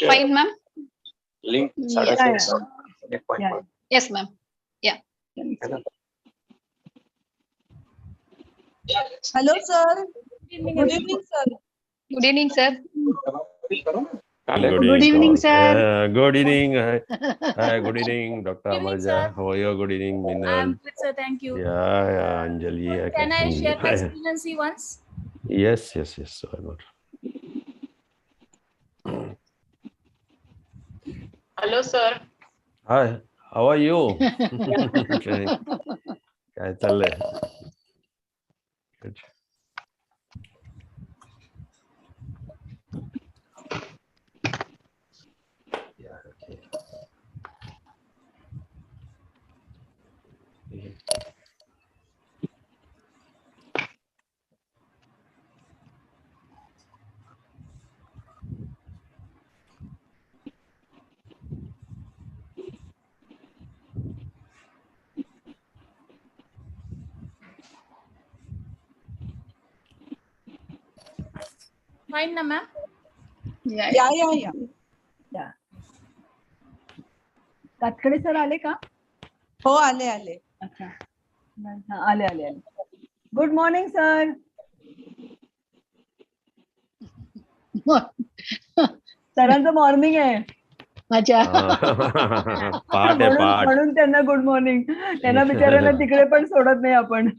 Fine, ma'am. Link. Yes, ma'am. Yeah. Hello, sir. Good evening, sir. Good evening, sir. Good evening, sir. Good evening. Hi, good evening, Dr. Amarja. How are you? Good evening, Minal. I'm good, sir. Thank you. Yeah, Anjali. Can I share my experience once? Yes. So Hello, sir. Hi, how are you? काय चाललंय? Good. Yeah, okay. Fine, na ma'am? Yeah. Katkade sir आले का? हो, आले. अच्छा, आले. Good morning sir. सरांचं morning आहे. अच्छा. म्हणून त्यांना गुड मॉर्निंग. त्यांना बिचाऱ्यांना तिकडे पण सोडत नाही आपण.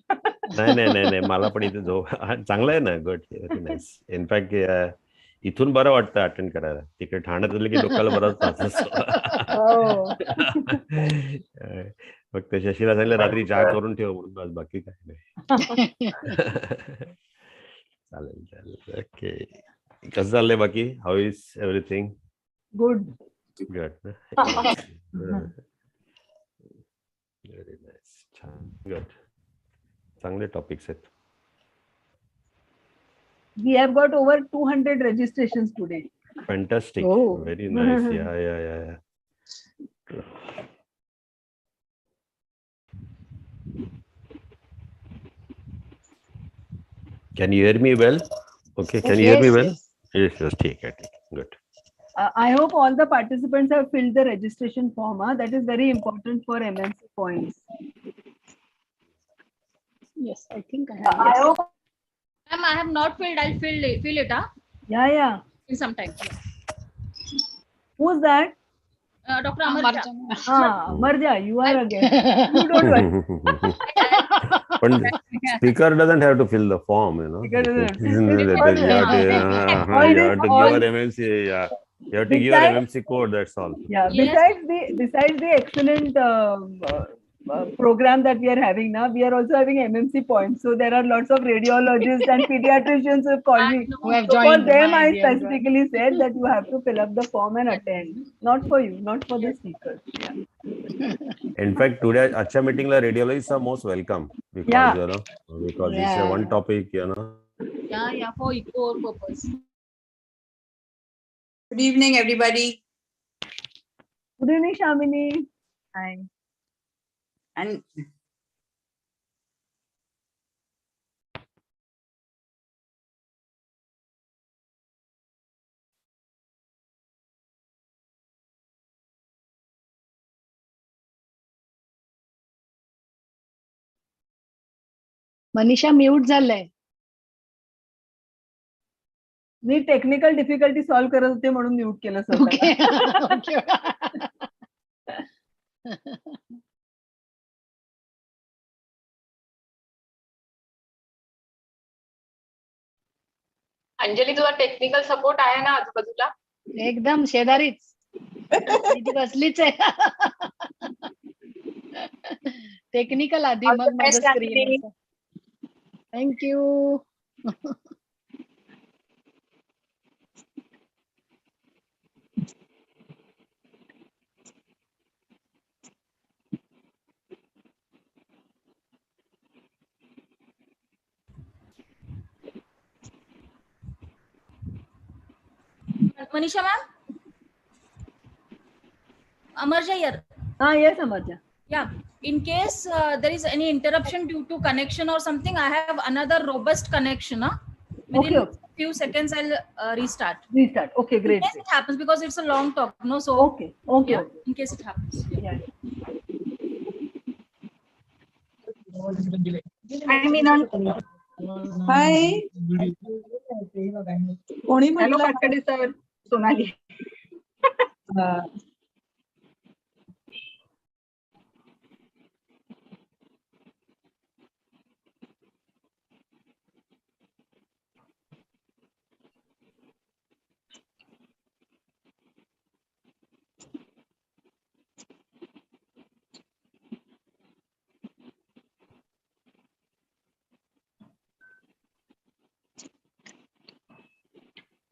नाही मला पण इथे झोप चांगलं आहे ना. Good, very nice. इनफॅक्ट इथून बरं वाटतं अटेंड करायला. तिकडे ठाण्यात आलं की डोक्याला बरंच त्रास असतो. फक्त शशीला सांगितलं रात्री चहा करून ठेव म्हणून, बस बाकी काय नाही. चालेल. ओके, कसं चाललंय बाकी? How is everything? Good. Very nice. छान. गुड. चांगले टॉपिक्स आहेत. We have got over 200 registrations today. Fantastic. Oh. Very nice. Yeah. Can you hear me well? Okay, can you hear me well? Yes. Take it. Good. I hope all the participants have filled the registration form. That is very important for MMC points. Yes, I think I have. I hope. Ma'am, I have not filled. I'll fill it. Yeah. In some time. Who's that? Dr. Amarja. Amarja, you are again. You don't worry. But speaker doesn't have to fill the form, you know. Speaker doesn't. You have to give her MMC. Yeah. You have to give her MMC code. That's all. Yeah. Besides the excellent program that we are having now, we are also having MMC points. So there are lots of radiologists and pediatricians who have called me. Who have So for joined. them, I specifically said that you have to fill up the form and attend. Not for you, not for the speakers. Yeah. In fact, today, Acha meeting la radiologists are most welcome because you know, because it's a one topic, you know. Yeah, for eco purpose. Good evening, everybody. Good evening, Shamini. Hi. And Manisha mute झालंय. मी technical difficulty solve करत होते म्हणून mute केलं स्वतःला. अंजली, तुझा technical support आहे ना आजूबाजूला? एकदम शेजारीच. ती बसलीच आहे. टेक्निकल आधी मग माझं screen. Thank you. Manisha ma'am? Amarja here. Yes, Amarja. Yeah. In case there is any interruption due to connection or something, I have another robust connection. Within few seconds I'll restart. Restart. Okay, In great. case it happens, because it's a long talk, no? So Okay, okay. yeah, in case it happens. Yeah. हाय कोणी hello म्हटलं Katkade sir, Sonali.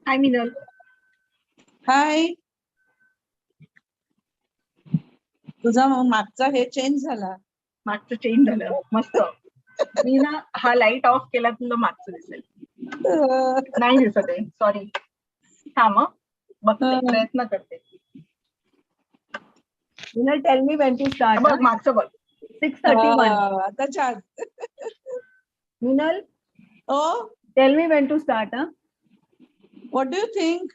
हाय मिनल. हाय तुझा मागचा हे change झाला मागचं change झालं मस्त. मी ना हा लाईट ऑफ केला तुला मागचं दिसेल. नाही दिसत आहे, सॉरी. थांब हं. बघते, प्रयत्न करते. Vinal, tell me when to start. बघ मागचं बघ. 6:31. आता छान Vinal, oh tell me when to start. What do you think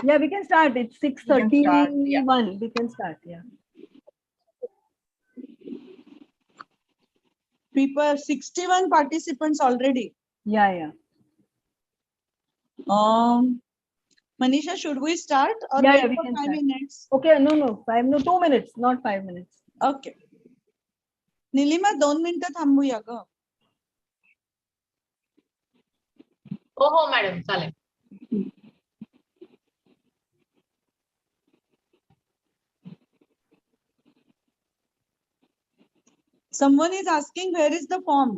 Yeah, we can start. It's We can start, 6:31. We can start. Yeah. people 61 participants already Yeah. Manisha, should we start or Yeah, wait yeah, we for can 5 start. minutes? Okay, no, 2 minutes, not 5 minutes. Okay. Nilima 2 मिनिटं थांबूया ग. हो madam चालेल. Someone is asking where is the form?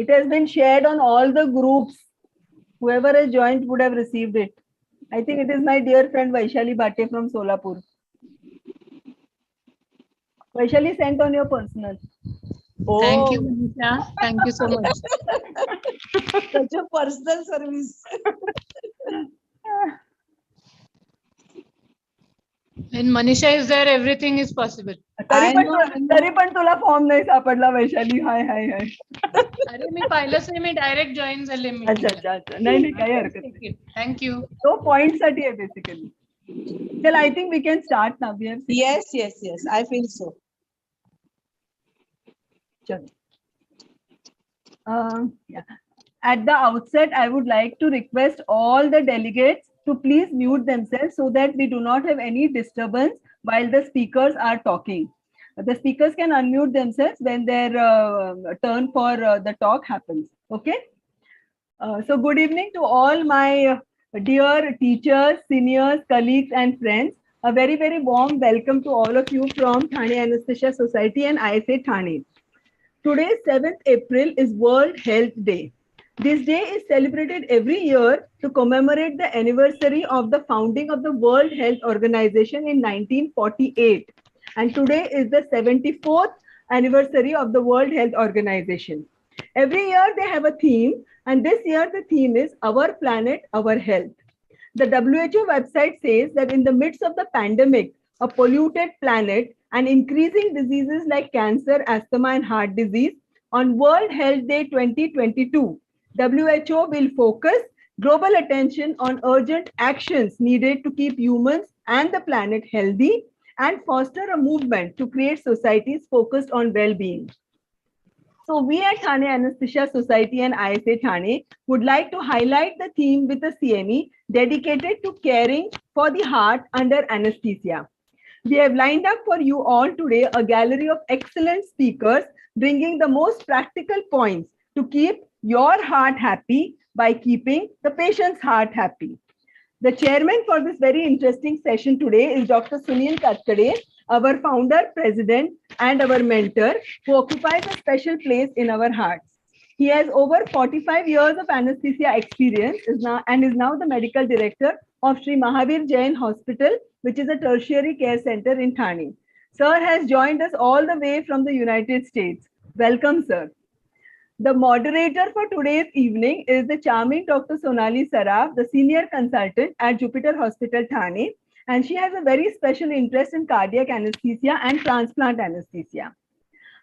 It has been shared on all the groups. Whoever has joined would have received it. I think it is my dear friend Vaishali Bhatte from Solapur. Vaishali sent on your personal. Oh, Thank you, Manisha. Thank you so much. such a personal service. When Manisha is there, everything is possible. I know. तरी पण तुला form नाही सापडला वैशाली. हाय. अरे मी पाहिलंच नाही, मी direct join झाले. अच्छा. नाही काही हरकत नाही. थँक्यू. तो पॉइंट साठी आहे बेसिकली. चल, I think we can start now. We have Yes, I feel so. Yeah. At the outset, I would like to request all the delegates to please mute themselves so that we do not have any disturbance while the speakers are talking. The speakers can unmute themselves when their turn for the talk happens. Okay. So good evening to all my dear teachers, seniors, colleagues, and friends. A very, very warm welcome to all of you from Thane Anesthesia Society and ISA Thane. Today, 7th April, is World Health Day. This day is celebrated every year to commemorate the anniversary of the founding of the World Health Organization in 1948. And today is the 74th anniversary of the World Health Organization. Every year they have a theme, and this year the theme is Our Planet, Our Health. The WHO website says that in the midst of the pandemic, a polluted planet, and increasing diseases like cancer, asthma, and heart disease, on World Health Day 2022, WHO will focus global attention on urgent actions needed to keep humans and the planet healthy and foster a movement to create societies focused on well-being. So we at Thane Anesthesia Society and ISA Thane would like to highlight the theme with a CME dedicated to caring for the heart under anesthesia. We have lined up for you all today a gallery of excellent speakers bringing the most practical points to keep your heart happy by keeping the patient's heart happy. The chairman for this very interesting session today is Dr. Sunil Katkade, our founder, president, and our mentor, who occupies a special place in our hearts. He has over 45 years of anesthesia experience and is now the medical director of Sri Mahavir Jain Hospital, which is a tertiary care center in Thane. Sir has joined us all the way from the United States. Welcome, sir. The moderator for today's evening is the charming Dr. Sonali Saraf, the senior consultant at Jupiter Hospital, Thane, and she has a very special interest in cardiac anesthesia and transplant anesthesia.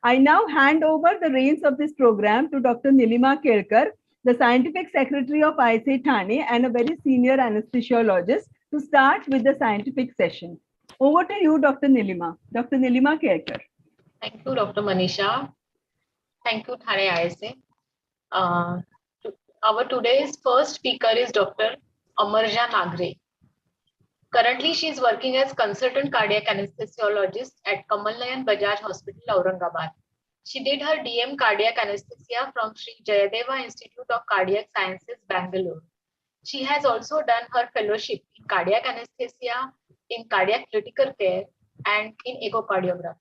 I now hand over the reins of this program to Dr. Nilima Kelkar, the scientific secretary of ISA Thane, and a very senior anesthesiologist, to start with the scientific session. Over to you, Dr. Nilima. Dr. Nilima Kerkar. Thank you, Dr. Manisha. Thank you, Thane ISA. Our today's first speaker is Dr. Amarja Nagre. Currently, she is working as consultant cardiac anesthesiologist at Kamal Nayan Bajaj Hospital, Aurangabad. She did her DM cardiac anesthesia from Sri Jayadeva Institute of Cardiac Sciences, Bangalore. She has also done her fellowship in cardiac anesthesia, in cardiac critical care, and in echocardiography.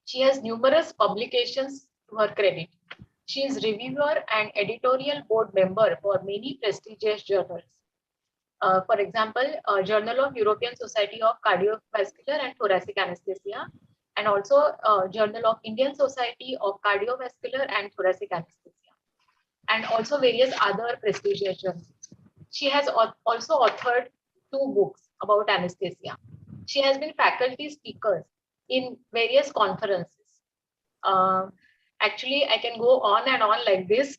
She has numerous publications to her credit. She is reviewer and editorial board member for many prestigious journals. For example, Journal of European Society of Cardiovascular and Thoracic Anesthesia, and also Journal of Indian Society of Cardiovascular and Thoracic Anesthesia, and also various other prestigious journals. She has also authored 2 books about anesthesia. She has been faculty speaker in various conferences. Actually, I can go on and on like this.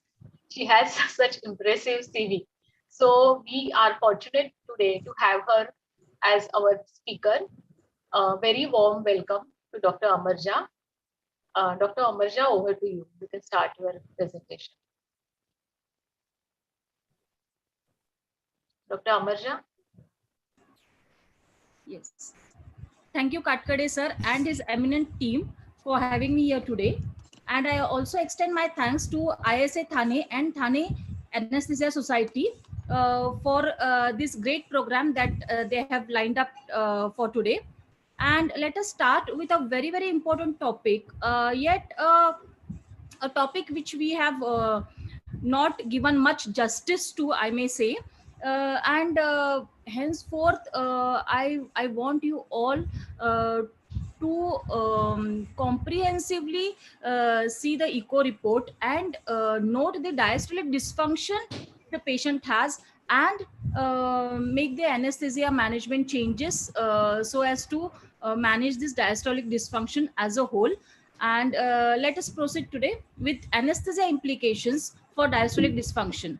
She has such impressive CV. So we are fortunate today to have her as our speaker. Very warm welcome to Dr. Amarja. Dr. Amarja, over to you. You can start your presentation. Dr. Amarja. Yes. Thank you, Katkade sir and his eminent team for having me here today. And I also extend my thanks to ISA Thane and Thane Anesthesia Society for this great program that they have lined up for today. And let us start with a very, very important topic, yet a topic which we have not given much justice to, I may say. And henceforth, I want you all to comprehensively see the echo report and note the diastolic dysfunction the patient has, and make the anesthesia management changes so as to manage this diastolic dysfunction as a whole. And let us proceed today with anesthesia implications for diastolic dysfunction.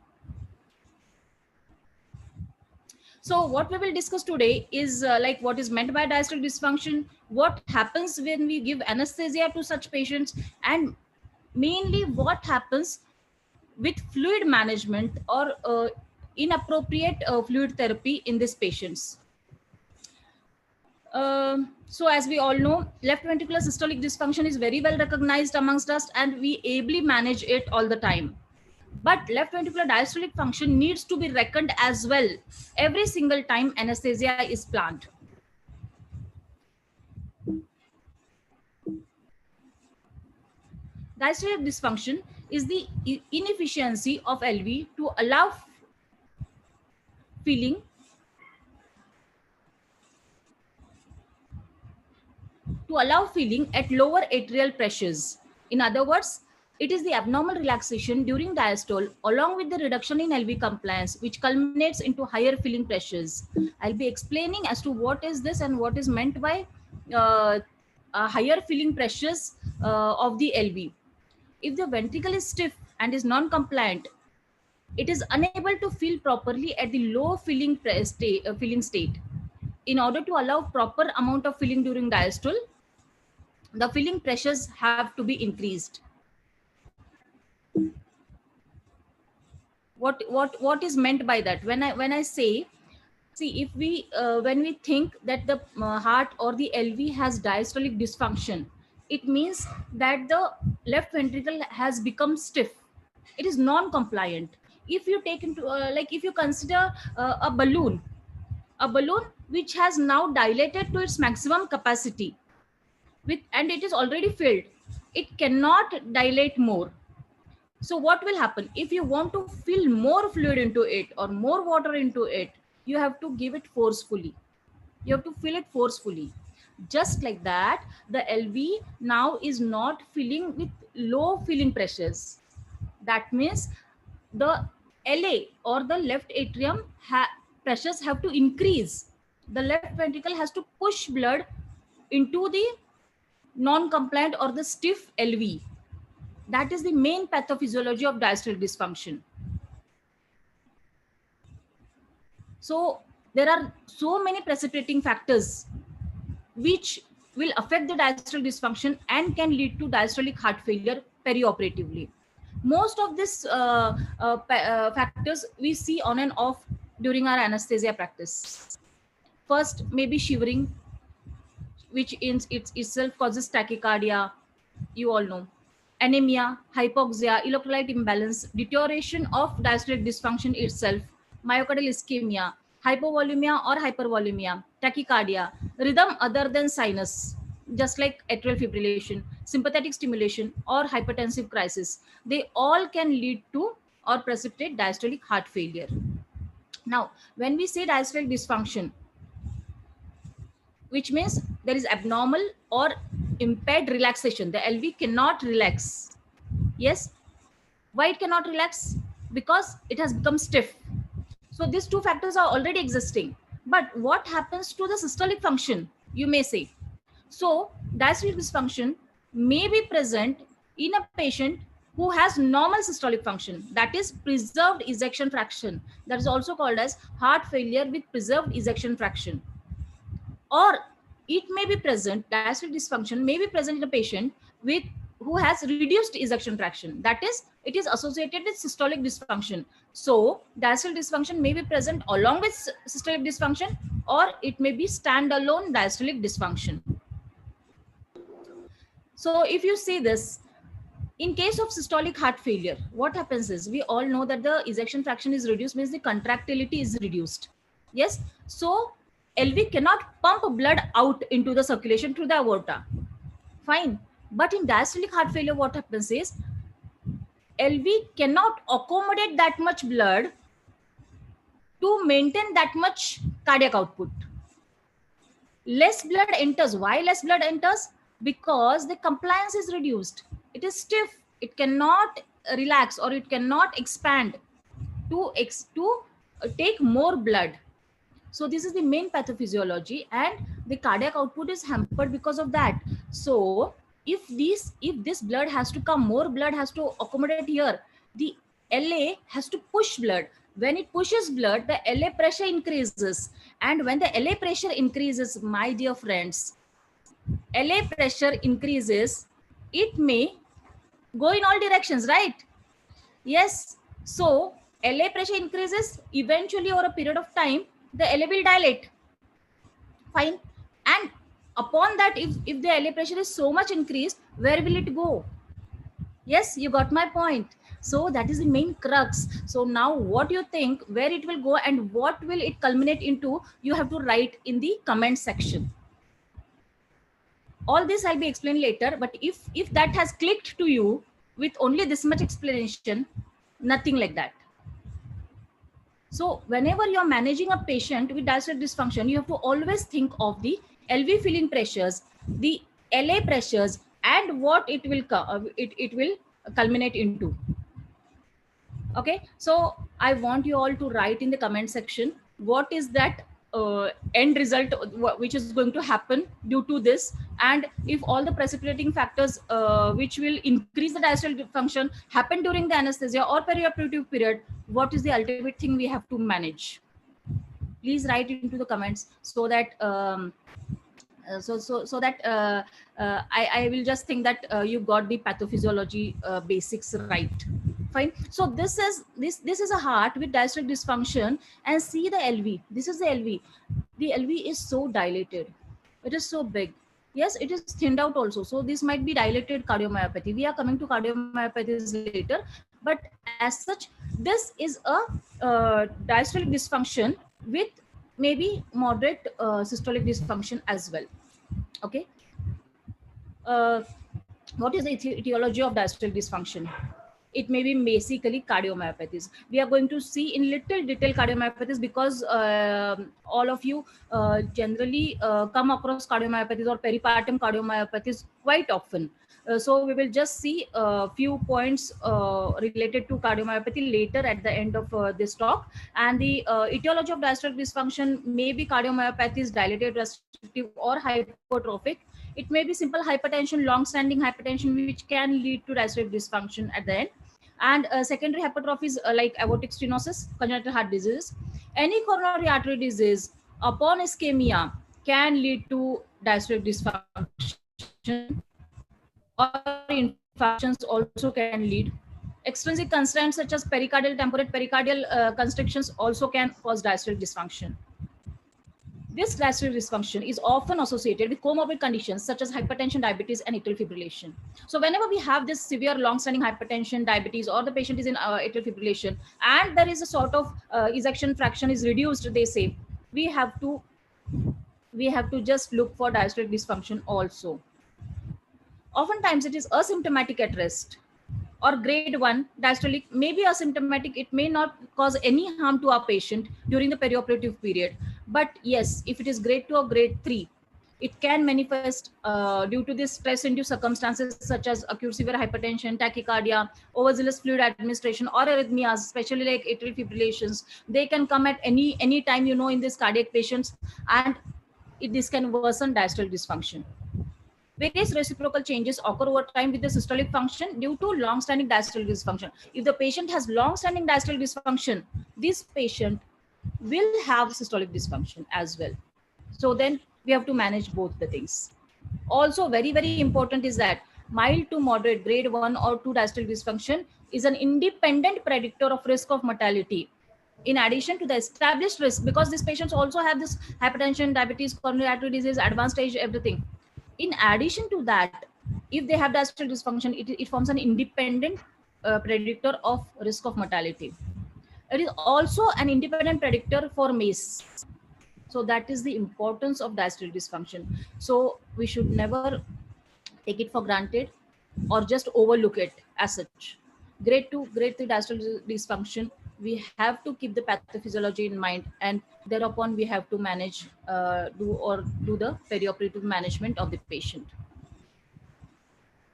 So what we will discuss today is like what is meant by diastolic dysfunction, what happens when we give anesthesia to such patients, and mainly what happens with fluid management or inappropriate fluid therapy in these patients. So as we all know, left ventricular systolic dysfunction is very well recognized amongst us, and we ably manage it all the time. But left ventricular diastolic function needs to be reckoned as well every single time anesthesia is planned. Diastolic dysfunction is the inefficiency of LV to allow filling at lower atrial pressures. In other words, it is the abnormal relaxation during diastole along with the reduction in LV compliance which culminates into higher filling pressures. I'll be explaining as to what is this and what is meant by higher filling pressures of the LV. If the ventricle is stiff and is non-compliant, it is unable to fill properly at the low filling state. In order to allow proper amount of filling during diastole, the filling pressures have to be increased. What is meant by that? When I say, see, if we when we think that the heart or the LV has diastolic dysfunction, it means that the left ventricle has become stiff. It is non-compliant. If you take into like if you consider a balloon which has now dilated to its maximum capacity and it is already filled, it cannot dilate more. So what will happen? If you want to fill more fluid into it or more water into it, you have to give it forcefully. You have to fill it forcefully. Just like that, the LV now is not filling with low filling pressures. That means the LA or the left atrium pressures have to increase. The left ventricle has to push blood into the non-compliant or the stiff LV. That is the main pathophysiology of diastolic dysfunction. So there are so many precipitating factors which will affect the diastolic dysfunction and can lead to diastolic heart failure perioperatively. Most of these factors we see on and off during our anesthesia practice. First, maybe shivering, which in itself causes tachycardia. You all know. Anemia, hypoxia, electrolyte imbalance, deterioration of diastolic dysfunction itself, myocardial ischemia, hypovolemia or hypervolemia, tachycardia, rhythm other than sinus, just like atrial fibrillation, sympathetic stimulation, or hypertensive crisis. They all can lead to or precipitate diastolic heart failure. Now, when we say diastolic dysfunction, which means there is abnormal or impaired relaxation. The LV cannot relax. Yes. Why it cannot relax? Because it has become stiff. So these two factors are already existing. But what happens to the systolic function, you may say? So diastolic dysfunction may be present in a patient who has normal systolic function, that is preserved ejection fraction. That is also called as heart failure with preserved ejection fraction. Or it may be present, diastolic dysfunction may be present in a patient with who has reduced ejection fraction, that is it is associated with systolic dysfunction. So diastolic dysfunction may be present along with systolic dysfunction, or it may be standalone diastolic dysfunction. So if you see this, in case of systolic heart failure, what happens is, we all know that the ejection fraction is reduced, means the contractility is reduced. Yes. So LV cannot pump blood out into the circulation through the aorta. Fine. But in diastolic heart failure, what happens is, LV cannot accommodate that much blood to maintain that much cardiac output. Less blood enters. Why less blood enters? Because the compliance is reduced. It is stiff. It cannot relax or it cannot expand to take more blood. So this is the main pathophysiology, and the cardiac output is hampered because of that. So if this blood has to come, more blood has to accommodate here, the LA has to push blood. When it pushes blood, the LA pressure increases. And when the LA pressure increases, my dear friends, LA pressure increases, it may go in all directions, right? Yes. So LA pressure increases, eventually over a period of time, the LA will dilate. Fine. And upon that, if the LA pressure is so much increased, where will it go? Yes, you got my point. So that is the main crux. So now what you think, where it will go and what will it culminate into, you have to write in the comment section. All this I'll be explaining later, but if that has clicked to you with only this much explanation, nothing like that. So whenever you're managing a patient with diastolic dysfunction, you have to always think of the LV filling pressures, the LA pressures, and what it will culminate into. Okay, so I want you all to write in the comment section what is that end result which is going to happen due to this, and if all the precipitating factors which will increase the diastolic function happen during the anesthesia or perioperative period, what is the ultimate thing we have to manage? Please write into the comments so that I will just think that you got the pathophysiology basics right. Fine. So this is a heart with diastolic dysfunction, and see the LV. This is the LV. The LV is so dilated. It is so big. Yes, it is thinned out also. So this might be dilated cardiomyopathy. We are coming to cardiomyopathies later. But as such, this is a diastolic dysfunction with maybe moderate systolic dysfunction as well. Okay. What is the etiology of diastolic dysfunction? It may be basically cardiomyopathies. We are going to see in little detail cardiomyopathies because all of you generally come across cardiomyopathies or peripartum cardiomyopathies quite often. So we will just see a few points related to cardiomyopathy later at the end of this talk. And the etiology of diastolic dysfunction may be cardiomyopathies, dilated, restrictive, or hypertrophic. It may be simple hypertension, long-standing hypertension, which can lead to diastolic dysfunction at the end. And secondary hypertrophies like aortic stenosis, congenital heart disease, any coronary artery disease upon ischemia can lead to diastolic dysfunction, or infarctions also can lead. Extrinsic constraints such as pericardial temporate pericardial constrictions also can cause diastolic dysfunction. This diastolic dysfunction is often associated with comorbid conditions such as hypertension, diabetes, and atrial fibrillation. So whenever we have this severe long-standing hypertension, diabetes, or the patient is in atrial fibrillation, and there is a sort of ejection fraction is reduced, they say, we have to just look for diastolic dysfunction also. Oftentimes it is asymptomatic at rest, or grade 1 diastolic may be asymptomatic. It may not cause any harm to our patient during the perioperative period. But yes, if it is grade 2 or grade 3, it can manifest due to this stress-induced circumstances such as acute severe hypertension, tachycardia, overzealous fluid administration, or arrhythmias, especially like atrial fibrillations. They can come at any time, in these cardiac patients, and this can worsen diastolic dysfunction. Various reciprocal changes occur over time with the systolic function due to long-standing diastolic dysfunction. If the patient has long-standing diastolic dysfunction, this patient will have systolic dysfunction as well. So then we have to manage both the things. Also, very, very important is that mild to moderate grade 1 or 2 diastolic dysfunction is an independent predictor of risk of mortality, in addition to the established risk, because these patients also have this hypertension, diabetes, coronary artery disease, advanced stage, everything. In addition to that, if they have diastolic dysfunction, it forms an independent predictor of risk of mortality. It is also an independent predictor for MACE. So that is the importance of diastolic dysfunction. So we should never take it for granted or just overlook it as such. Grade 2, grade 3 diastolic dysfunction, we have to keep the pathophysiology in mind, and thereupon we have to manage, do the perioperative management of the patient.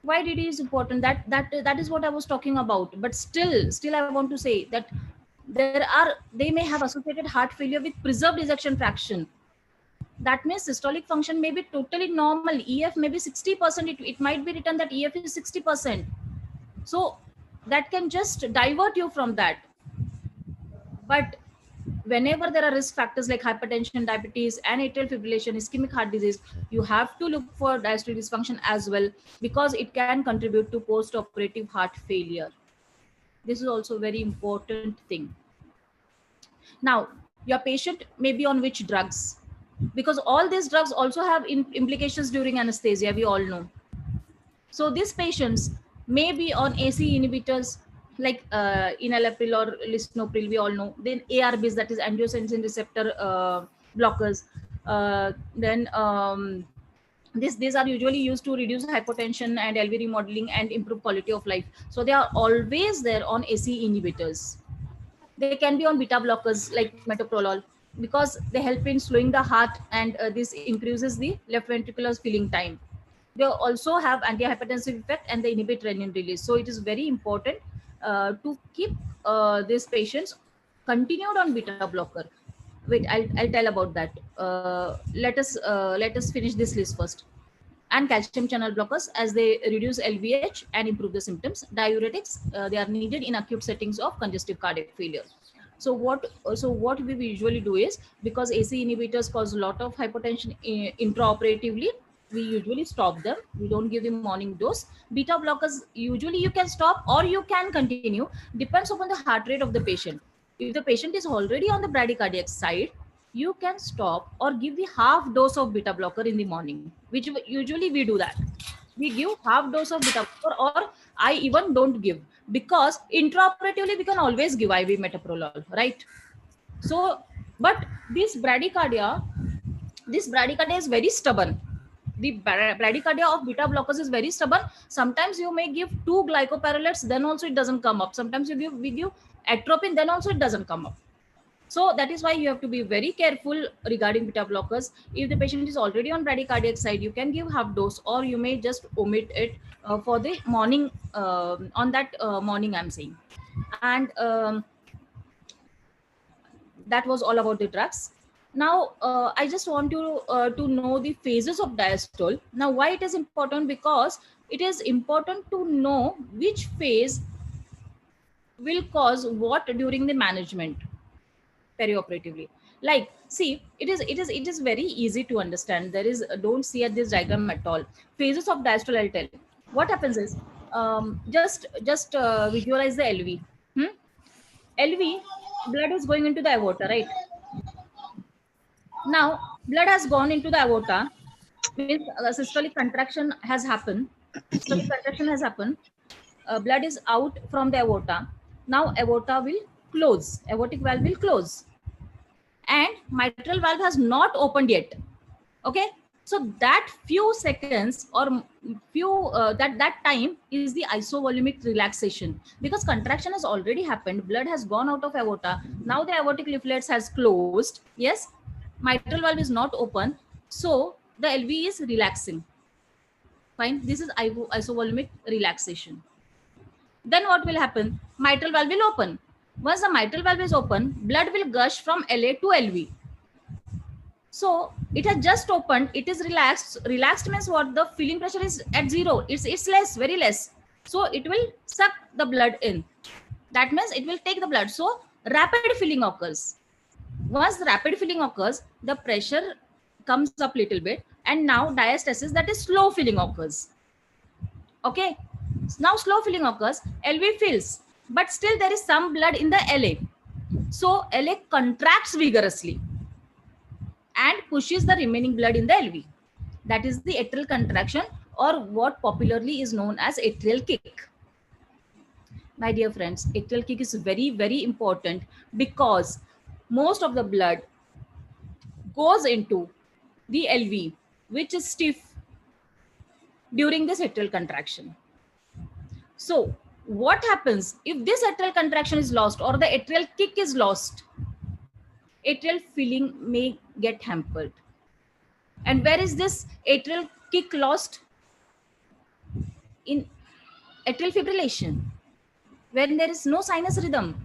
Why it is important? That is what I was talking about. But still I want to say that they may have associated heart failure with preserved ejection fraction. That means systolic function may be totally normal. EF may be 60%. It might be written that EF is 60%. So that can just divert you from that. But whenever there are risk factors like hypertension, diabetes, and atrial fibrillation, ischemic heart disease, you have to look for diastolic dysfunction as well, because it can contribute to post-operative heart failure. This is also a very important thing. Now, your patient may be on which drugs? Because all these drugs also have implications during anesthesia, we all know. So these patients may be on AC inhibitors like enalapril or lisinopril, we all know. Then ARBs, that is angiotensin receptor blockers. Then these are usually used to reduce hypotension and LV remodeling and improve quality of life. So they are always there on AC inhibitors. They can be on beta blockers like metoprolol, because they help in slowing the heart, and this increases the left ventricular filling time. They also have antihypertensive effect, and they inhibit renin release. So it is very important to keep these patients continued on beta blocker. Wait, I'll tell about that. Let us finish this list first. And calcium channel blockers, as they reduce LVH and improve the symptoms. Diuretics, they are needed in acute settings of congestive cardiac failure. So what we usually do is, because AC inhibitors cause a lot of hypotension intraoperatively, we usually stop them. We don't give the morning dose. Beta blockers, usually you can stop or you can continue, depends upon the heart rate of the patient. If the patient is already on the bradycardiac side, you can stop or give the half dose of beta blocker in the morning, which usually we do that. We give half dose of beta blocker, or I even don't give, because intraoperatively we can always give IV metoprolol, right? So, but this bradycardia is very stubborn. The bradycardia of beta blockers is very stubborn. Sometimes you may give 2 glycopyrrolettes, then also it doesn't come up. Sometimes we give atropine, then also it doesn't come up. So that is why you have to be very careful regarding beta blockers. If the patient is already on bradycardiac side, you can give half dose, or you may just omit it for the morning, on that morning I'm saying. And that was all about the drugs. Now, I just want you to know the phases of diastole. Now, why it is important? Because it is important to know which phase will cause what during the management perioperatively? Like, see, it is very easy to understand. There is, don't see at this diagram at all. Phases of diastole, I'll tell. What happens is, just visualize the LV. LV, blood is going into the aorta, right? Now, blood has gone into the aorta, means systolic contraction has happened. Systolic contraction has happened. Blood is out from the aorta. Now, aorta will close. Aortic valve will close. And mitral valve has not opened yet. Okay. So that few seconds or few that time is the isovolumic relaxation, because contraction has already happened. Blood has gone out of aorta. Now the aortic leaflets has closed. Yes. Mitral valve is not open. So the LV is relaxing. Fine. This is isovolumic relaxation. Then what will happen? Mitral valve will open. Once the mitral valve is open, blood will gush from LA to LV. So it has just opened. It is relaxed. Relaxed means what? The filling pressure is at 0. It's less, very less. So it will suck the blood in. That means it will take the blood. So rapid filling occurs. Once the rapid filling occurs, the pressure comes up little bit, and now diastasis, that is slow filling occurs. Okay. Now slow filling occurs, LV fills, but still there is some blood in the LA. So LA contracts vigorously and pushes the remaining blood in the LV. That is the atrial contraction, or what popularly is known as atrial kick. My dear friends, atrial kick is very, very important, because most of the blood goes into the LV, which is stiff during this atrial contraction. So what happens if this atrial contraction is lost or the atrial kick is lost? Atrial filling may get hampered. And where is this atrial kick lost? In atrial fibrillation, when there is no sinus rhythm.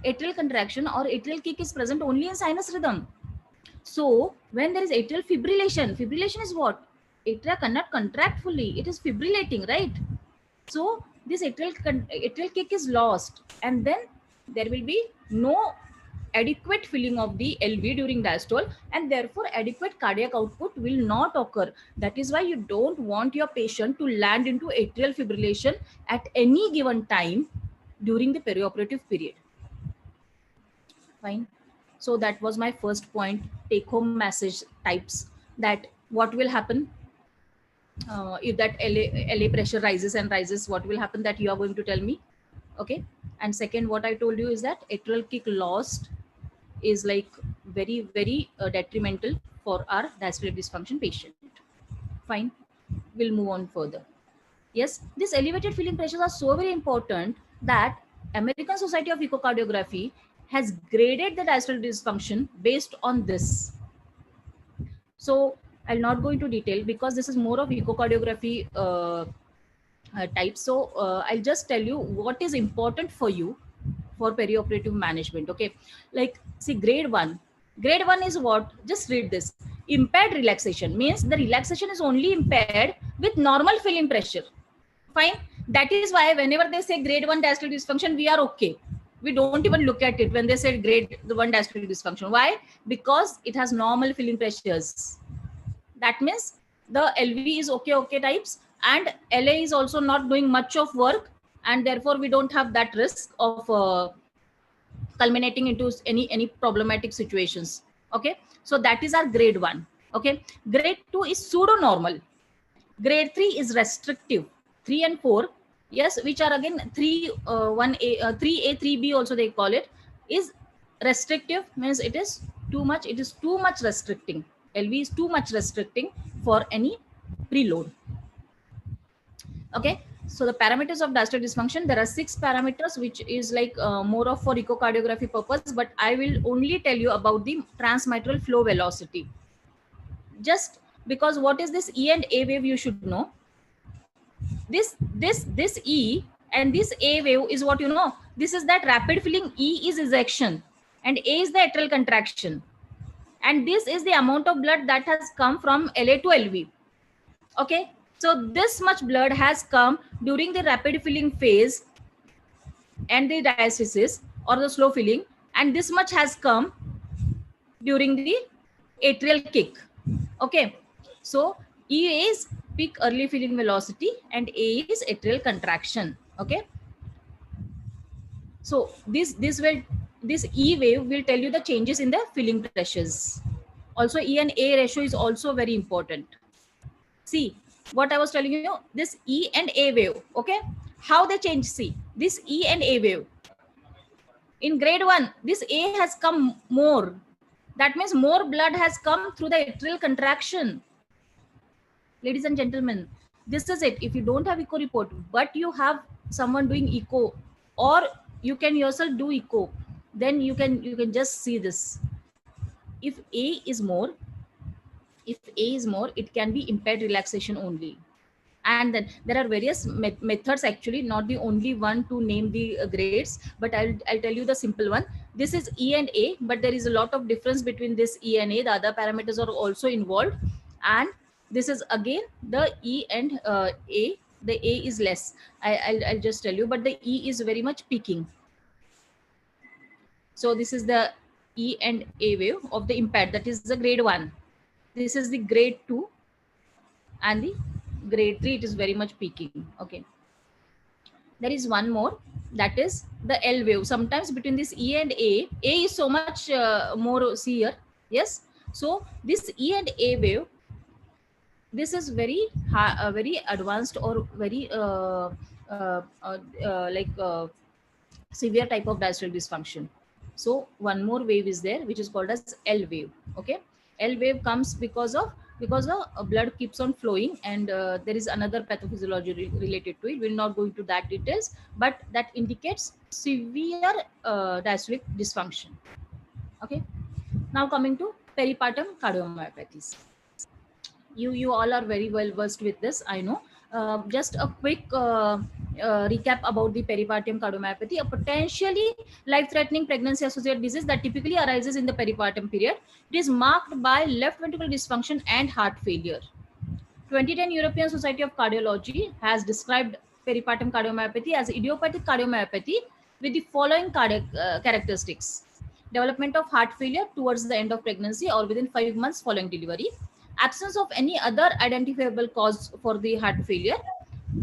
Atrial contraction or atrial kick is present only in sinus rhythm. So when there is atrial fibrillation, fibrillation is what? Atria cannot contract fully. It is fibrillating, right? So this atrial kick is lost, and then there will be no adequate filling of the LV during diastole, and therefore adequate cardiac output will not occur. That is why you don't want your patient to land into atrial fibrillation at any given time during the perioperative period. Fine. So that was my first point, take home message types, that what will happen if that LA pressure rises and rises, what will happen, that you are going to tell me. Okay. And second, what I told you is that atrial kick lost is like very, very detrimental for our diastolic dysfunction patient. Fine. We'll move on further. Yes, these elevated filling pressures are so very important that American Society of Echocardiography has graded the diastolic dysfunction based on this. So I'll not go into detail because this is more of echocardiography type. So I'll just tell you what is important for you for perioperative management. Okay, like see, grade 1. Grade 1 is what? Just read this. Impaired relaxation means the relaxation is only impaired with normal filling pressure. Fine. That is why whenever they say grade 1 diastolic dysfunction, we are okay. We don't even look at it when they say grade 1 diastolic dysfunction. Why? Because it has normal filling pressures. That means the LV is okay types, and LA is also not doing much of work, and therefore we don't have that risk of culminating into any problematic situations. Okay, so that is our grade 1. Okay, grade 2 is pseudo normal. Grade 3 is restrictive. 3 and 4, yes, which are again 3A, 3B also they call it, is restrictive, means it is too much. It is too much restricting. LV is too much restricting for any preload. Okay, so the parameters of diastolic dysfunction, there are 6 parameters, which is like more of for echocardiography purpose, but I will only tell you about the transmitral flow velocity. Just because what is this E and A wave, you should know. This E and this A wave is what you know. This is that rapid filling. E is ejection and A is the atrial contraction. And this is the amount of blood that has come from LA to LV. Okay. So this much blood has come during the rapid filling phase and the diastasis or the slow filling, and this much has come during the atrial kick. Okay, so E is peak early filling velocity and A is atrial contraction. Okay, so this E wave will tell you the changes in the filling pressures. Also, E and A ratio is also very important. See what I was telling you, this E and A wave. Okay, how they change. See this E and A wave. In grade 1, this A has come more. That means more blood has come through the atrial contraction. Ladies and gentlemen, this is it. If you don't have echo report, but you have someone doing echo, or you can yourself do echo, then you can just see this. If A is more, it can be impaired relaxation only. And then there are various methods, actually not the only one to name the grades, but I'll tell you the simple one. This is E and A, but there is a lot of difference between this E and A. The other parameters are also involved, and this is again the E and A. The A is less. I'll just tell you, but the E is very much peaking. So this is the E and A wave of the impaired, that is the grade 1. This is the grade 2, and the grade 3, it is very much peaking. Okay, there is one more, that is the L wave. Sometimes between this E and A is so much more severe. Yes, so this E and A wave, this is very high, very advanced or very severe type of diastolic dysfunction. So one more wave is there, which is called as L wave. Okay, L wave comes because the blood keeps on flowing, and there is another pathophysiology related to it. We'll not go into that details, but that indicates severe diastolic dysfunction. Okay, now coming to peripartum cardiomyopathies. You all are very well versed with this, I know. Just a quick recap about the peripartum cardiomyopathy, a potentially life-threatening pregnancy-associated disease that typically arises in the peripartum period. It is marked by left ventricular dysfunction and heart failure. 2010 European Society of Cardiology has described peripartum cardiomyopathy as idiopathic cardiomyopathy with the following cardiac characteristics: development of heart failure towards the end of pregnancy or within 5 months following delivery, absence of any other identifiable cause for the heart failure,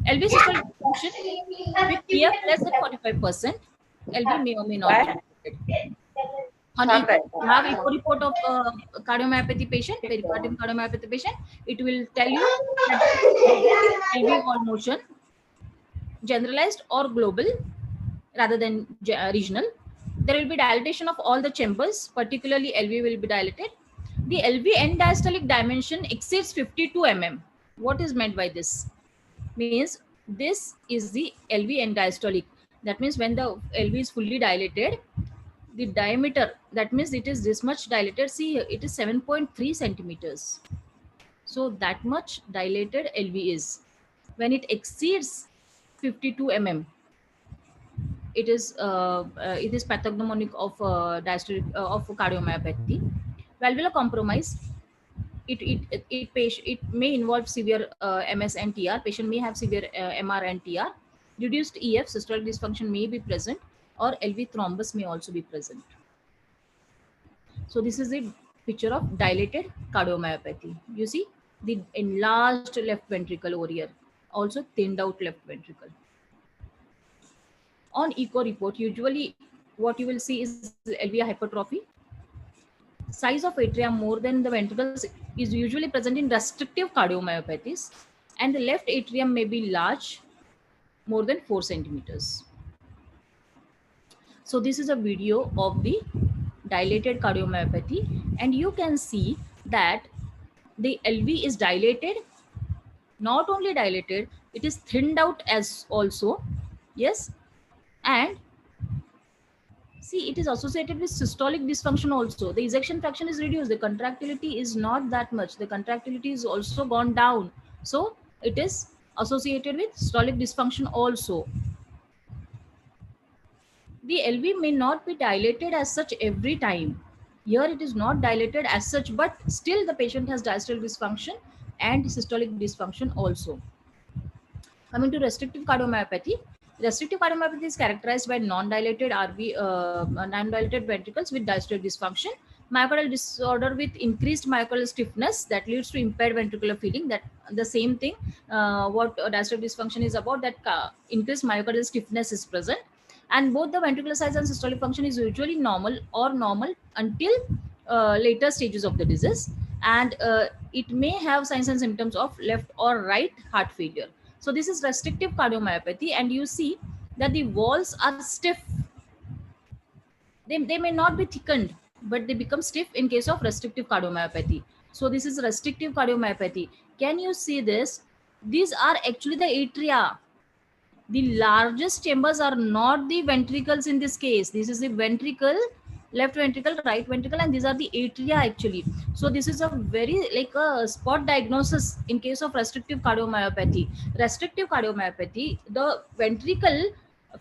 LV systolic function with EF less than 45%, LV may or may not be detected. On echo, you have echo report of cardiomyopathy patient, peripartum cardiomyopathy patient. It will tell you that LV wall motion, generalized or global rather than regional. There will be dilatation of all the chambers, particularly LV will be dilated. The LV end diastolic dimension exceeds 52 mm. What is meant by this? Means this is the LV end diastolic. That means when the LV is fully dilated, the diameter, that means it is this much dilated. See here, it is 7.3 centimeters. So that much dilated LV is. When it exceeds 52 mm, it is pathognomonic of diastolic of cardiomyopathy. Valvular compromise. It may involve severe MS and TR. Patient may have severe MR and TR. Reduced EF, systolic dysfunction may be present, or LV thrombus may also be present. So this is a picture of dilated cardiomyopathy. You see the enlarged left ventricle over here, also thinned out left ventricle. On echo report, usually what you will see is LV hypertrophy. Size of atrium more than the ventricles is usually present in restrictive cardiomyopathies, and the left atrium may be large, more than 4 centimeters. So this is a video of the dilated cardiomyopathy, and you can see that the LV is dilated. Not only dilated, it is thinned out as also. Yes, and see, it is associated with systolic dysfunction also. The ejection fraction is reduced. The contractility is not that much. The contractility is also gone down. So it is associated with systolic dysfunction also. The LV may not be dilated as such every time. Here it is not dilated as such, but still the patient has diastolic dysfunction and systolic dysfunction also. Coming to restrictive cardiomyopathy, Restrictive cardiomyopathy is characterized by non-dilated non-dilated ventricles with diastolic dysfunction, myocardial disorder with increased myocardial stiffness that leads to impaired ventricular feeling. That the same thing what diastolic dysfunction is about, that increased myocardial stiffness is present, and both the ventricular size and systolic function is usually normal or normal until later stages of the disease, and it may have signs and symptoms of left or right heart failure. So this is restrictive cardiomyopathy, and you see that the walls are stiff. They may not be thickened, but they become stiff in case of restrictive cardiomyopathy. So this is restrictive cardiomyopathy. Can you see this? These are actually the atria. The largest chambers are not the ventricles in this case. This is the ventricle, left ventricle, right ventricle, and these are the atria actually. So this is a very like a spot diagnosis in case of restrictive cardiomyopathy. Restrictive cardiomyopathy, the ventricle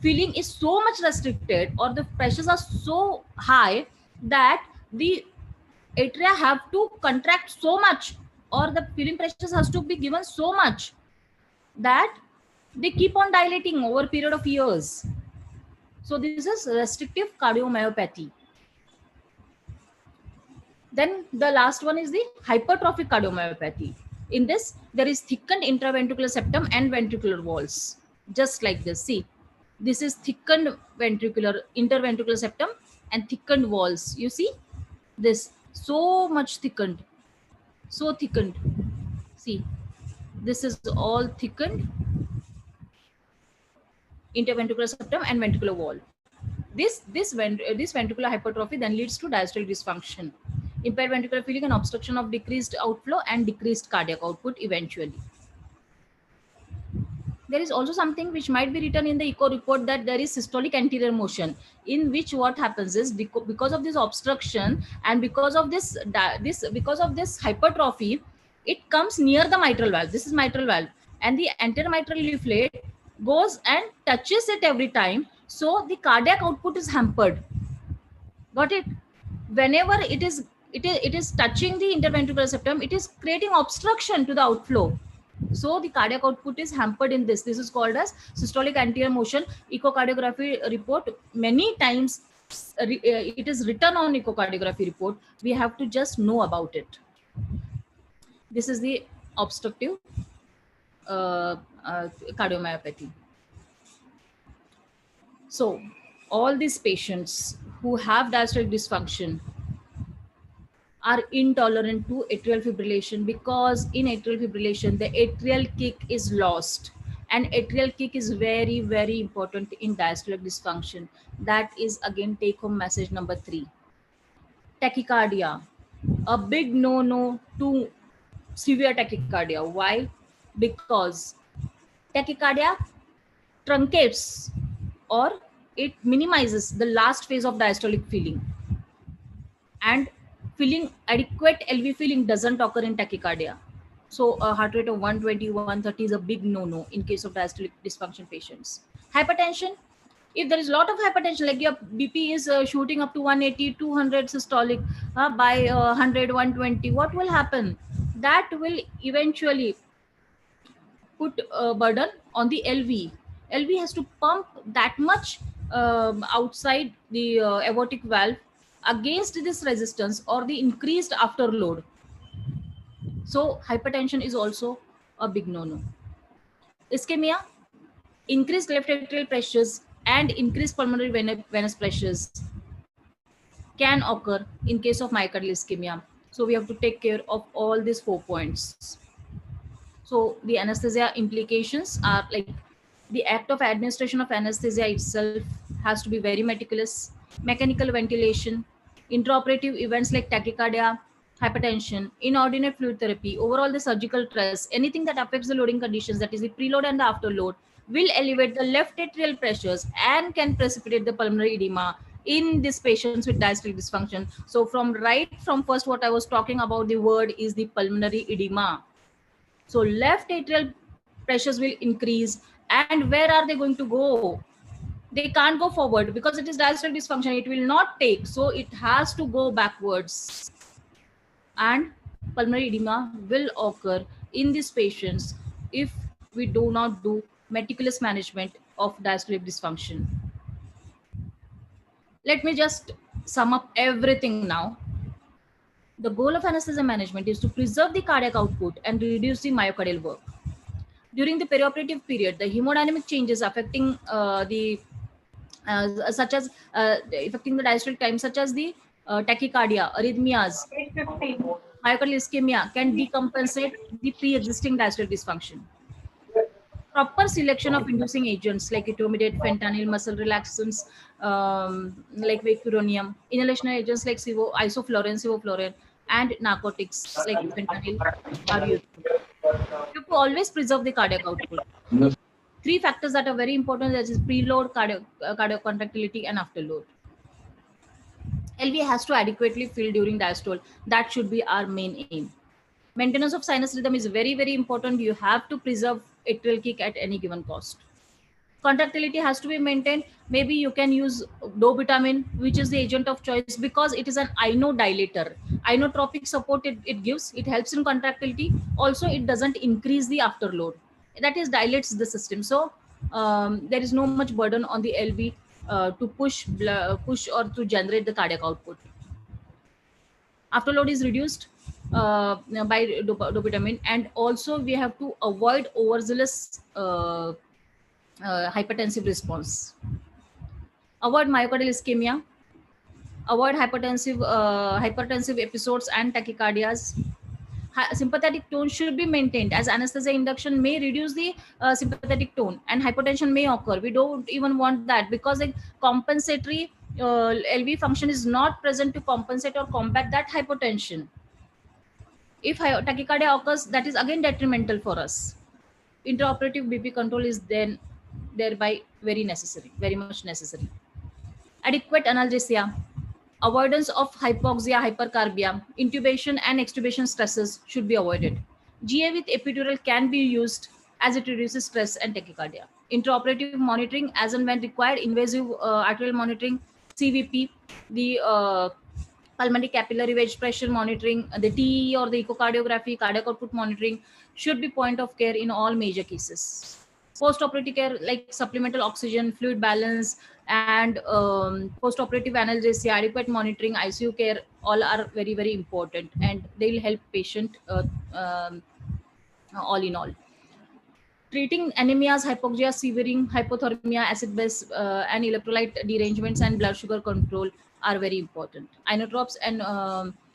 feeling is so much restricted, or the pressures are so high that the atria have to contract so much, or the feeling pressures has to be given so much that they keep on dilating over a period of years. So this is restrictive cardiomyopathy. Then the last one is the hypertrophic cardiomyopathy. In this, there is thickened intraventricular septum and ventricular walls, just like this. See, this is thickened interventricular septum and thickened walls. You see this, so much thickened, so thickened. See, this is all thickened interventricular septum and ventricular wall. This ventricular hypertrophy then leads to diastolic dysfunction, impaired ventricular feeling, and obstruction of decreased outflow and decreased cardiac output eventually. There is also something which might be written in the echo report, that there is systolic anterior motion, in which what happens is because of this obstruction and because of this hypertrophy, it comes near the mitral valve. This is mitral valve, and the anterior mitral leaflet goes and touches it every time. So the cardiac output is hampered. Got it? Whenever it is touching the interventricular septum, it is creating obstruction to the outflow. So the cardiac output is hampered in this. This is called as systolic anterior motion. Echocardiography report, many times it is written on echocardiography report. We have to just know about it. This is the obstructive cardiomyopathy. So all these patients who have diastolic dysfunction are intolerant to atrial fibrillation, because in atrial fibrillation the atrial kick is lost, and atrial kick is very, very important in diastolic dysfunction. That is again take home message number 3. Tachycardia, a big no to severe tachycardia. Why? Because tachycardia truncates, or it minimizes the last phase of diastolic feeling, and adequate LV feeling doesn't occur in tachycardia. So a heart rate of 120, 130 is a big no in case of diastolic dysfunction patients. Hypertension, if there is a lot of hypertension, like your BP is shooting up to 180, 200 systolic by 100, 120, what will happen? That will eventually put a burden on the LV. LV has to pump that much outside the aortic valve against this resistance or the increased afterload. So hypertension is also a big no. Ischemia, increased left atrial pressures and increased pulmonary venous pressures can occur in case of myocardial ischemia. So we have to take care of all these 4 points. So the anesthesia implications are like, the act of administration of anesthesia itself has to be very meticulous. Mechanical ventilation, intraoperative events like tachycardia, hypertension, inordinate fluid therapy, overall the surgical stress, anything that affects the loading conditions, that is the preload and the afterload, will elevate the left atrial pressures and can precipitate the pulmonary edema in these patients with diastolic dysfunction. So from first what I was talking about, the word is the pulmonary edema. So left atrial pressures will increase, and where are they going to go? They can't go forward because it is diastolic dysfunction. It will not take, so it has to go backwards, and pulmonary edema will occur in these patients if we do not do meticulous management of diastolic dysfunction. Let me just sum up everything now. The goal of anesthesia management is to preserve the cardiac output and reduce the myocardial work. During the perioperative period, the hemodynamic changes affecting affecting the diastolic time, such as the tachycardia, arrhythmias, myocardial ischemia, can decompensate the pre-existing diastolic dysfunction. Proper selection of inducing agents like etomidate, fentanyl, muscle relaxants like vecuronium, inhalation agents like sevoflurane, and narcotics like fentanyl are used. You have to always preserve the cardiac output. Three factors that are very important, that is preload, cardiac contractility, and afterload. LV has to adequately fill during diastole. That should be our main aim. Maintenance of sinus rhythm is very, very important. You have to preserve atrial kick at any given cost. Contractility has to be maintained. Maybe you can use dobutamin, which is the agent of choice, because it is an inodilator. Inotropic support it gives. It helps in contractility. Also, it doesn't increase the afterload. That is, dilates the system. So there is no much burden on the LV to push or to generate the cardiac output. Afterload is reduced by dopamine, and also we have to avoid overzealous hypertensive response. Avoid myocardial ischemia. Avoid hypertensive episodes and tachycardias. Sympathetic tone should be maintained, as anesthesia induction may reduce the sympathetic tone and hypertension may occur. We don't even want that, because a compensatory LV function is not present to compensate or combat that hypertension. If tachycardia occurs, that is again detrimental for us. Intraoperative BP control is then thereby very much necessary. Adequate analgesia. Avoidance of hypoxia, hypercarbia, intubation and extubation stresses should be avoided. GA with epidural can be used, as it reduces stress and tachycardia. Intraoperative monitoring, as and when required, invasive arterial monitoring, CVP, the pulmonary capillary wedge pressure monitoring, the TE or the echocardiography, cardiac output monitoring should be point of care in all major cases. Post-operative care like supplemental oxygen, fluid balance, and post-operative analgesia, adequate monitoring, ICU care, all are very, very important, and they will help patient all in all. Treating anemias, hypoxia, severing, hypothermia, acid base, and electrolyte derangements and blood sugar control are very important. Inotropes and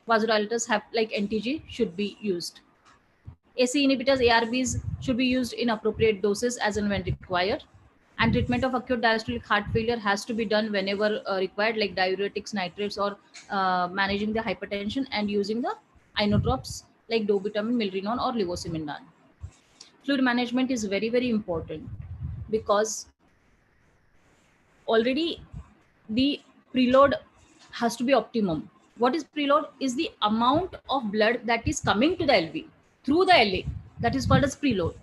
vasodilators like NTG should be used. AC inhibitors, ARBs, should be used in appropriate doses as and when required. And treatment of acute diastolic heart failure has to be done whenever required, like diuretics, nitrates, or managing the hypertension and using the inotropes like dobutamin, milrinone, or levosimendan. Fluid management is very, very important, because already the preload has to be optimum. What is preload? Is the amount of blood that is coming to the LV through the LA. That is called as preload.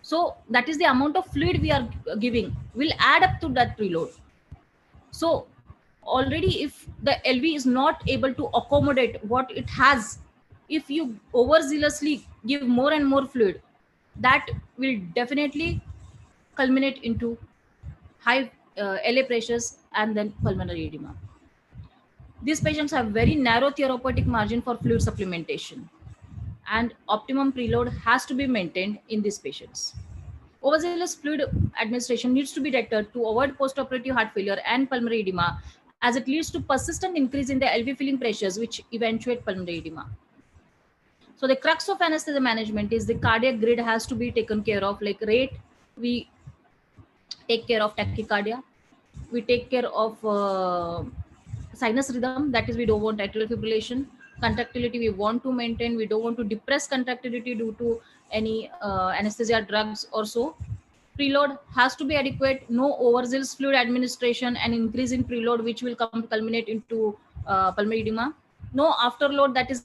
So that is the amount of fluid we are giving will add up to that preload. So already if the LV is not able to accommodate what it has, if you overzealously give more and more fluid, that will definitely culminate into high LA pressures and then pulmonary edema. These patients have very narrow therapeutic margin for fluid supplementation, and optimum preload has to be maintained in these patients. Overzealous fluid administration needs to be detected to avoid postoperative heart failure and pulmonary edema, as it leads to persistent increase in the LV filling pressures, which eventuate pulmonary edema. So the crux of anesthesia management is the cardiac grid has to be taken care of, like rate, we take care of tachycardia, we take care of sinus rhythm, that is we don't want atrial fibrillation. Contractility we want to maintain, we don't want to depress contractility due to any anesthesia drugs or so. Preload has to be adequate, no overzealous fluid administration and increase in preload, which will culminate into pulmonary edema. No afterload, that is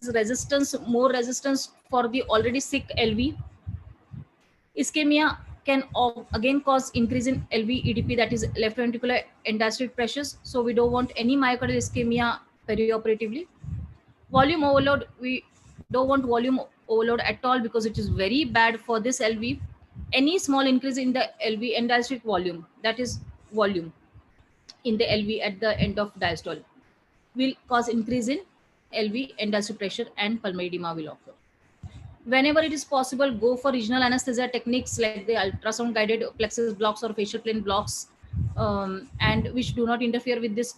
more resistance for the already sick LV. Ischemia can again cause increase in LV EDP, that is left ventricular end-diastolic pressures. So we don't want any myocardial ischemia perioperatively. Volume overload, we don't want volume overload at all, because it is very bad for this LV. Any small increase in the LV end diastolic volume, that is volume in the LV at the end of diastole, will cause increase in LV end diastolic pressure and pulmonary edema will occur. Whenever it is possible, go for regional anesthesia techniques like the ultrasound guided plexus blocks or facial plane blocks, and which do not interfere with this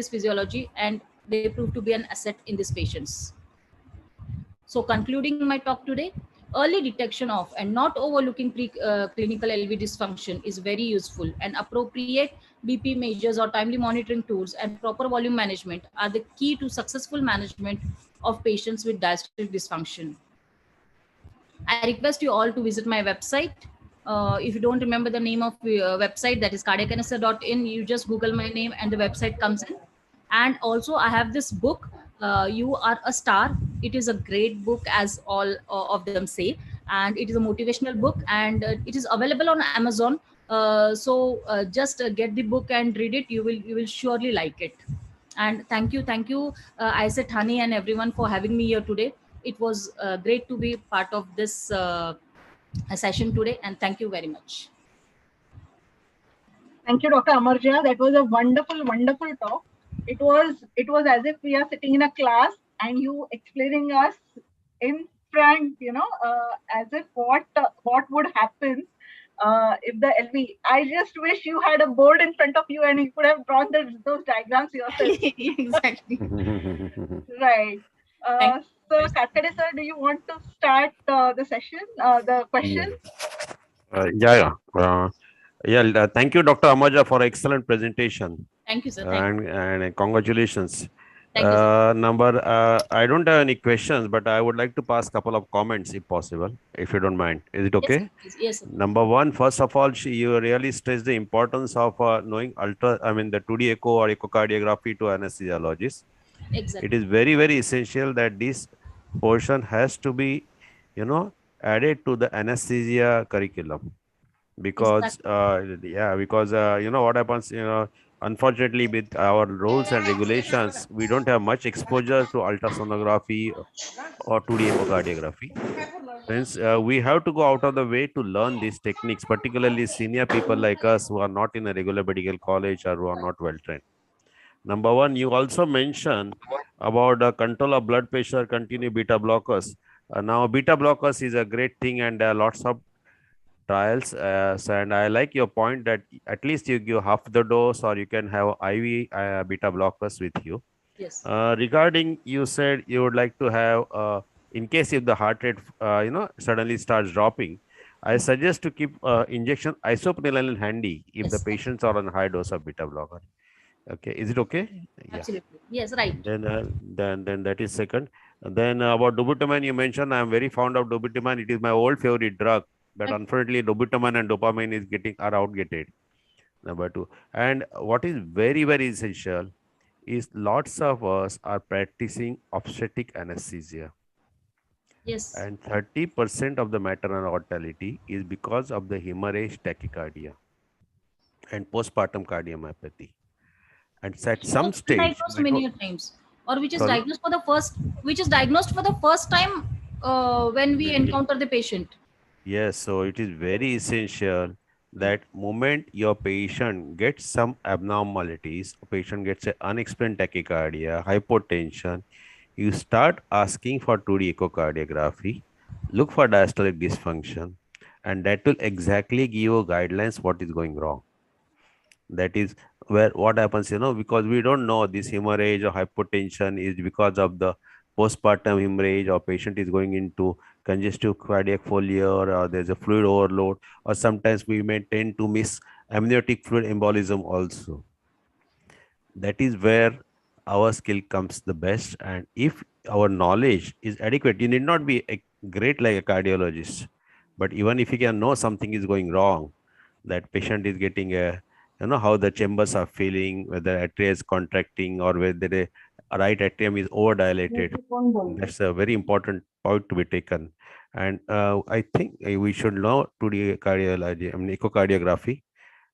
physiology, and they prove to be an asset in these patients. So concluding my talk today, early detection of and not overlooking clinical LV dysfunction is very useful, and appropriate BP measures or timely monitoring tools and proper volume management are the key to successful management of patients with diastolic dysfunction. I request you all to visit my website. If you don't remember the name of website, that is cardiacanesthesia.in, you just Google my name and the website comes in. And also I have this book, You Are a Star. It is a great book, as all of them say, and it is a motivational book, and it is available on Amazon. Just get the book and read it. You will surely like it. And thank you, Aisa, Thani, and everyone for having me here today. It was great to be part of this session today, and thank you very much. Thank you, Dr. Amarja. That was a wonderful, wonderful talk. It was as if we are sitting in a class and you explaining us in front, as if what would happen if the LV. I just wish you had a board in front of you and you could have drawn those diagrams yourself. Exactly. Right. So, Katkade sir, do you want to start the session, the question? Thank you, Dr. Amaja, for excellent presentation. Thank you, sir. And congratulations. Thank you, sir. I don't have any questions, but I would like to pass a couple of comments if possible, if you don't mind. Is it okay? Yes, sir. Number one, first of all, you really stress the importance of knowing the 2D echo or echocardiography to anesthesiologists. Exactly. It is very, very essential that this portion has to be, added to the anesthesia curriculum. Because what happens, unfortunately, with our rules and regulations, we don't have much exposure to ultrasonography or 2D echocardiography. Hence, we have to go out of the way to learn these techniques, particularly senior people like us who are not in a regular medical college or who are not well trained. Number one, you also mentioned about the control of blood pressure, continue beta blockers. Now, beta blockers is a great thing, and there are lots of trials, and I like your point that at least you give half the dose, or you can have IV beta blockers with you. Yes. Regarding, you said you would like to have, in case if the heart rate suddenly starts dropping, I suggest to keep injection isoprenylin handy if Yes. the patients are on high dose of beta blocker. Okay, is it okay? Absolutely. Yes, right. Then that is second. And then about dobutamine, you mentioned I am very fond of dobutamine. It is my old favorite drug. But unfortunately, dobutamine and dopamine are outdated. Number two. And what is very, very essential is lots of us are practicing obstetric anesthesia. Yes. And 30% of the maternal mortality is because of the hemorrhage tachycardia and postpartum cardiomyopathy. And at some stage, diagnosed many times, or which is diagnosed for the first time when we encounter the patient. Yes, so it is very essential that moment your patient gets some abnormalities, a patient gets an unexplained tachycardia, hypotension, you start asking for 2D echocardiography, look for diastolic dysfunction, and that will exactly give you guidelines what is going wrong. That is where what happens, because we don't know this hemorrhage or hypotension is because of the postpartum hemorrhage, or patient is going into congestive cardiac failure, or there's a fluid overload, or sometimes we may tend to miss amniotic fluid embolism also. That is where our skill comes the best. And if our knowledge is adequate, you need not be great like a cardiologist, but even if you can know something is going wrong, that patient is getting how the chambers are feeling, whether atria is contracting or whether the right atrium is overdilated. That's a very important point to be taken. And I think we should know 2D cardiology, echocardiography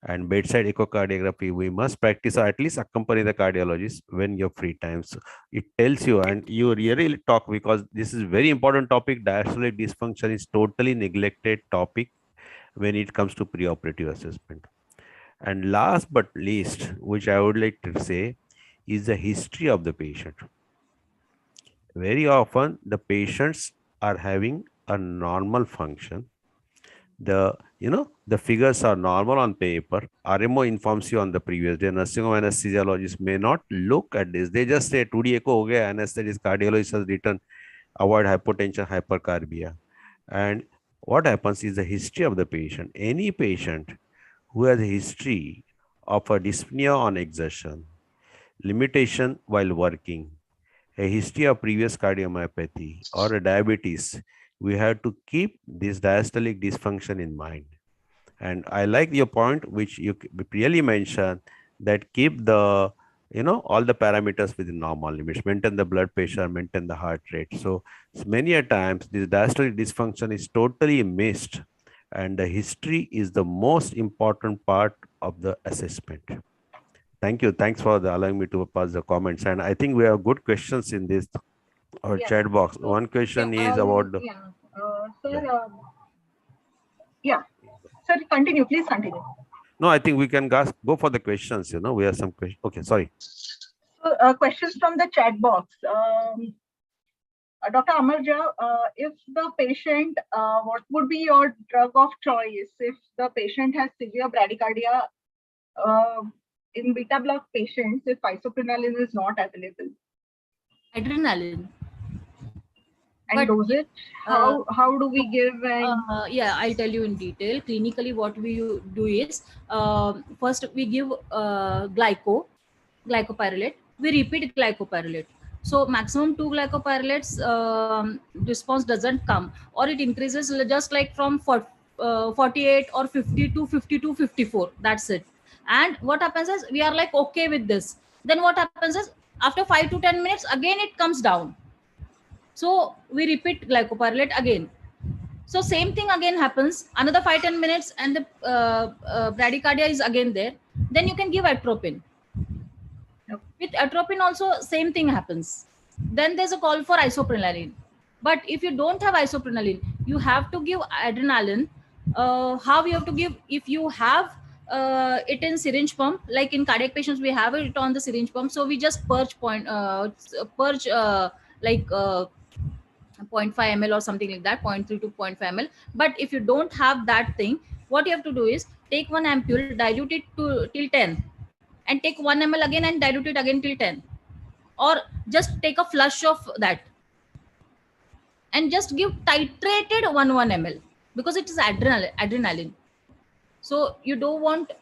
and bedside echocardiography. We must practice or at least accompany the cardiologist when you're free times. It tells you, and you really talk, because this is very important topic. Diastolic dysfunction is totally neglected topic. when it comes to preoperative assessment. And last but least, which I would like to say, is the history of the patient. Very often, the patients are having a normal function. The figures are normal on paper. RMO informs you on the previous day. Nursing home anesthesiologist may not look at this. They just say 2D echo ho gaya, anesthetist cardiologist has written avoid hypotension, hypercarbia. And what happens is the history of the patient. Any patient who has a history of a dyspnea on exertion, limitation while working, a history of previous cardiomyopathy, or a diabetes, we have to keep this diastolic dysfunction in mind. And I like your point, which you really mentioned, that keep the all the parameters within normal limits, maintain the blood pressure, maintain the heart rate. So many a times this diastolic dysfunction is totally missed, and the history is the most important part of the assessment. Thank you. Thanks for allowing me to pass the comments. And I think we have good questions in this Yeah. chat box. One question is about the. Sir, continue. Please continue. No, I think we can go for the questions. We have some questions. Okay, sorry. So, questions from the chat box. Dr. Amarja, if the patient, what would be your drug of choice if the patient has severe bradycardia in beta block patients if isoprenaline is not available? Adrenaline. And But, dosage, how do we give? Yeah, I'll tell you in detail. Clinically, what we do is first we give glycopyrrolate. We repeat glycopyrrolate. So maximum 2 glycopyrrolates response doesn't come, or it increases just like from 48 or 50 to 52, 54. That's it. And what happens is we are like okay with this. Then what happens is after 5 to 10 minutes again it comes down. So we repeat glycopyrrolate again. So same thing again happens, another 5-10 minutes, and the bradycardia is again there. Then you can give atropine. With atropine also same thing happens. Then there's a call for isoprenaline. But if you don't have isoprenaline, you have to give adrenaline. How you have to give? If you have it in syringe pump, like in cardiac patients, we have it on the syringe pump. So we just purge like 0.5 ml or something like that, 0.3 to 0.5 ml. But if you don't have that thing, what you have to do is take one ampule, dilute it till 10, and take 1 ml again and dilute it again till 10, or just take a flush of that and just give titrated 1 ml, because it is adrenaline. So you don't want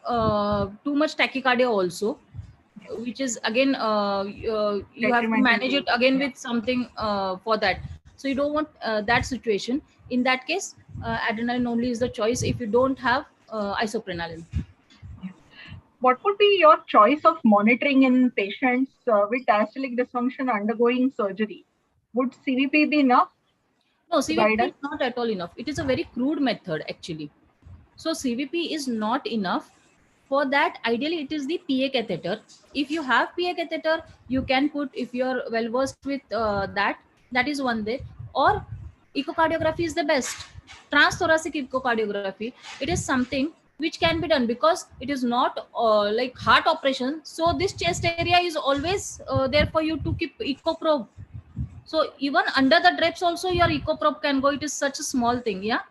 too much tachycardia also, which is again you have to manage it again with something for that. So you don't want that situation. In that case, adrenaline only is the choice if you don't have isoprenaline. What would be your choice of monitoring in patients with diastolic dysfunction undergoing surgery? Would CVP be enough? No, CVP is not at all enough. It is a very crude method actually. So CVP is not enough. For that, ideally it is the PA catheter. If you have PA catheter, you can put, if you're well versed with that is one way. Or echocardiography is the best. Transthoracic echocardiography, it is something which can be done because it is not like heart operation. So this chest area is always there for you to keep echo probe. So even under the drapes also your echo probe can go. It is such a small thing, yeah.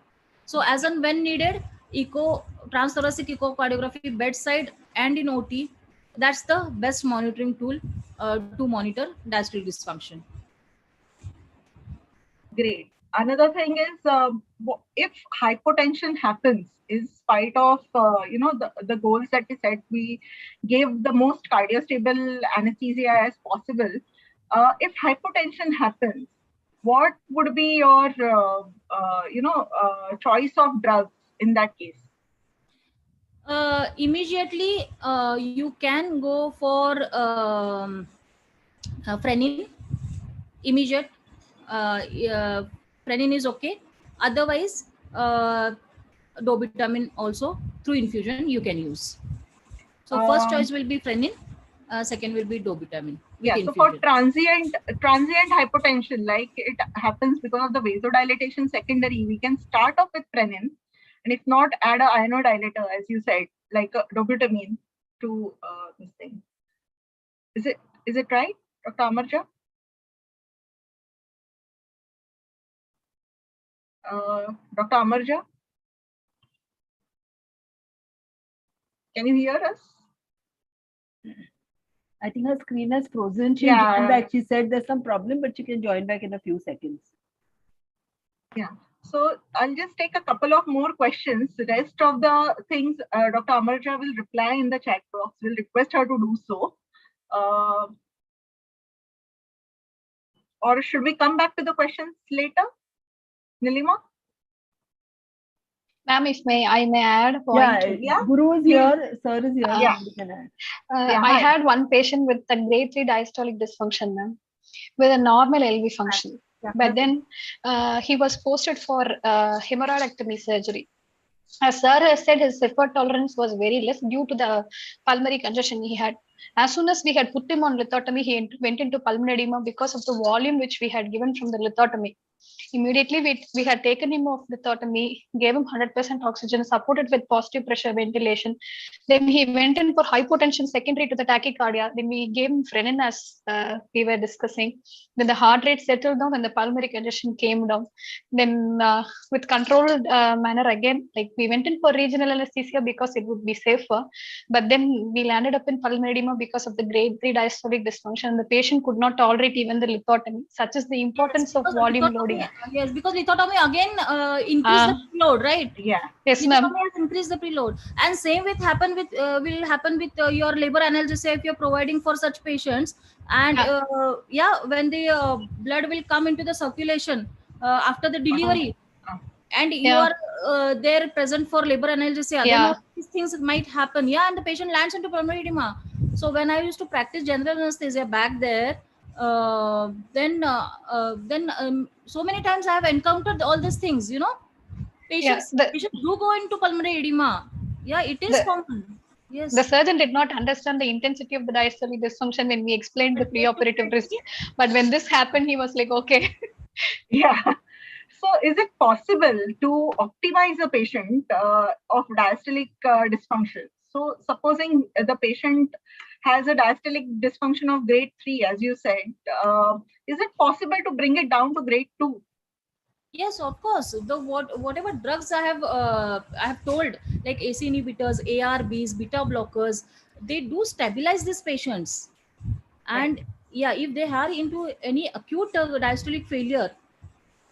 So as and when needed, transthoracic echocardiography bedside and in OT, that's the best monitoring tool to monitor diastolic dysfunction. Great. Another thing is, if hypotension happens, in spite of the goals that we set, we gave the most cardiostable anesthesia as possible. If hypotension happens, what would be your choice of drugs in that case? Immediately, you can go for Frenin. Immediate Frenin is okay. Otherwise, dobutamine also through infusion you can use. So first choice will be Frenin. Second will be dobutamine. Yeah. So for transient hypotension, like it happens because of the vasodilatation secondary, we can start off with Frenin. and if not, add a ionodilator, as you said, like a dobutamine to this thing. Is it right, Dr. Amarja? Dr. Amarja, can you hear us? I think her screen has frozen. She'll Yeah. join back. She said there's some problem, but she can join back in a few seconds. Yeah. So I'll just take a couple of more questions. The rest of the things, Dr. Amarja will reply in the chat box. We'll request her to do so. Or should we come back to the questions later? Nilima? Ma'am, if I may add a point. Yeah. Guru is here, sir is here. Yeah. We can add. I had one patient with a grade 3 diastolic dysfunction, ma'am, with a normal LV function. Yeah. But then he was posted for hemorrhoidectomy surgery. As sir has said, his effort tolerance was very less due to the pulmonary congestion he had. As soon as we had put him on lithotomy, he went into pulmonary edema because of the volume which we had given from the lithotomy. Immediately, we had taken him off lithotomy, gave him 100% oxygen, supported with positive pressure ventilation. Then he went in for hypotension secondary to the tachycardia. Then we gave him frenin as we were discussing. Then the heart rate settled down and the pulmonary congestion came down. Then with controlled manner again, like we went in for regional anesthesia because it would be safer. But then we landed up in pulmonary edema because of the grade 3 diastolic dysfunction. The patient could not tolerate even the lithotomy. Such is the importance of volume loading. Yes, because lithotomy again increase the preload, right? Yeah. Yes, ma'am. Lithotomy has increased the preload, and same will happen with your labor analgesia if you're providing for such patients. And when the blood will come into the circulation after the delivery, and you are there present for labor analgesia, then these things might happen. Yeah, and the patient lands into pulmonary edema. So when I used to practice general anesthesia back there, then so many times I have encountered all these things, you know. Patients do go into pulmonary edema. Yeah, it is common. Yes. The surgeon did not understand the intensity of the diastolic dysfunction when we explained the preoperative risk. But when this happened, he was like, okay. Yeah. So is it possible to optimize a patient of diastolic dysfunction? So supposing the patient has a diastolic dysfunction of grade 3, as you said, is it possible to bring it down to grade 2? Yes, of course. Whatever drugs I have told, like AC inhibitors, ARBs, beta blockers, they do stabilize these patients. And if they are into any acute diastolic failure,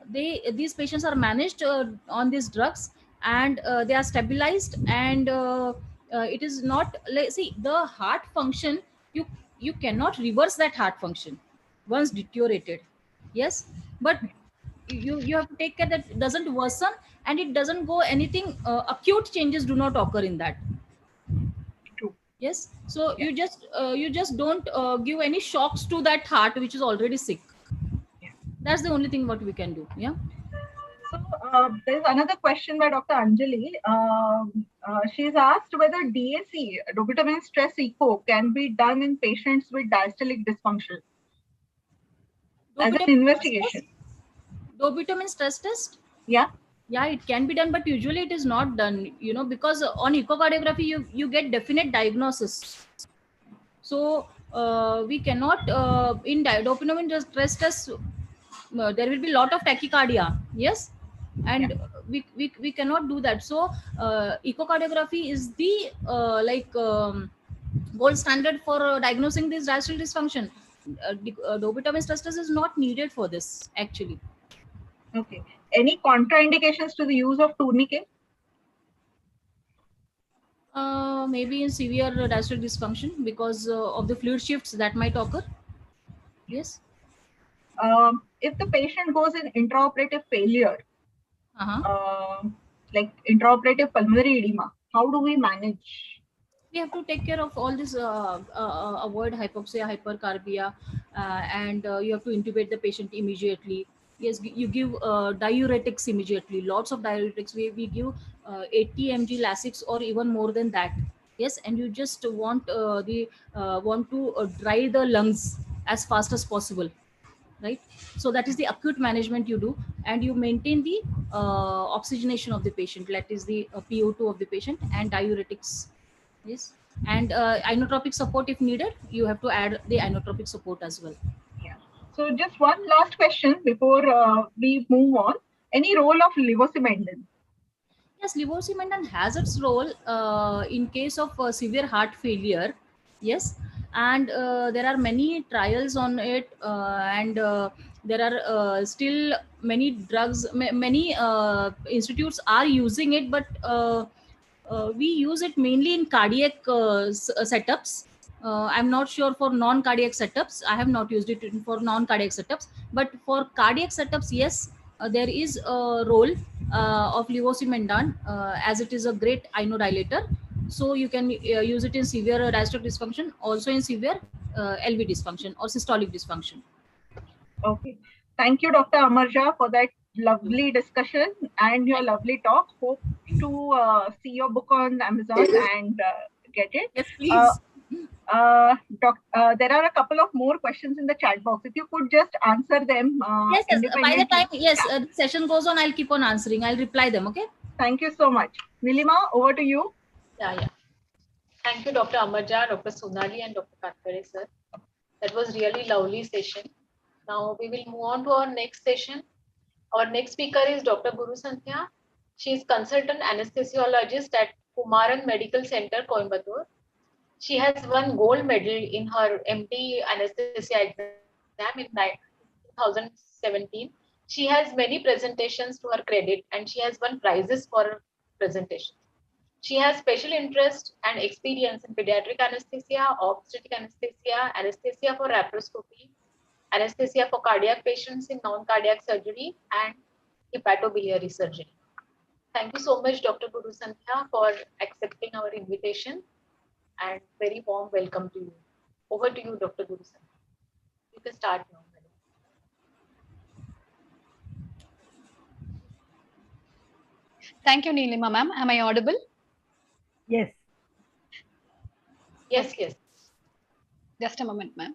these patients are managed on these drugs, and they are stabilized, and it is not like, see, the heart function, you cannot reverse that heart function once deteriorated. Yes, but you have to take care that it doesn't worsen and it doesn't go anything acute changes do not occur in that. True. Yes, so you just don't give any shocks to that heart which is already sick. That's the only thing what we can do. Yeah. So there's another question by Dr. Anjali. She's asked whether DAC, dobutamine stress echo, can be done in patients with diastolic dysfunction as an investigation. Dobutamine stress test? Yeah. Yeah, it can be done, but usually it is not done, you know, because on echocardiography, you get definite diagnosis. So we cannot, in dobutamine stress test, there will be a lot of tachycardia. Yes. And we cannot do that. So echocardiography is the gold standard for diagnosing this diastolic dysfunction. Dobutamine stress test is not needed for this actually. Okay. Any contraindications to the use of tourniquet? Maybe in severe diastolic dysfunction because of the fluid shifts that might occur. Yes. If the patient goes in intraoperative failure, like intraoperative pulmonary edema, how do we manage? We have to take care of all this, avoid hypoxia, hypercarbia, and you have to intubate the patient immediately. Yes, you give diuretics immediately. Lots of diuretics. We give 80 mg Lasix or even more than that. Yes, and you just want to dry the lungs as fast as possible. right? So that is the acute management you do, and you maintain the oxygenation of the patient, that is the PO2 of the patient, and diuretics. Yes, and inotropic support if needed, you have to add the inotropic support as well. Yeah. So just one last question before we move on. Any role of levosimendan? Yes, levosimendan has its role in case of severe heart failure. Yes, and there are many trials on it, and there are still many drugs, many institutes are using it, but we use it mainly in cardiac setups. I'm not sure for non-cardiac setups. I have not used it for non-cardiac setups, but for cardiac setups, yes, there is a role of levosimendan, as it is a great inodilator. So you can use it in severe diastolic dysfunction, also in severe LV dysfunction or systolic dysfunction. Okay. Thank you, Dr. Amarja, for that lovely discussion and your lovely talk. Hope to see your book on Amazon and get it. Yes, please. There are a couple of more questions in the chat box. If you could just answer them Yes, yes. By the time, yes, Yeah. the session goes on, I'll keep on answering. I'll reply them. Okay. Thank you so much. Nilima, over to you. Yeah. Thank you, Dr. Amarja, Dr. Sonali, and Dr. Katkare, sir. That was really lovely session. Now we will move on to our next session. Our next speaker is Dr. Guru Sandhya. She is consultant anesthesiologist at Kumaran Medical Center, Coimbatore. She has won gold medal in her MD anesthesia exam in 2017. She has many presentations to her credit, and she has won prizes for her presentation. She has special interest and experience in pediatric anesthesia, obstetric anesthesia, anesthesia for laparoscopy, anesthesia for cardiac patients in non-cardiac surgery, and hepatobiliary surgery. Thank you so much, Dr. Guru Sandhya, for accepting our invitation, and very warm welcome to you. Over to you, Dr. Guru Sandhya. You can start now. Thank you, Neelima ma'am. Am I audible? Yes. Yes, yes. Just a moment, ma'am.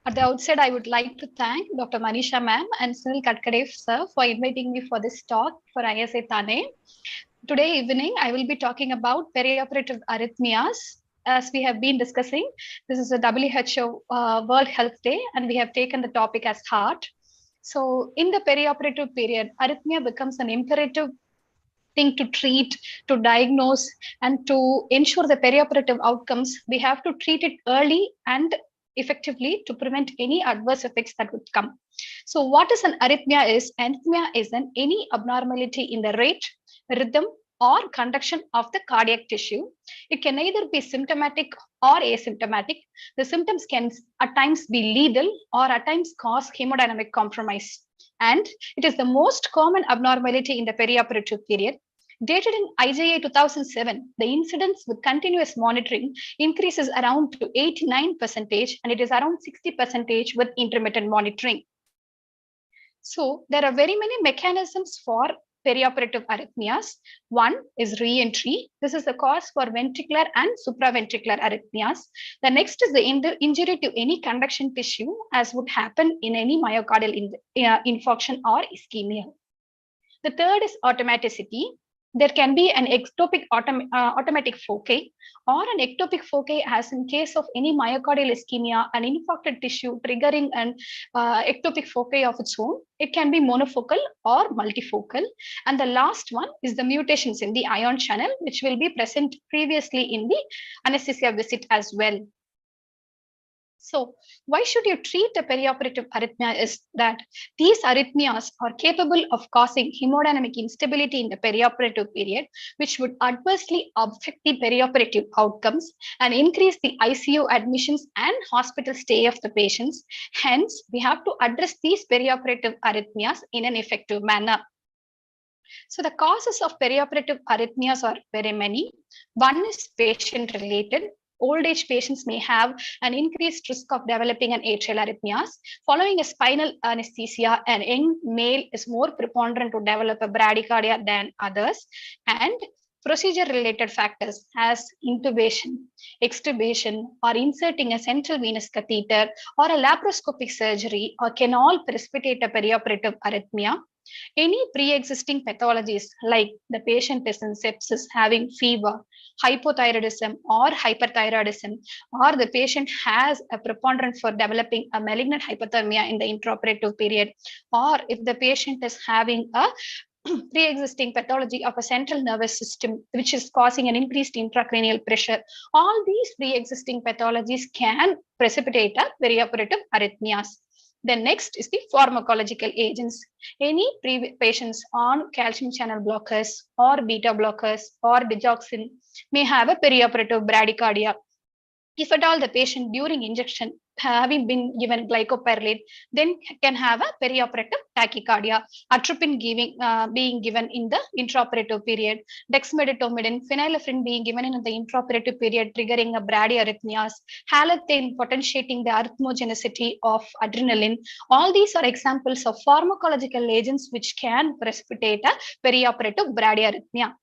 At the outset, I would like to thank Dr. Manisha ma'am and Sunil Katkare sir for inviting me for this talk for ISA Thane. Today evening, I will be talking about perioperative arrhythmias. As we have been discussing, this is a WHO World Health Day, and we have taken the topic as heart. So in the perioperative period, arrhythmia becomes an imperative thing to treat, to diagnose, and to ensure the perioperative outcomes. We have to treat it early and effectively to prevent any adverse effects that would come. So what is an arrhythmia is? Arrhythmia is any abnormality in the rate, rhythm, or conduction of the cardiac tissue. It can either be symptomatic or asymptomatic. The symptoms can at times be lethal or at times cause hemodynamic compromise. And it is the most common abnormality in the perioperative period. Dated in IJA 2007, the incidence with continuous monitoring increases around to 89%, and it is around 60% with intermittent monitoring. So there are very many mechanisms for perioperative arrhythmias. One is re-entry. This is the cause for ventricular and supraventricular arrhythmias. The next is the injury to any conduction tissue, as would happen in any myocardial infarction or ischemia. The third is automaticity. There can be an ectopic automatic foci or an ectopic foci, as in case of any myocardial ischemia, an infarcted tissue triggering an ectopic foci of its own. It can be monofocal or multifocal. And the last one is the mutations in the ion channel, which will be present previously in the anesthesia visit as well. So why should you treat a perioperative arrhythmia is that these arrhythmias are capable of causing hemodynamic instability in the perioperative period, which would adversely affect the perioperative outcomes and increase the ICU admissions and hospital stay of the patients. Hence, we have to address these perioperative arrhythmias in an effective manner. So the causes of perioperative arrhythmias are very many. One is patient related. Old age patients may have an increased risk of developing an atrial arrhythmias. Following a spinal anesthesia, an young male is more preponderant to develop a bradycardia than others. And procedure-related factors as intubation, extubation, or inserting a central venous catheter or a laparoscopic surgery or can all precipitate a perioperative arrhythmia. Any pre-existing pathologies like the patient is in sepsis, having fever, hypothyroidism or hyperthyroidism, or the patient has a preponderance for developing a malignant hypothermia in the intraoperative period, or if the patient is having a pre-existing pathology of a central nervous system which is causing an increased intracranial pressure, all these pre-existing pathologies can precipitate a perioperative arrhythmias. Then next is the pharmacological agents. Any patients on calcium channel blockers or beta blockers or digoxin may have a perioperative bradycardia. If at all the patient during injection having been given glycopyrrolate, then can have a perioperative tachycardia. Atropine being given in the intraoperative period, dexmedetomidine, phenylephrine being given in the intraoperative period, triggering a bradyarrhythmias, halothane potentiating the arrhythmogenicity of adrenaline. All these are examples of pharmacological agents which can precipitate a perioperative bradyarrhythmia.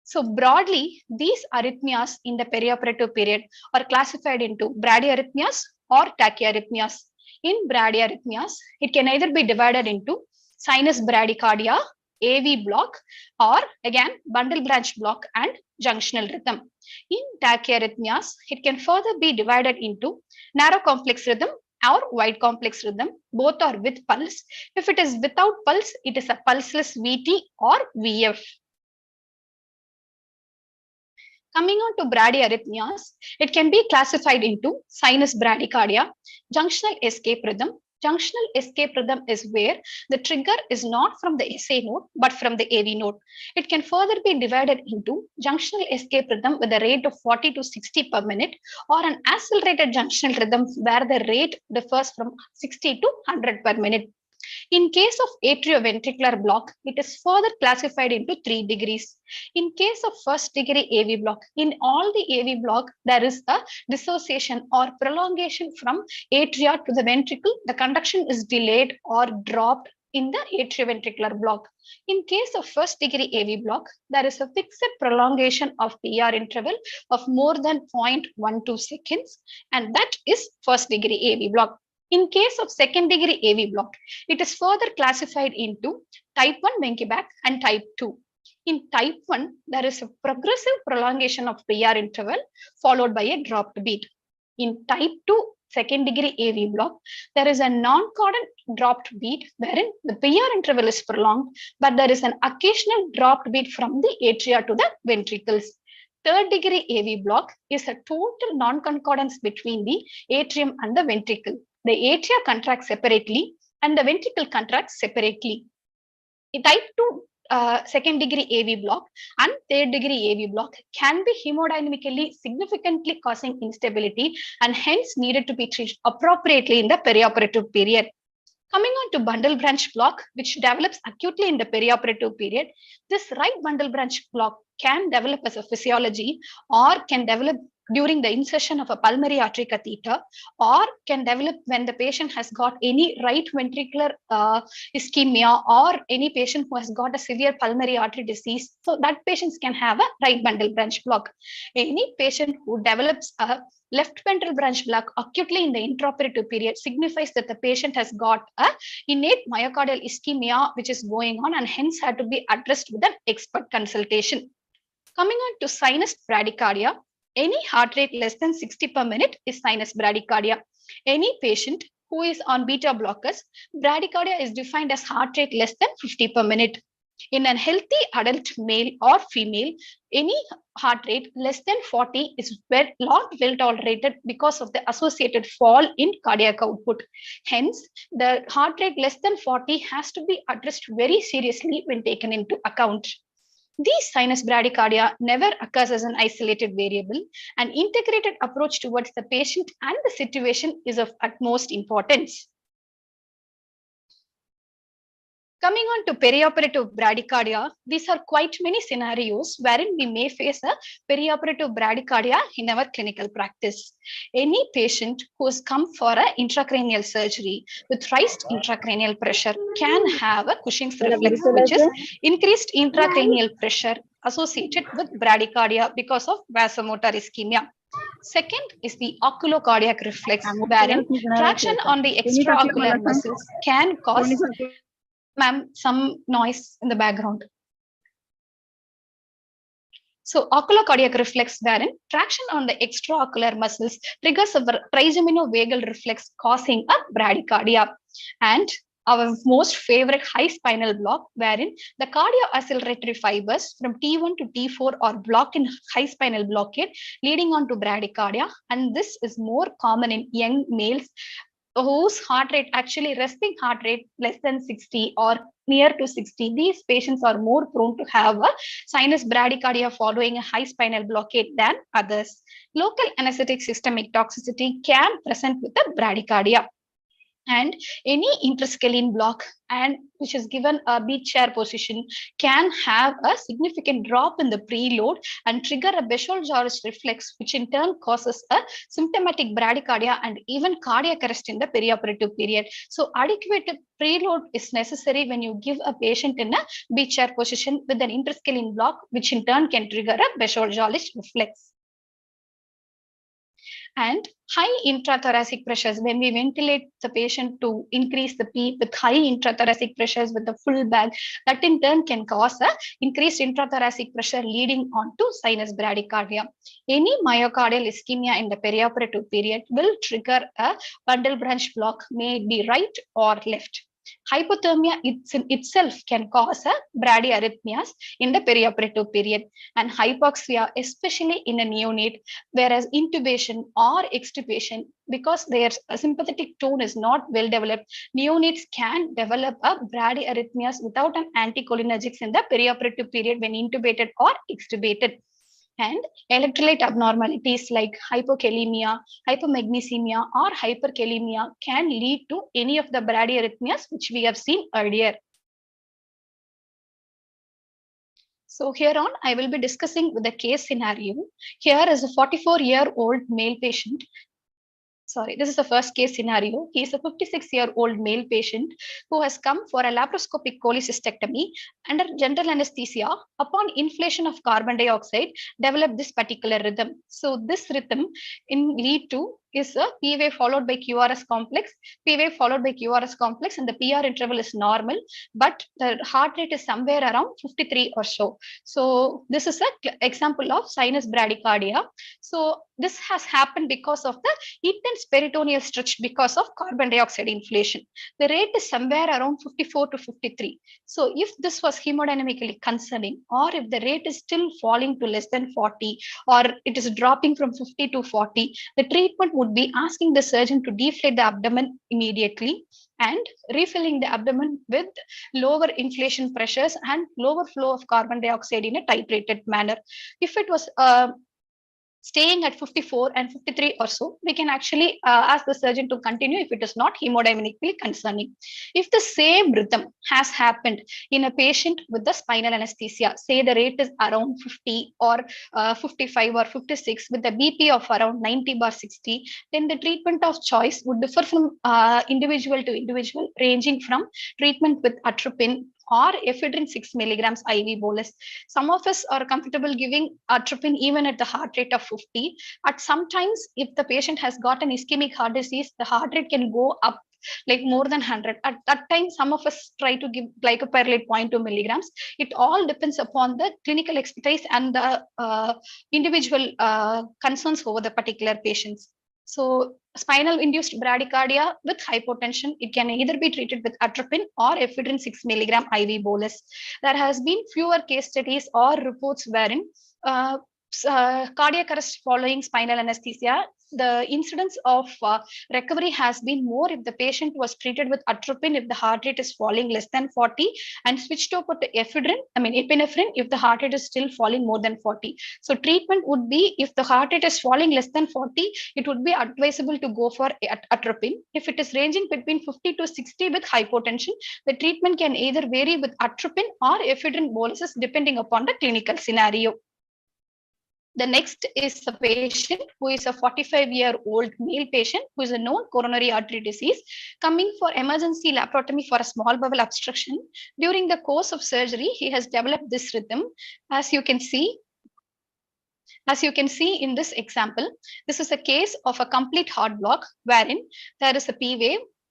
So broadly, these arrhythmias in the perioperative period are classified into bradyarrhythmias or tachyarrhythmias. In bradyarrhythmias, it can either be divided into sinus bradycardia, AV block, or again bundle branch block and junctional rhythm. In tachyarrhythmias, it can further be divided into narrow complex rhythm or wide complex rhythm. Both are with pulse. If it is without pulse, it is a pulseless VT or VF. Coming on to bradyarrhythmias, it can be classified into sinus bradycardia, junctional escape rhythm. Junctional escape rhythm is where the trigger is not from the SA node but from the AV node. It can further be divided into junctional escape rhythm with a rate of 40 to 60 per minute, or an accelerated junctional rhythm where the rate differs from 60 to 100 per minute. In case of atrioventricular block, it is further classified into 3 degrees. In case of first degree AV block, in all the AV block, there is a dissociation or prolongation from atria to the ventricle. The conduction is delayed or dropped in the atrioventricular block. In case of first degree AV block, there is a fixed prolongation of PR interval of more than 0.12 seconds, and that is first degree AV block. In case of second degree AV block, it is further classified into type 1 Wenckebach and type 2. In type 1, there is a progressive prolongation of PR interval followed by a dropped beat. In type 2 second degree AV block, there is a non-cordon dropped beat wherein the PR interval is prolonged, but there is an occasional dropped beat from the atria to the ventricles. Third degree AV block is a total non-concordance between the atrium and the ventricle. The atria contracts separately and the ventricle contracts separately. In type 2 second degree AV block and third degree AV block can be hemodynamically significantly causing instability and hence needed to be treated appropriately in the perioperative period. Coming on to bundle branch block, which develops acutely in the perioperative period, this right bundle branch block can develop as a physiology or can develop during the insertion of a pulmonary artery catheter, or can develop when the patient has got any right ventricular ischemia or any patient who has got a severe pulmonary artery disease. So that patients can have a right bundle branch block. Any patient who develops a left ventral branch block acutely in the intraoperative period signifies that the patient has got a innate myocardial ischemia which is going on and hence had to be addressed with an expert consultation. Coming on to sinus bradycardia, any heart rate less than 60 per minute is sinus bradycardia. Any patient who is on beta blockers, bradycardia is defined as heart rate less than 50 per minute. In a healthy adult male or female, any heart rate less than 40 is not well tolerated because of the associated fall in cardiac output. Hence, the heart rate less than 40 has to be addressed very seriously when taken into account. These sinus bradycardia never occurs as an isolated variable. An integrated approach towards the patient and the situation is of utmost importance. Coming on to perioperative bradycardia, these are quite many scenarios wherein we may face a perioperative bradycardia in our clinical practice. Any patient who has come for an intracranial surgery with raised intracranial pressure can have a Cushing's reflex, which is increased intracranial pressure associated with bradycardia because of vasomotor ischemia. Second is the oculocardiac reflex, wherein traction on the extraocular muscles can cause some noise in the background. So oculocardiac reflex, wherein traction on the extraocular muscles triggers a trigeminovagal reflex causing a bradycardia. And our most favorite high spinal block, wherein the cardioacceleratory fibers from T1 to T4 are blocked in high spinal blockade, leading on to bradycardia. And this is more common in young males whose heart rate, actually resting heart rate less than 60 or near to 60. These patients are more prone to have a sinus bradycardia following a high spinal blockade than others. Local anesthetic systemic toxicity can present with the bradycardia. And any interscalene block and which is given a beach chair position can have a significant drop in the preload and trigger a Bechtel-George reflex, which in turn causes a symptomatic bradycardia and even cardiac arrest in the perioperative period. So adequate preload is necessary when you give a patient in a beach chair position with an interscalene block, which in turn can trigger a Bechtel-George reflex. And high intrathoracic pressures, when we ventilate the patient to increase the PEEP with high intrathoracic pressures with the full bag, that in turn can cause a increased intrathoracic pressure leading on to sinus bradycardia. Any myocardial ischemia in the perioperative period will trigger a bundle branch block, may it be right or left. Hypothermia itself can cause a bradyarrhythmias in the perioperative period, and hypoxia, especially in a neonate, whereas intubation or extubation, because their sympathetic tone is not well developed, neonates can develop a bradyarrhythmias without an anticholinergics in the perioperative period when intubated or extubated. And electrolyte abnormalities like hypokalemia, hypomagnesemia, or hyperkalemia can lead to any of the bradyarrhythmias which we have seen earlier. So here on, I will be discussing with the case scenario. Here is a 44-year-old male patient. Sorry, this is the first case scenario. He is a 56-year-old male patient who has come for a laparoscopic cholecystectomy under general anesthesia. Upon inflation of carbon dioxide, developed this particular rhythm. So this rhythm in lead to is a P wave followed by QRS complex, P wave followed by QRS complex, and the PR interval is normal, but the heart rate is somewhere around 53 or so. So this is an example of sinus bradycardia. So this has happened because of the intense peritoneal stretch because of carbon dioxide inflation. The rate is somewhere around 54 to 53. So if this was hemodynamically concerning, or if the rate is still falling to less than 40, or it is dropping from 50 to 40, the treatment would be asking the surgeon to deflate the abdomen immediately and refilling the abdomen with lower inflation pressures and lower flow of carbon dioxide in a titrated manner. If it was staying at 54 and 53 or so, we can actually ask the surgeon to continue if it is not hemodynamically concerning. If the same rhythm has happened in a patient with the spinal anesthesia, say the rate is around 50 or 55 or 56 with a BP of around 90/60, then the treatment of choice would differ from individual to individual, ranging from treatment with atropine or ephedrine 6 milligrams IV bolus. Some of us are comfortable giving atropine even at the heart rate of 50. At sometimes, if the patient has got an ischemic heart disease, the heart rate can go up like more than 100. At that time, some of us try to give glycopyrrolate 0.2 milligrams. It all depends upon the clinical expertise and the individual concerns over the particular patients. So spinal induced bradycardia with hypotension, it can either be treated with atropine or ephedrine 6 milligram IV bolus. There has been fewer case studies or reports wherein cardiac arrest following spinal anesthesia. The incidence of recovery has been more if the patient was treated with atropine if the heart rate is falling less than 40 and switched over to epinephrine if the heart rate is still falling more than 40. So treatment would be, if the heart rate is falling less than 40, it would be advisable to go for atropine. If it is ranging between 50 to 60 with hypotension, the treatment can either vary with atropine or ephedrine boluses depending upon the clinical scenario. The next is a patient who is a 45-year-old male patient who is a known coronary artery disease coming for emergency laparotomy for a small bowel obstruction. During the course of surgery, he has developed this rhythm. As you can see in this example, this is a case of a complete heart block wherein there is a P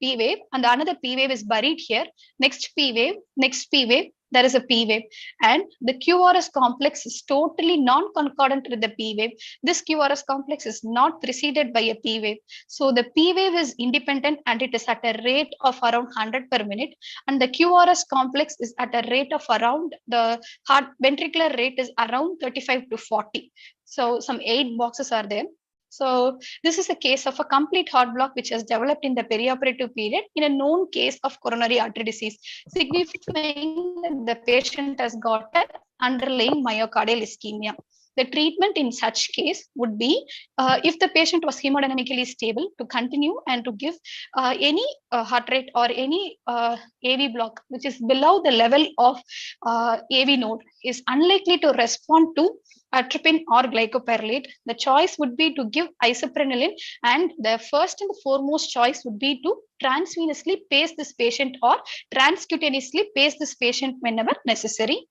wave, and another P wave is buried here. Next P wave, there is a P wave, and the QRS complex is totally non-concordant with the P wave. This QRS complex is not preceded by a P wave. So the P wave is independent and it is at a rate of around 100 per minute, and the QRS complex is at a rate of around, the heart ventricular rate is around 35 to 40. So some 8 boxes are there. So this is a case of a complete heart block which has developed in the perioperative period in a known case of coronary artery disease, signifying that the patient has got an underlying myocardial ischemia. The treatment in such case would be, if the patient was hemodynamically stable, to continue and to give any heart rate or any AV block which is below the level of AV node is unlikely to respond to atropine or glycopyrrolate. The choice would be to give isoprenaline, and the first and the foremost choice would be to transvenously pace this patient or transcutaneously pace this patient whenever necessary.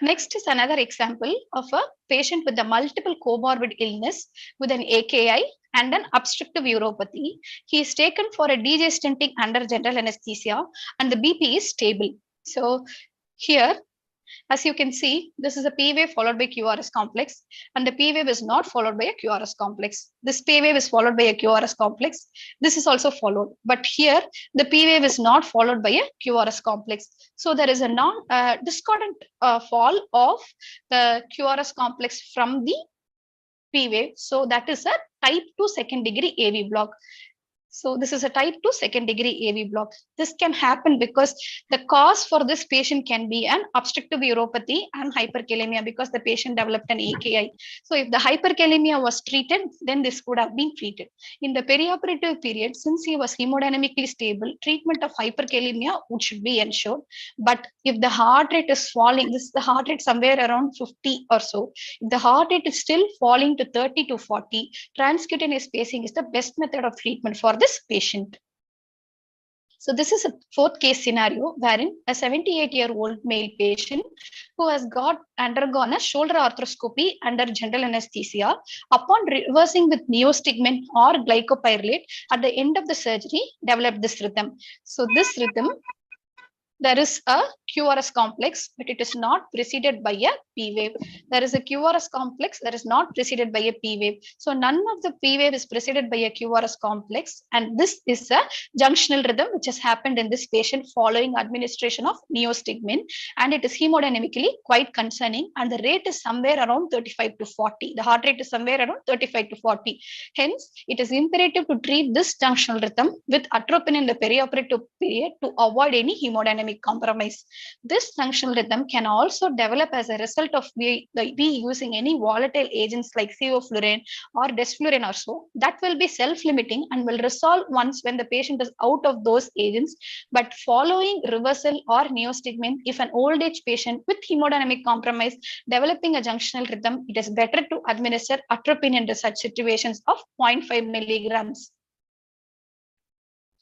Next is another example of a patient with a multiple comorbid illness with an AKI and an obstructive uropathy. He is taken for a DJ stenting under general anesthesia and the BP is stable. So here, as you can see, this is a P wave followed by QRS complex, and the P wave is not followed by a QRS complex. This P wave is followed by a QRS complex. This is also followed, but here the P wave is not followed by a QRS complex. So there is a discordant fall of the QRS complex from the P wave. So that is a type 2 second degree AV block. So this is a type 2 second degree AV block. This can happen because the cause for this patient can be an obstructive uropathy and hyperkalemia because the patient developed an AKI. So if the hyperkalemia was treated, then this could have been treated. In the perioperative period, since he was hemodynamically stable, treatment of hyperkalemia should be ensured. But if the heart rate is falling, this is the heart rate somewhere around 50 or so. If the heart rate is still falling to 30 to 40, transcutaneous pacing is the best method of treatment for this patient. So this is a fourth case scenario wherein a 78-year-old male patient who has undergone a shoulder arthroscopy under general anesthesia, upon reversing with neostigmine or glycopyrrolate at the end of the surgery, developed this rhythm. So this rhythm, there is a QRS complex, but it is not preceded by a P wave. There is a QRS complex that is not preceded by a P wave. So none of the P wave is preceded by a QRS complex. And this is a junctional rhythm which has happened in this patient following administration of neostigmine. And it is hemodynamically quite concerning. And the rate is somewhere around 35 to 40. The heart rate is somewhere around 35 to 40. Hence, it is imperative to treat this junctional rhythm with atropine in the perioperative period to avoid any hemodynamic compromise. This junctional rhythm can also develop as a result of we using any volatile agents like sevoflurane or desflurane or so. That will be self-limiting and will resolve once when the patient is out of those agents. But following reversal or neostigmine, if an old age patient with hemodynamic compromise developing a junctional rhythm, it is better to administer atropine into such situations of 0.5 milligrams.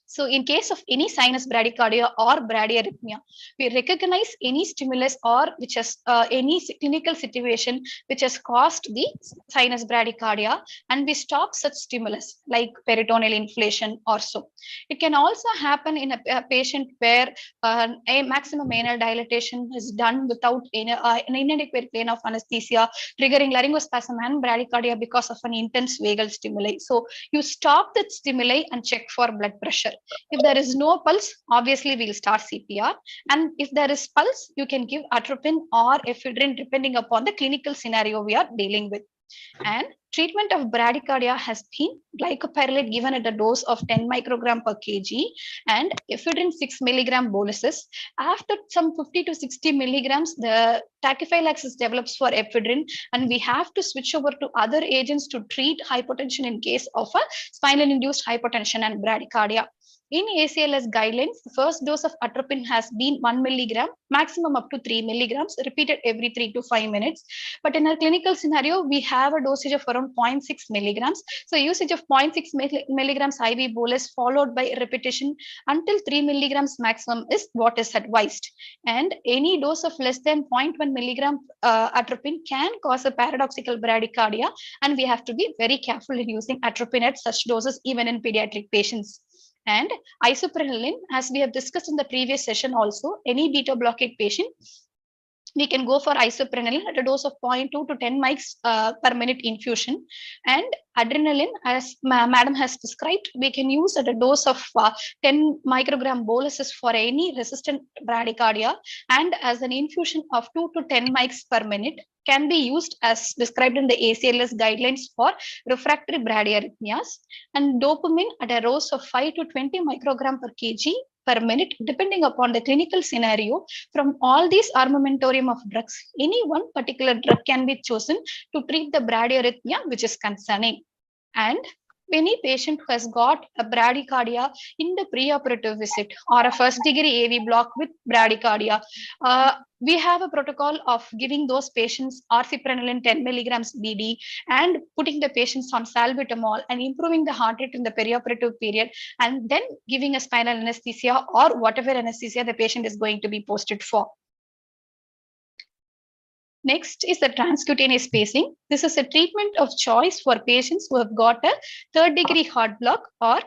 So in case of any sinus bradycardia or bradyarrhythmia, we recognize any stimulus or which has any clinical situation which has caused the sinus bradycardia, and we stop such stimulus like peritoneal inflation or so. It can also happen in a patient where a maximum anal dilatation is done without an inadequate plane of anesthesia, triggering laryngospasm and bradycardia because of an intense vagal stimuli. So you stop that stimuli and check for blood pressure. If there is no pulse, obviously we'll start CPR. And if there is pulse, you can give atropine or ephedrine depending upon the clinical scenario we are dealing with. And treatment of bradycardia has been glycopyrrolate given at a dose of 10 microgram per kg and ephedrine 6 milligram boluses. After some 50 to 60 milligrams, the tachyphylaxis develops for ephedrine, and we have to switch over to other agents to treat hypotension in case of a spinal induced hypotension and bradycardia. In ACLS guidelines, the first dose of atropine has been 1 milligram, maximum up to 3 milligrams, repeated every 3 to 5 minutes. But in our clinical scenario, we have a dosage of around 0.6 milligrams. So usage of 0.6 milligrams IV bolus followed by repetition until 3 milligrams maximum is what is advised. And any dose of less than 0.1 milligram atropine can cause a paradoxical bradycardia, and we have to be very careful in using atropine at such doses even in pediatric patients. And isoprenaline, as we have discussed in the previous session also, any beta blockade patient, we can go for isoprenaline at a dose of 0.2 to 10 mics per minute infusion. And adrenaline, as madam has described, we can use at a dose of 10 microgram boluses for any resistant bradycardia, and as an infusion of 2 to 10 mics per minute can be used as described in the ACLS guidelines for refractory bradyarrhythmias. And dopamine at a dose of 5 to 20 microgram per kg per minute, depending upon the clinical scenario. From all these armamentarium of drugs, any one particular drug can be chosen to treat the bradyarrhythmia which is concerning. And any patient who has got a bradycardia in the preoperative visit or a first degree AV block with bradycardia, we have a protocol of giving those patients orthoprenaline 10 milligrams BD and putting the patients on salbutamol and improving the heart rate in the perioperative period, and then giving a spinal anesthesia or whatever anesthesia the patient is going to be posted for. Next is the transcutaneous pacing. This is a treatment of choice for patients who have got a third degree heart block or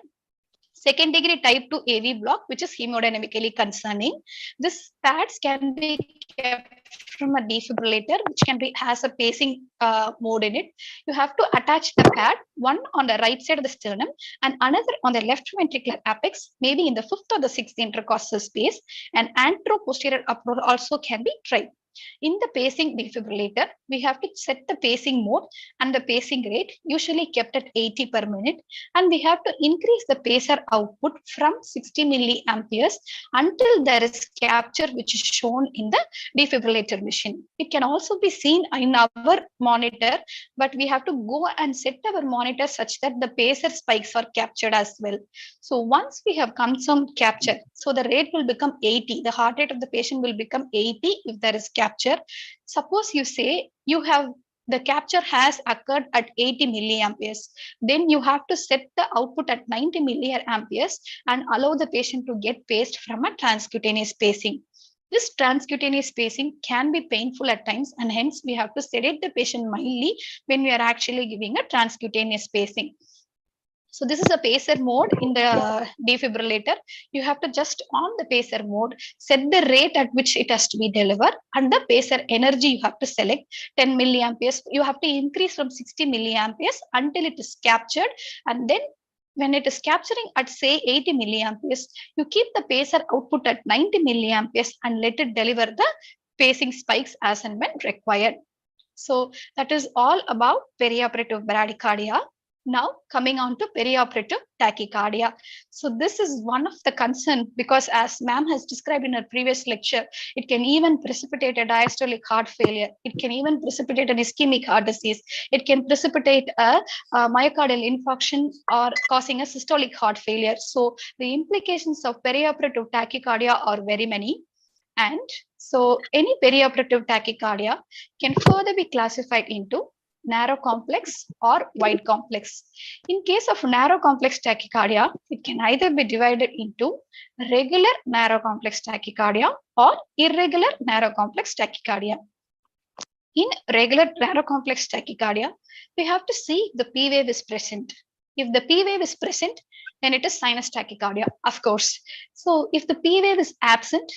second degree type 2 AV block, which is hemodynamically concerning. This pads can be kept from a defibrillator, which has a pacing mode in it. You have to attach the pad, one on the right side of the sternum and another on the left ventricular apex, maybe in the 5th or the 6th intercostal space. And antero-posterior approach also can be tried. In the pacing defibrillator, we have to set the pacing mode and the pacing rate, usually kept at 80 per minute, and we have to increase the pacer output from 60 milliamperes until there is capture, which is shown in the defibrillator machine. It can also be seen in our monitor, but we have to go and set our monitor such that the pacer spikes are captured as well. So once we have confirmed capture, so the rate will become 80. The heart rate of the patient will become 80 if there is capture. Suppose you say you have the capture has occurred at 80 milliamperes, then you have to set the output at 90 milliamperes and allow the patient to get paced from a transcutaneous pacing. This transcutaneous pacing can be painful at times, and hence we have to sedate the patient mildly when we are actually giving a transcutaneous pacing. So this is a pacer mode in the defibrillator. You have to just on the pacer mode, set the rate at which it has to be delivered, and the pacer energy you have to select 10 milliamperes. You have to increase from 60 milliamperes until it is captured, and then when it is capturing at say 80 milliamperes, you keep the pacer output at 90 milliamperes and let it deliver the pacing spikes as and when required. So that is all about perioperative bradycardia. Now coming on to perioperative tachycardia. So this is one of the concern, because as ma'am has described in her previous lecture, it can even precipitate a diastolic heart failure. It can even precipitate an ischemic heart disease. It can precipitate a myocardial infarction or causing a systolic heart failure. So the implications of perioperative tachycardia are very many. And so any perioperative tachycardia can further be classified into narrow complex or wide complex. In case of narrow complex tachycardia, it can either be divided into regular narrow complex tachycardia or irregular narrow complex tachycardia. In regular narrow complex tachycardia, we have to see if the P wave is present. If the P wave is present, then it is sinus tachycardia, of course. So if the P wave is absent,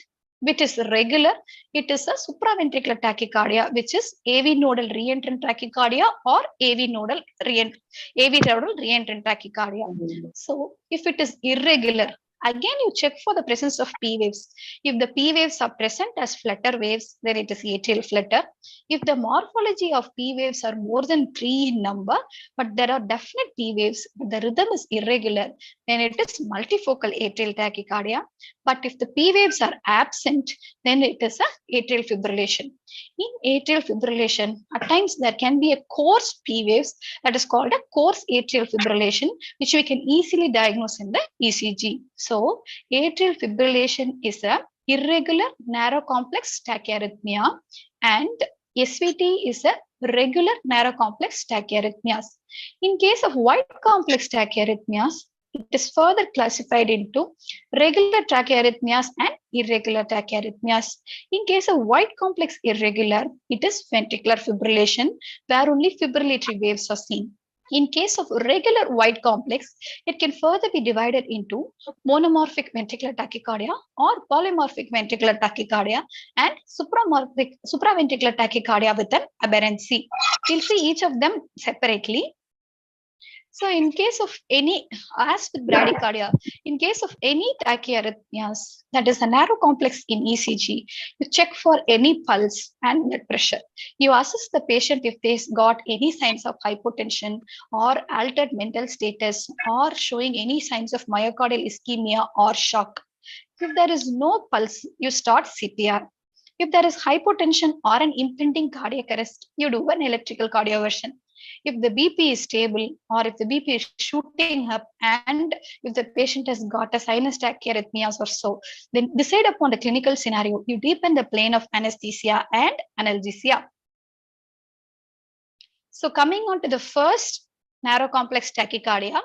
which is regular, it is a supraventricular tachycardia, which is AV nodal reentrant tachycardia or AV nodal reentrant tachycardia. So if it is irregular, again you check for the presence of P waves. If the P waves are present as flutter waves, then it is atrial flutter. If the morphology of P waves are more than 3 in number, but there are definite P waves, but the rhythm is irregular, then it is multifocal atrial tachycardia. But if the P waves are absent, then it is a atrial fibrillation. In atrial fibrillation, at times there can be a coarse P waves that is called a coarse atrial fibrillation, which we can easily diagnose in the ECG. So, atrial fibrillation is a irregular narrow complex tachyarrhythmia, and SVT is a regular narrow complex tachyarrhythmias. In case of wide complex tachyarrhythmias, it is further classified into regular tachyarrhythmias and irregular tachyarrhythmias. In case of wide complex irregular, it is ventricular fibrillation, where only fibrillatory waves are seen. In case of regular wide complex, it can further be divided into monomorphic ventricular tachycardia or polymorphic ventricular tachycardia and supraventricular tachycardia with an aberrancy. We'll see each of them separately. So in case of any, as with bradycardia, in case of any tachyarrhythmias, that is a narrow complex in ECG, you check for any pulse and blood pressure. You assess the patient if they've got any signs of hypotension or altered mental status or showing any signs of myocardial ischemia or shock. If there is no pulse, you start CPR. If there is hypotension or an impending cardiac arrest, you do an electrical cardioversion. If the BP is stable or if the BP is shooting up and if the patient has got a sinus tachyarrhythmias or so, then decide upon the clinical scenario. You deepen the plane of anesthesia and analgesia. So coming on to the first narrow complex tachycardia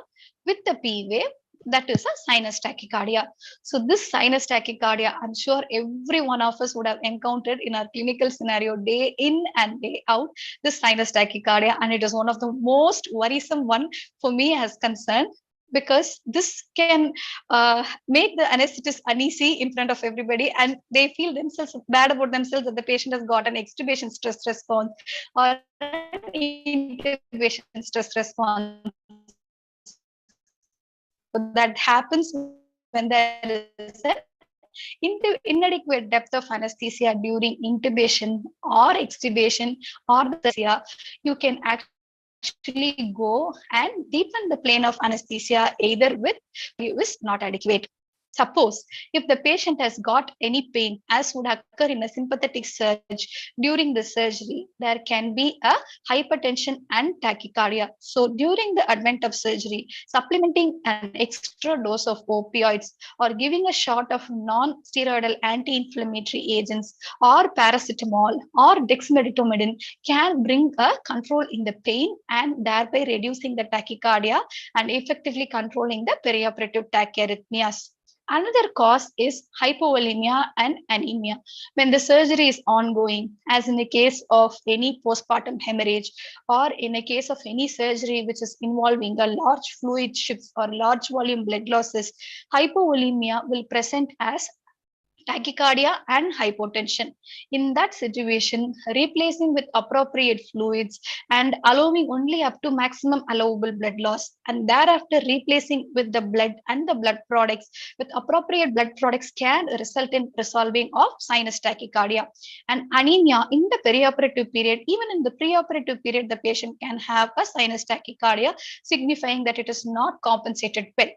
with the P wave, that is a sinus tachycardia. So this sinus tachycardia, I'm sure every one of us would have encountered in our clinical scenario day in and day out, this sinus tachycardia, and it is one of the most worrisome one for me as concerned, because this can make the anesthetist uneasy in front of everybody, and they feel themselves bad about themselves that the patient has got an extubation stress response or an intubation stress response. So that happens when there is an inadequate depth of anesthesia during intubation or extubation or the anesthesia. You can actually go and deepen the plane of anesthesia either with is not adequate. Suppose if the patient has got any pain, as would occur in a sympathetic surge during the surgery, there can be a hypertension and tachycardia. So during the advent of surgery, supplementing an extra dose of opioids or giving a shot of non-steroidal anti-inflammatory agents or paracetamol or dexmedetomidine can bring a control in the pain and thereby reducing the tachycardia and effectively controlling the perioperative tachyarrhythmias. Another cause is hypovolemia and anemia. When the surgery is ongoing, as in the case of any postpartum hemorrhage or in a case of any surgery which is involving a large fluid shifts or large volume blood losses, hypovolemia will present as tachycardia and hypotension. In that situation, replacing with appropriate fluids and allowing only up to maximum allowable blood loss, and thereafter replacing with the blood and the blood products with appropriate blood products can result in resolving of sinus tachycardia. And anemia in the perioperative period, even in the preoperative period, the patient can have a sinus tachycardia, signifying that it is not compensated well.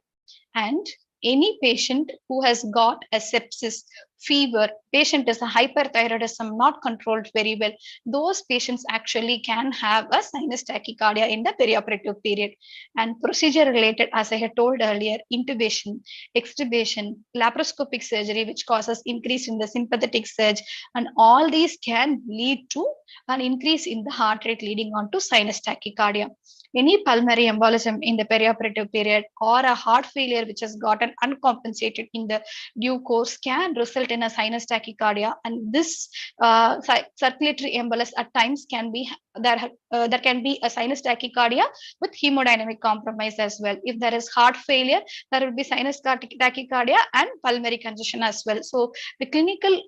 And any patient who has got a sepsis, fever, patient is a hyperthyroidism not controlled very well, those patients actually can have a sinus tachycardia in the perioperative period. And procedure related, as I had told earlier, intubation, extubation, laparoscopic surgery, which causes increase in the sympathetic surge, and all these can lead to an increase in the heart rate leading on to sinus tachycardia. Any pulmonary embolism in the perioperative period or a heart failure which has gotten uncompensated in the due course can result in a sinus tachycardia, and this circulatory embolus at times can be there can be a sinus tachycardia with hemodynamic compromise as well. If there is heart failure, there will be sinus tachycardia and pulmonary congestion as well. So the clinical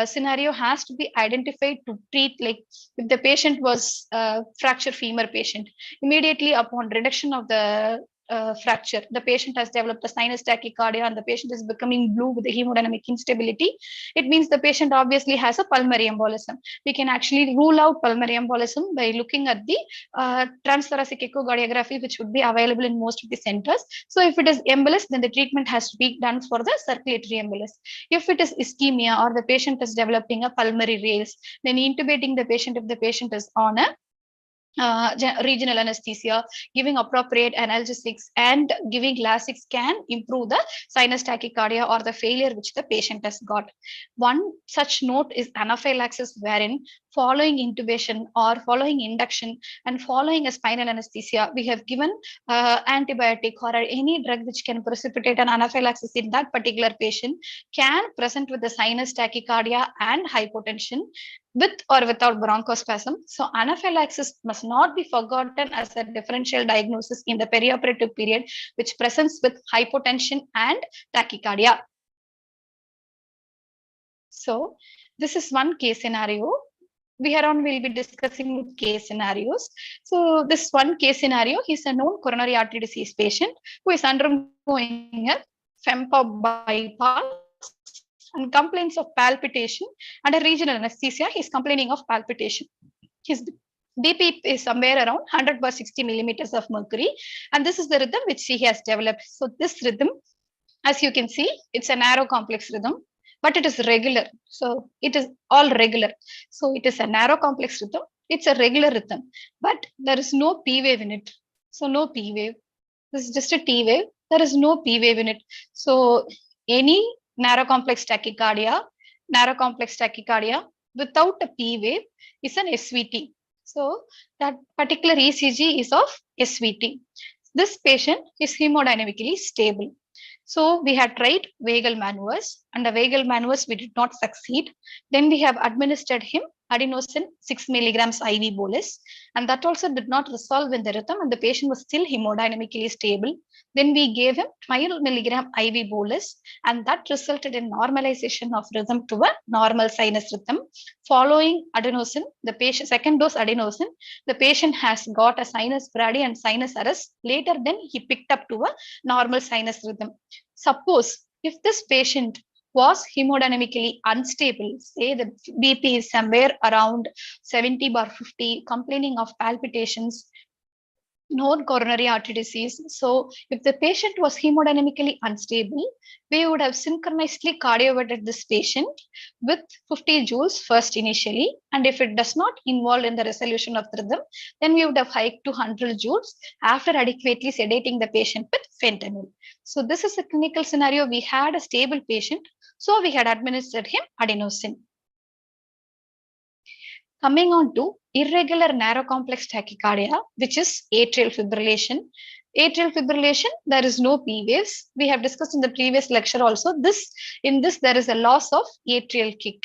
scenario has to be identified to treat. Like if the patient was fracture femur patient, immediately upon reduction of the fracture. The patient has developed a sinus tachycardia and the patient is becoming blue with the hemodynamic instability. It means the patient obviously has a pulmonary embolism. We can actually rule out pulmonary embolism by looking at the transthoracic echocardiography, which would be available in most of the centers. So if it is embolus, then the treatment has to be done for the circulatory embolus. If it is ischemia or the patient is developing a pulmonary rales, then intubating the patient if the patient is on a regional anesthesia, giving appropriate analgesics and giving Lasix can improve the sinus tachycardia or the failure which the patient has got. One such note is anaphylaxis, wherein following intubation or following induction and following a spinal anesthesia, we have given antibiotic or any drug which can precipitate an anaphylaxis in that particular patient can present with the sinus tachycardia and hypotension with or without bronchospasm. So anaphylaxis must not be forgotten as a differential diagnosis in the perioperative period, which presents with hypotension and tachycardia. So this is one case scenario. We will be discussing case scenarios. So this one case scenario, he's a known coronary artery disease patient who is undergoing a FEMPA bypass and complaints of palpitation. Under regional anesthesia, he's complaining of palpitation. His BP is somewhere around 100/60 millimeters of mercury, and this is the rhythm which he has developed. So this rhythm, as you can see, it's a narrow complex rhythm, but it is regular. So it is all regular. So it is a narrow complex rhythm. It's a regular rhythm, but there is no P wave in it. So no P wave. This is just a T wave. There is no P wave in it. So any narrow complex tachycardia without a P wave is an SVT. So that particular ECG is of SVT. This patient is hemodynamically stable. So we had tried vagal maneuvers. Under vagal maneuvers, we did not succeed. Then we have administered him adenosine 6 milligrams IV bolus, and that also did not resolve in the rhythm, and the patient was still hemodynamically stable. Then we gave him 12 milligram IV bolus, and that resulted in normalization of rhythm to a normal sinus rhythm. Following adenosine, the patient second dose adenosine, the patient has got a sinus brady and sinus arrest. Later, then he picked up to a normal sinus rhythm. Suppose if this patient was hemodynamically unstable, say the BP is somewhere around 70/50, complaining of palpitations, known coronary artery disease. So if the patient was hemodynamically unstable, we would have synchronously cardioverted this patient with 50 joules first initially. And if it does not involve in the resolution of the rhythm, then we would have hiked to 100 joules after adequately sedating the patient with fentanyl. So this is a clinical scenario. We had a stable patient, so we had administered him adenosine. Coming on to irregular narrow complex tachycardia, which is atrial fibrillation. Atrial fibrillation, there is no P waves. We have discussed in the previous lecture also. In this, there is a loss of atrial kick.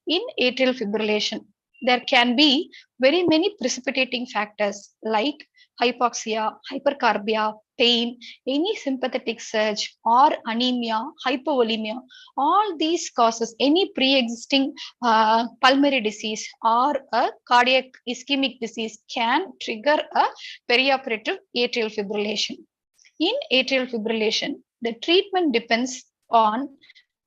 In atrial fibrillation, there can be very many precipitating factors like hypoxia, hypercarbia, pain, any sympathetic surge or anemia, hypovolemia. All these causes any pre-existing pulmonary disease or a cardiac ischemic disease can trigger a perioperative atrial fibrillation. In atrial fibrillation, the treatment depends on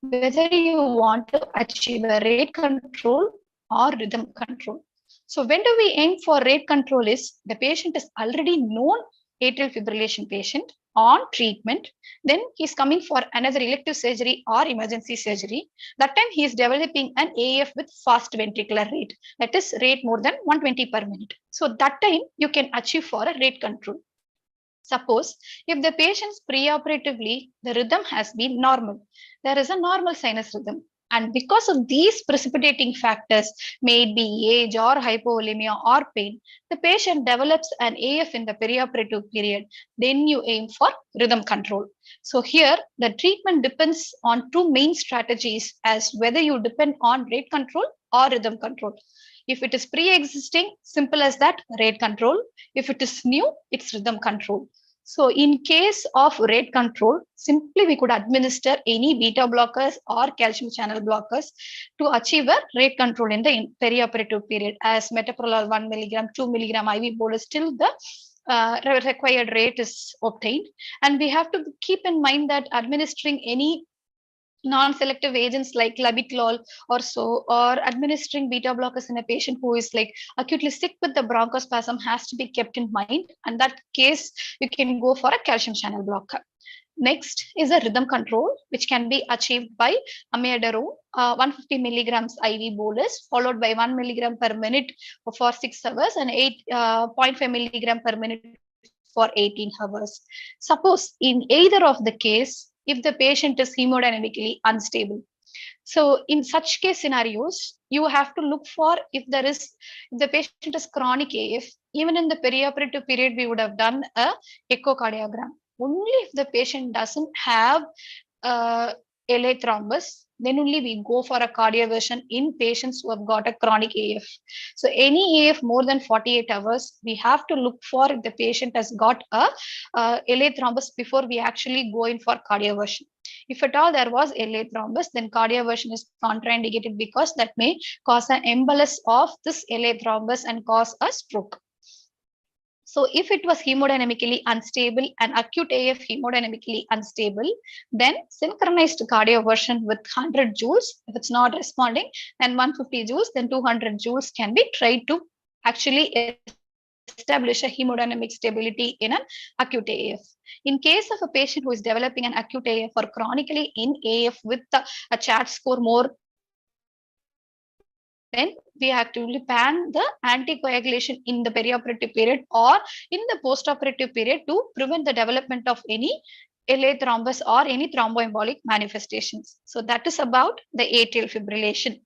whether you want to achieve a rate control or rhythm control. So when do we aim for rate control is the patient is already known atrial fibrillation patient on treatment, then he's coming for another elective surgery or emergency surgery. That time he is developing an AF with fast ventricular rate, that is rate more than 120 per minute. So that time you can achieve for a rate control. Suppose if the patient's preoperatively the rhythm has been normal, there is a normal sinus rhythm. And because of these precipitating factors, may it be age or hypovolemia or pain, the patient develops an AF in the perioperative period. Then you aim for rhythm control. So here the treatment depends on two main strategies as whether you depend on rate control or rhythm control. If it is pre-existing, simple as that, rate control. If it is new, it's rhythm control. So in case of rate control, simply we could administer any beta blockers or calcium channel blockers to achieve a rate control in the perioperative period as metoprolol 1 milligram, 2 milligram IV bolus till the required rate is obtained. And we have to keep in mind that administering any non-selective agents like labetalol or so, or administering beta blockers in a patient who is like acutely sick with the bronchospasm has to be kept in mind. And that case, you can go for a calcium channel blocker. Next is a rhythm control, which can be achieved by amiodarone, 150 milligrams IV bolus, followed by 1 milligram per minute for 6 hours and 8.5 milligram per minute for 18 hours. Suppose in either of the case, if the patient is hemodynamically unstable. So in such case scenarios, you have to look for if the patient is chronic AF, even in the perioperative period, we would have done a echocardiogram. Only if the patient doesn't have LA thrombus, then only we go for a cardioversion in patients who have got a chronic AF. So any AF more than 48 hours, we have to look for if the patient has got a LA thrombus before we actually go in for cardioversion. If at all there was LA thrombus, then cardioversion is contraindicated because that may cause an embolus of this LA thrombus and cause a stroke. So if it was hemodynamically unstable and acute AF hemodynamically unstable, then synchronized cardioversion with 100 joules. If it's not responding, then 150 joules, then 200 joules can be tried to actually establish a hemodynamic stability in an acute AF. In case of a patient who is developing an acute AF or chronically in AF with a CHAT score more, then we actively ban the anticoagulation in the perioperative period or in the postoperative period to prevent the development of any LA thrombus or any thromboembolic manifestations. So that is about the atrial fibrillation.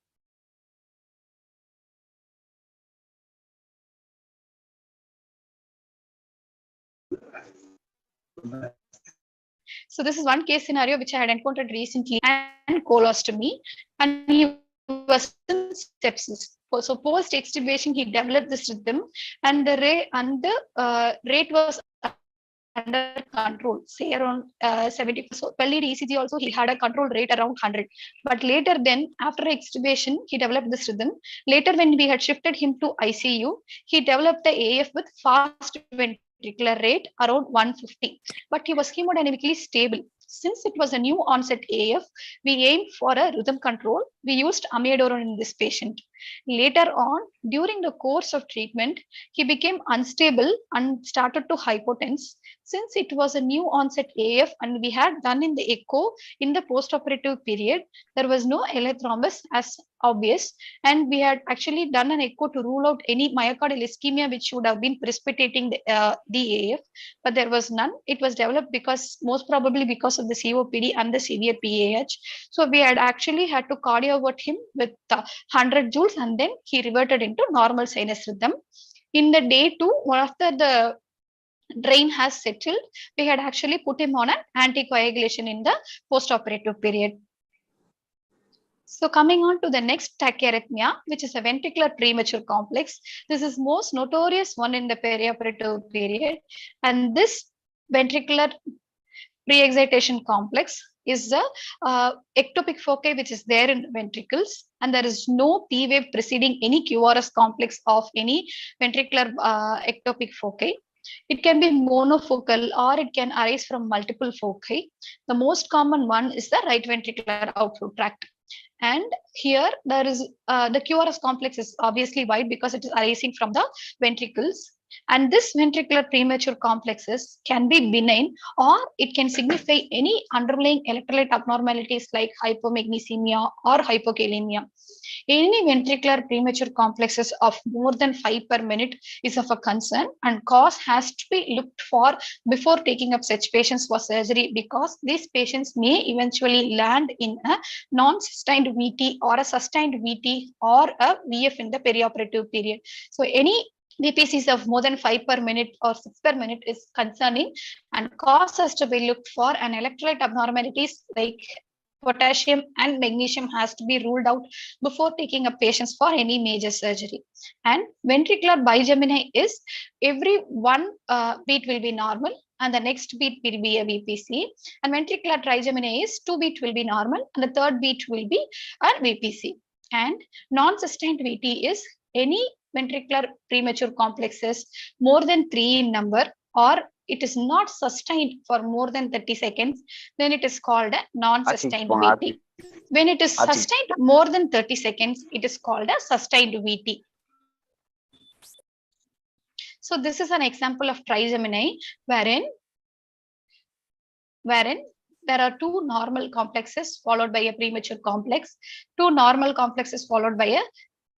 So this is one case scenario which I had encountered recently, and colostomy, and he was in sepsis. So post extubation, he developed this rhythm, and the rate was under control, say around 70. So lead ECG also he had a control rate around 100. But later then, after extubation, he developed this rhythm. Later when we had shifted him to ICU, he developed the AF with fast ventricular rate around 150. But he was hemodynamically stable. Since it was a new onset AF, we aimed for a rhythm control. We used amiodarone in this patient. Later on, during the course of treatment, he became unstable and started to hypotense. Since it was a new onset AF and we had done in the echo in the postoperative period, there was no LA thrombus as obvious, and we had actually done an echo to rule out any myocardial ischemia which would have been precipitating the AF, but there was none. It was developed because most probably because of the COPD and the severe PAH. So we had actually had to cardiovert him with 100 joules, and then he reverted into normal sinus rhythm. In the day 2, after the drain has settled, we had actually put him on an anticoagulation in the postoperative period. So coming on to the next tachyarrhythmia, which is a ventricular premature complex. This is most notorious one in the perioperative period, and this ventricular pre-excitation complex is the ectopic foci which is there in ventricles, and there is no P wave preceding any QRS complex of any ventricular ectopic foci. It can be monofocal or it can arise from multiple foci. The most common one is the right ventricular outflow tract. And here there is the QRS complex is obviously wide because it is arising from the ventricles. And this ventricular premature complexes can be benign or it can signify any underlying electrolyte abnormalities like hypomagnesemia or hypokalemia. Any ventricular premature complexes of more than 5 per minute is of a concern, and cause has to be looked for before taking up such patients for surgery, because these patients may eventually land in a non-sustained VT or a sustained VT or a VF in the perioperative period. So any VPCs of more than 5 per minute or 6 per minute is concerning, and cause has to be looked for, and electrolyte abnormalities like potassium and magnesium has to be ruled out before taking up patients for any major surgery. And ventricular bigemini is every one beat will be normal and the next beat will be a VPC, and ventricular trigemini is 2 beat will be normal and the third beat will be a VPC. And non-sustained VT is any ventricular premature complexes more than 3 in number, or it is not sustained for more than 30 seconds, then it is called a non-sustained VT. When it is sustained more than 30 seconds, it is called a sustained VT. So this is an example of trigemini wherein there are 2 normal complexes followed by a premature complex, 2 normal complexes followed by a,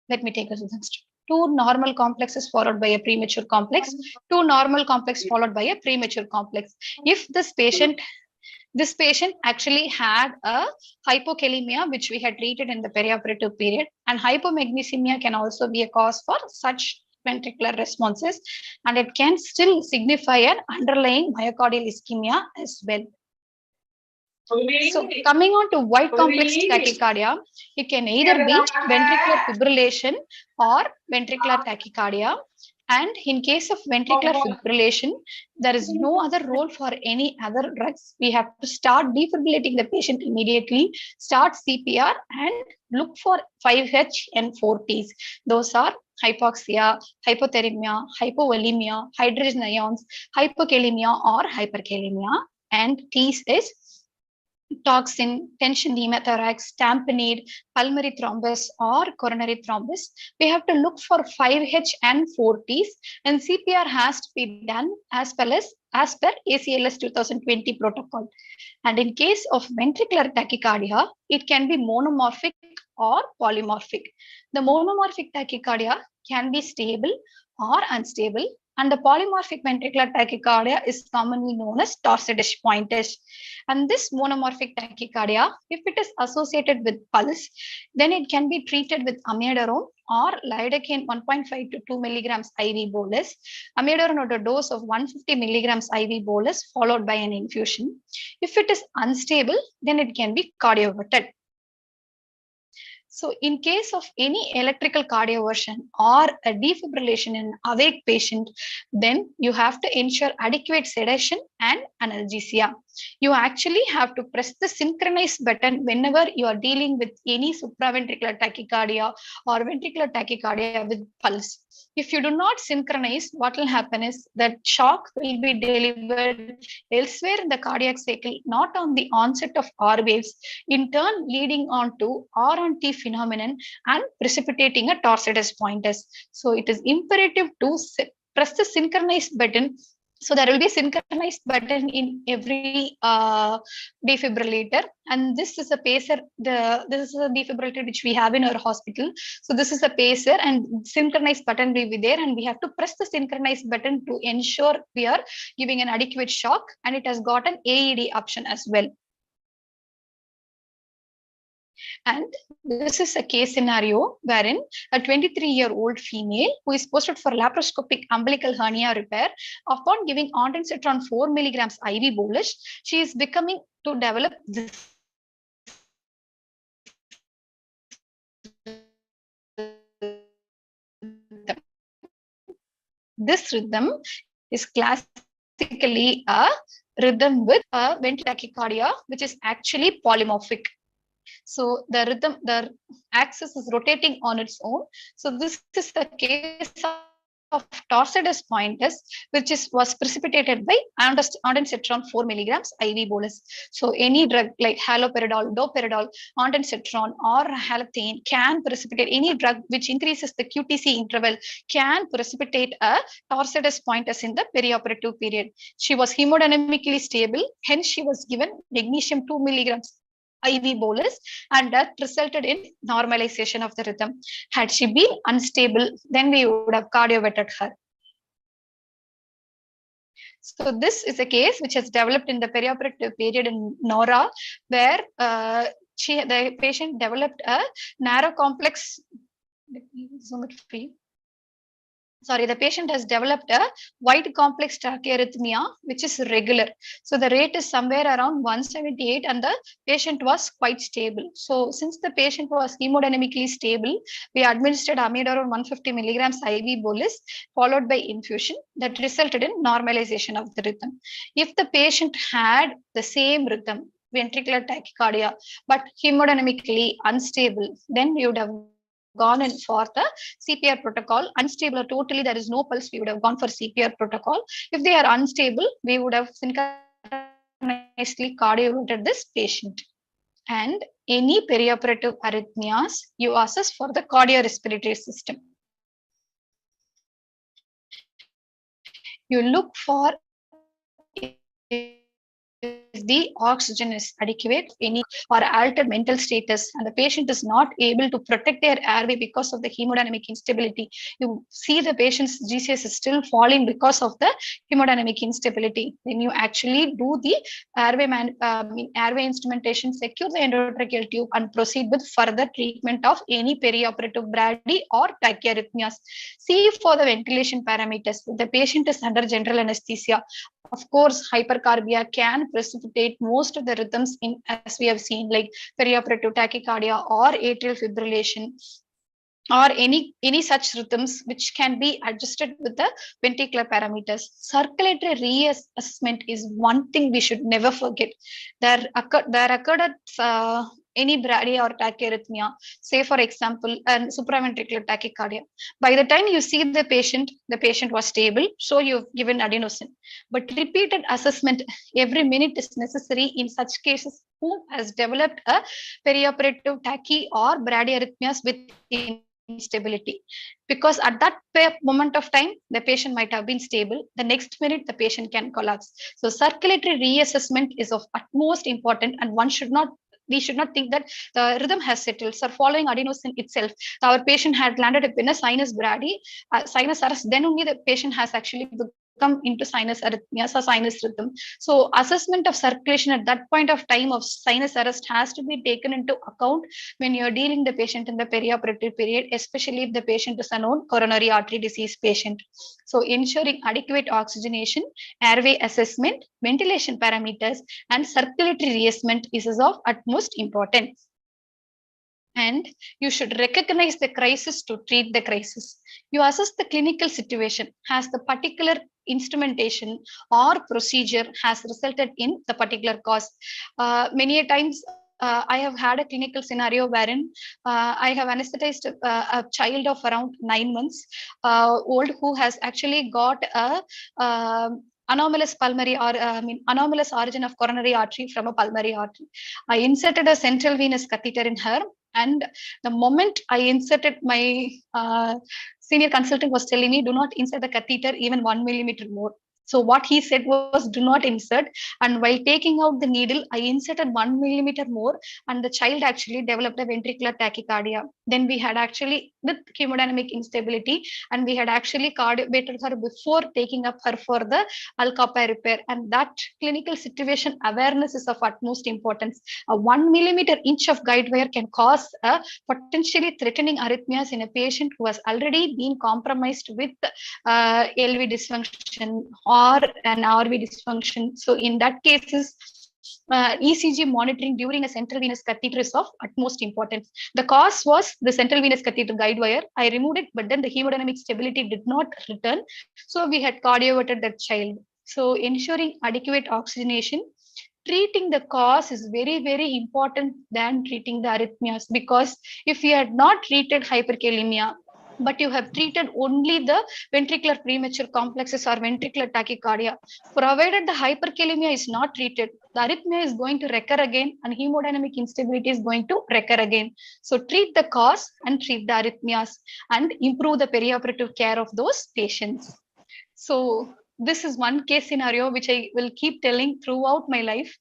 let me take a next. 2 normal complexes followed by a premature complex, 2 normal complex followed by a premature complex. If this patient actually had a hypokalemia, which we had treated in the perioperative period, and hypomagnesemia can also be a cause for such ventricular responses, and it can still signify an underlying myocardial ischemia as well. So coming on to white complex tachycardia, it can either be ventricular fibrillation or ventricular tachycardia. And in case of ventricular fibrillation, there is no other role for any other drugs. We have to start defibrillating the patient immediately, start CPR, and look for 5H and 4Ts. Those are hypoxia, hypothermia, hypovolemia, hydrogen ions, hypokalemia or hyperkalemia. And T's is toxin, tension pneumothorax, tamponade, pulmonary thrombus, or coronary thrombus. We have to look for 5H and 4Ts, and CPR has to be done as per ACLS 2020 protocol. And in case of ventricular tachycardia, it can be monomorphic or polymorphic. The monomorphic tachycardia can be stable or unstable, and the polymorphic ventricular tachycardia is commonly known as torsidish pointish. And this monomorphic tachycardia, if it is associated with pulse, then it can be treated with amiodarone or lidocaine 1.5 to 2 milligrams IV bolus. Amiodarone at a dose of 150 milligrams IV bolus followed by an infusion. If it is unstable, then it can be cardioverted. So in case of any electrical cardioversion or a defibrillation in an awake patient, then you have to ensure adequate sedation and analgesia. You actually have to press the synchronize button whenever you are dealing with any supraventricular tachycardia or ventricular tachycardia with pulse. If you do not synchronize, what will happen is that shock will be delivered elsewhere in the cardiac cycle, not on the onset of R waves, in turn leading on to R on T phenomenon and precipitating a torsidish pointish. So it is imperative to press the synchronize button. So there will be a synchronized button in every defibrillator, and this is a pacer. This is a defibrillator which we have in our hospital. So this is a pacer, and synchronized button will be there, and we have to press the synchronized button to ensure we are giving an adequate shock, and it has got an AED option as well. And this is a case scenario wherein a 23-year-old female who is posted for laparoscopic umbilical hernia repair, upon giving ondansetron 4 milligrams IV bolus, she is becoming to develop this rhythm is classically a rhythm with a ventricular tachycardia, which is actually polymorphic. So the rhythm, the axis is rotating on its own. So this is the case of torsidish pointish, which was precipitated by ondansetron 4 milligrams IV bolus. So any drug like haloperidol, doperidol, ondansetron, or halothane can precipitate, any drug which increases the QTC interval can precipitate a torsidish pointish in the perioperative period. She was hemodynamically stable, hence she was given magnesium 2 milligrams IV bolus, and that resulted in normalization of the rhythm. Had she been unstable, then we would have cardioverted her. So this is a case which has developed in the perioperative period in Nora, where the patient developed a narrow complex. Let me zoom it for you. Sorry, the patient has developed a wide complex tachyarrhythmia, which is regular. So the rate is somewhere around 178, and the patient was quite stable. So since the patient was hemodynamically stable, we administered amiodarone 150 milligrams IV bolus followed by infusion that resulted in normalization of the rhythm. If the patient had the same rhythm, ventricular tachycardia, but hemodynamically unstable, then we would have gone in for the CPR protocol. Unstable or totally there is no pulse, we would have gone for CPR protocol. If they are unstable, we would have synchronously cardioverted this patient. And any perioperative arrhythmias, you assess for the cardiorespiratory system. You look for if the oxygen is adequate, any or altered mental status, and the patient is not able to protect their airway because of the hemodynamic instability. You see the patient's GCS is still falling because of the hemodynamic instability. Then you actually do the airway instrumentation, secure the endotracheal tube, and proceed with further treatment of any perioperative brady or tachyarrhythmias. See for the ventilation parameters. The patient is under general anesthesia. Of course, hypercarbia can precipitate most of the rhythms in, as we have seen, like perioperative tachycardia or atrial fibrillation, or any such rhythms which can be adjusted with the ventricular parameters. Circulatory reassessment is one thing we should never forget. There occurred at any brady or tachyarrhythmia, say for example, supraventricular tachycardia. By the time you see the patient was stable, so you've given adenosine. But repeated assessment every minute is necessary in such cases who has developed a perioperative tachy or bradyarrhythmias with instability, because at that moment of time the patient might have been stable, the next minute the patient can collapse. So circulatory reassessment is of utmost important, and we should not think that the rhythm has settled. So following adenosine itself, our patient had landed up in a sinus brady, sinus arrest, then only the patient has actually come into sinus arrhythmias or sinus rhythm. So assessment of circulation at that point of time of sinus arrest has to be taken into account when you're dealing the patient in the perioperative period, especially if the patient is a known coronary artery disease patient. So ensuring adequate oxygenation, airway assessment, ventilation parameters, and circulatory reassessment is of utmost importance. And you should recognize the crisis to treat the crisis. You assess the clinical situation. Has the particular instrumentation or procedure has resulted in the particular cause? Many a times I have had a clinical scenario wherein I have anesthetized a child of around 9 months old who has actually got a anomalous pulmonary or anomalous origin of coronary artery from a pulmonary artery. I inserted a central venous catheter in her, and the moment I inserted, my senior consultant was telling me, do not insert the catheter even 1 millimeter more. So what he said was, do not insert. And while taking out the needle, I inserted 1 millimeter more, and the child actually developed a ventricular tachycardia. Then we had actually, with hemodynamic instability, and we had actually cardiated her before taking up her for the Alcapa repair. And that clinical situation awareness is of utmost importance. A 1 millimeter inch of guide wire can cause a potentially threatening arrhythmias in a patient who has already been compromised with LV dysfunction or an RV dysfunction. So in that cases, ECG monitoring during a central venous catheter is of utmost importance. The cause was the central venous catheter guide wire. I removed it, but then the hemodynamic stability did not return. So we had cardioverted that child. So ensuring adequate oxygenation. Treating the cause is very, very important than treating the arrhythmias, because if you had not treated hyperkalemia, but you have treated only the ventricular premature complexes or ventricular tachycardia, provided the hyperkalemia is not treated, the arrhythmia is going to recur again and hemodynamic instability is going to recur again. So treat the cause and treat the arrhythmias and improve the perioperative care of those patients. So this is one case scenario which I will keep telling throughout my life.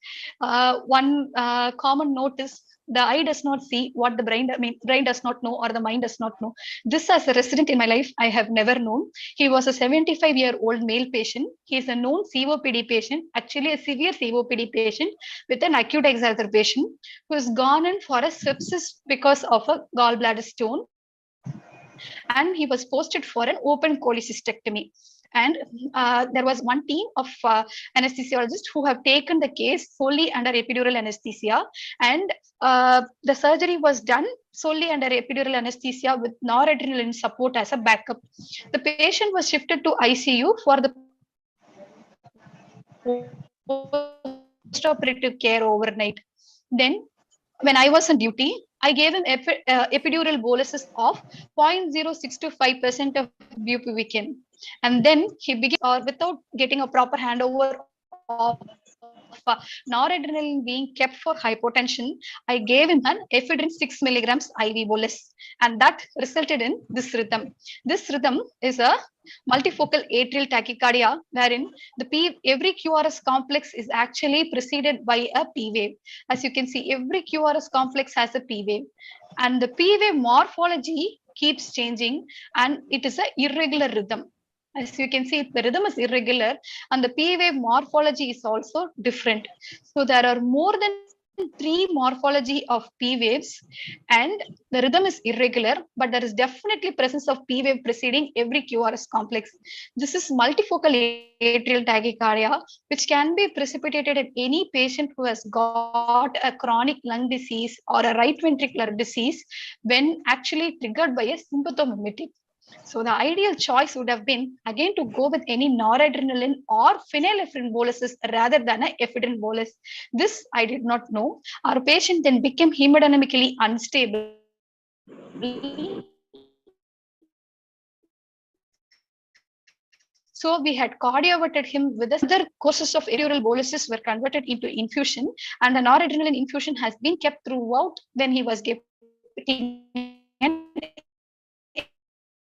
One common note is the eye does not see what the brain does not know, or the mind does not know. This, as a resident in my life, I have never known. He was a 75-year-old male patient. He is a known COPD patient, actually a severe COPD patient with an acute exacerbation, who has gone in for a sepsis because of a gallbladder stone, and he was posted for an open cholecystectomy. And there was one team of anesthesiologists who have taken the case solely under epidural anesthesia, and the surgery was done solely under epidural anesthesia with noradrenaline support as a backup. The patient was shifted to ICU for the post-operative care overnight. Then when I was on duty, I gave him epidural boluses of 0.0625% of bupivacaine. And then he began, without getting a proper handover of noradrenaline being kept for hypotension, I gave him an ephedrine 6 milligrams IV bolus, and that resulted in this rhythm. This rhythm is a multifocal atrial tachycardia, wherein every QRS complex is actually preceded by a P wave. As you can see, every QRS complex has a P wave, and the P wave morphology keeps changing, and it is an irregular rhythm. As you can see, the rhythm is irregular and the P wave morphology is also different. So there are more than 3 morphology of P waves, and the rhythm is irregular, but there is definitely presence of P wave preceding every QRS complex. This is multifocal atrial tachycardia, which can be precipitated in any patient who has got a chronic lung disease or a right ventricular disease when actually triggered by a sympathomimetic. So the ideal choice would have been again to go with any noradrenaline or phenylephrine boluses rather than a ephedrine bolus. This I did not know. Our patient then became hemodynamically unstable. So we had cardioverted him with other courses of epidural boluses were converted into infusion, and the noradrenaline infusion has been kept throughout when he was getting an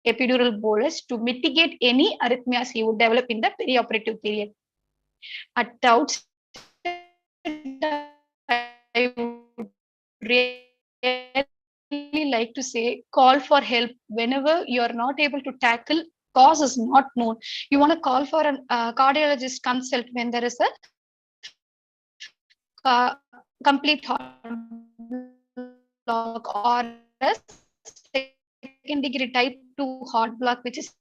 epidural bolus to mitigate any arrhythmias he would develop in the perioperative period. At the outset, I would really like to say, call for help whenever you are not able to tackle cause is not known. You want to call for a cardiologist consult when there is a complete heart block or a second degree type 2 heart block, which is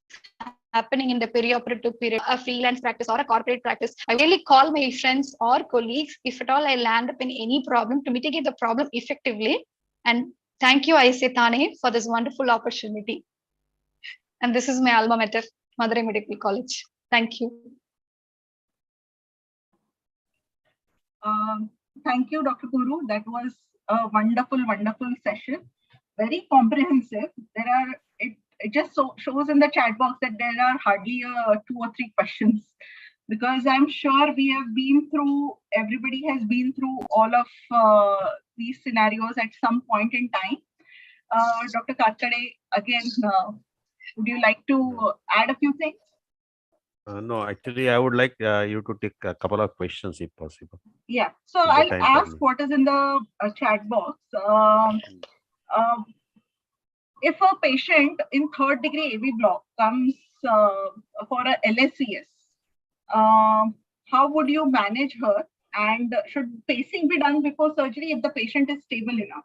happening in the perioperative period, a freelance practice or a corporate practice. I really call my friends or colleagues if at all I land up in any problem to mitigate the problem effectively. And thank you, ISA Thane, for this wonderful opportunity. And this is my alma mater, Madurai Medical College. Thank you. Thank you, Dr. Guru. That was a wonderful, wonderful session. Very comprehensive. It just shows in the chat box that there are hardly 2 or 3 questions, because I'm sure we have been through, everybody has been through all of these scenarios at some point in time. Dr. Katkade, again, would you like to add a few things? No, actually, I would like you to take a couple of questions if possible. Yeah, so I'll ask what is in the chat box. If a patient in 3rd degree AV block comes for a LSCS, how would you manage her? And should pacing be done before surgery if the patient is stable enough?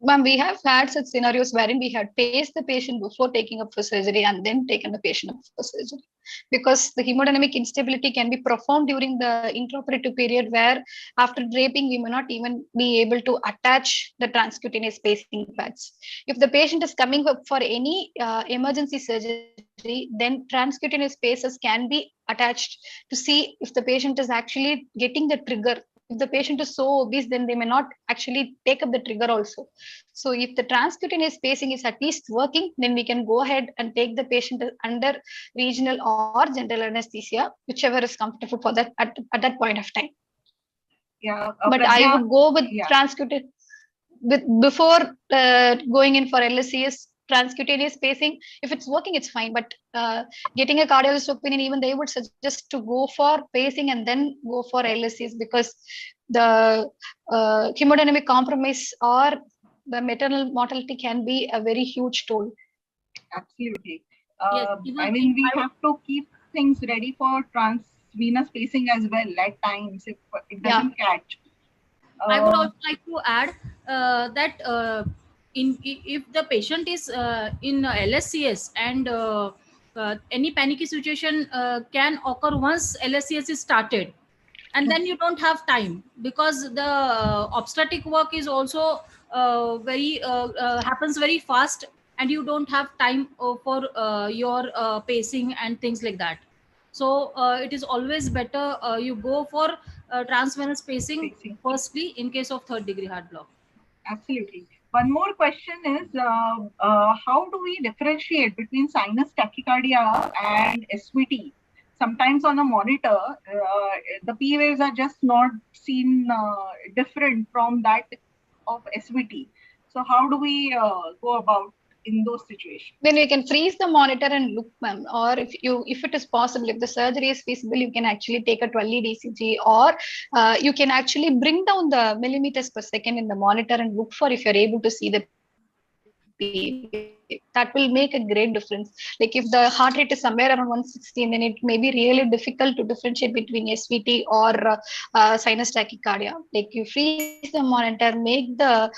Ma'am, we have had such scenarios wherein we had paced the patient before taking up for surgery and then taken the patient up for surgery, because the hemodynamic instability can be profound during the intraoperative period, where after draping we may not even be able to attach the transcutaneous pacing pads. If the patient is coming up for any emergency surgery, then transcutaneous pacers can be attached to see if the patient is actually getting the trigger. If the patient is so obese, then they may not actually take up the trigger also. So if the transcutaneous pacing is at least working, then we can go ahead and take the patient under regional or general anesthesia, whichever is comfortable for that at that point of time. Yeah, but I would go with transcutaneous before going in for LSCS. Transcutaneous pacing, if it's working, it's fine. But getting a cardiologist opinion, even they would suggest to go for pacing and then go for LSCS, because the hemodynamic compromise or the maternal mortality can be a very huge toll. Absolutely. I mean, we have to keep things ready for transvenous pacing as well at times if it doesn't catch. I would also like to add that if the patient is in LSCS and any panicky situation can occur once LSCS is started, and then you don't have time, because the obstetric work is also happens very fast, and you don't have time for your pacing and things like that. So it is always better you go for transvenous pacing firstly in case of third degree heart block. Absolutely. One more question is, how do we differentiate between sinus tachycardia and SVT? Sometimes on a monitor, the P waves are just not seen different from that of SVT. So how do we go about in those situations? Then you can freeze the monitor and look, ma'am. Or if it is possible, if the surgery is feasible, you can actually take a 12 lead ECG, or you can actually bring down the millimeters per second in the monitor and look for if you're able to see the P. That will make a great difference. Like if the heart rate is somewhere around 116, then it may be really difficult to differentiate between SVT or sinus tachycardia. Like you freeze the monitor, make the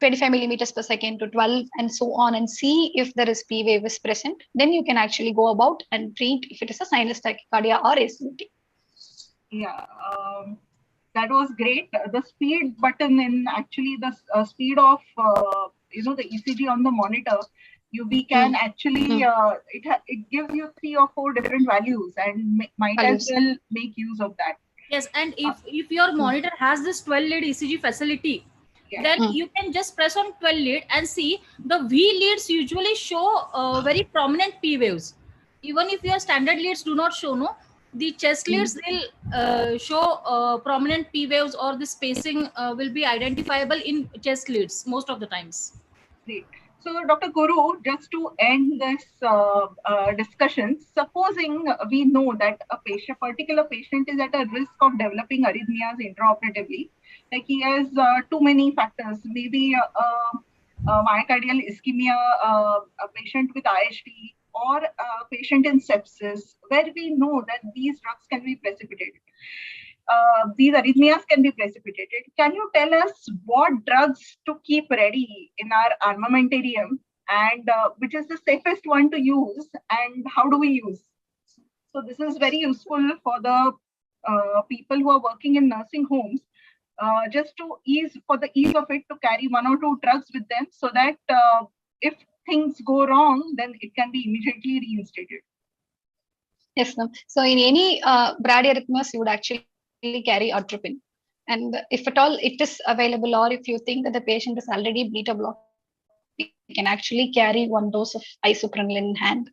25 millimeters per second to 12 and so on, and see if there is P wave is present. Then you can actually go about and treat if it is a sinus tachycardia or SVT. Yeah, that was great. The speed button in actually the speed of the ECG on the monitor, we can actually it gives you 3 or 4 different values and might as well make use of that. Yes, and if your monitor has this 12 lead ECG facility, then you can just press on 12 lead and see the V leads usually show very prominent P waves. Even if your standard leads do not show, no, the chest leads will show prominent P waves, or the spacing will be identifiable in chest leads most of the times. Great. So, Dr. Guru, just to end this discussion, supposing we know that a particular patient is at a risk of developing arrhythmias intraoperatively, like he has too many factors, maybe myocardial ischemia, a patient with IHD, or a patient in sepsis, where we know that these drugs can be precipitated. These arrhythmias can be precipitated. Can you tell us what drugs to keep ready in our armamentarium, and which is the safest one to use, and how do we use? So this is very useful for the people who are working in nursing homes, just to for the ease of it, to carry 1 or 2 drugs with them, so that if things go wrong, then it can be immediately reinstated. Yes, ma'am. So in any bradyarrhythmias, you would actually carry atropine. And if at all it is available, or if you think that the patient is already beta blocked, you can actually carry 1 dose of isoprenaline in hand.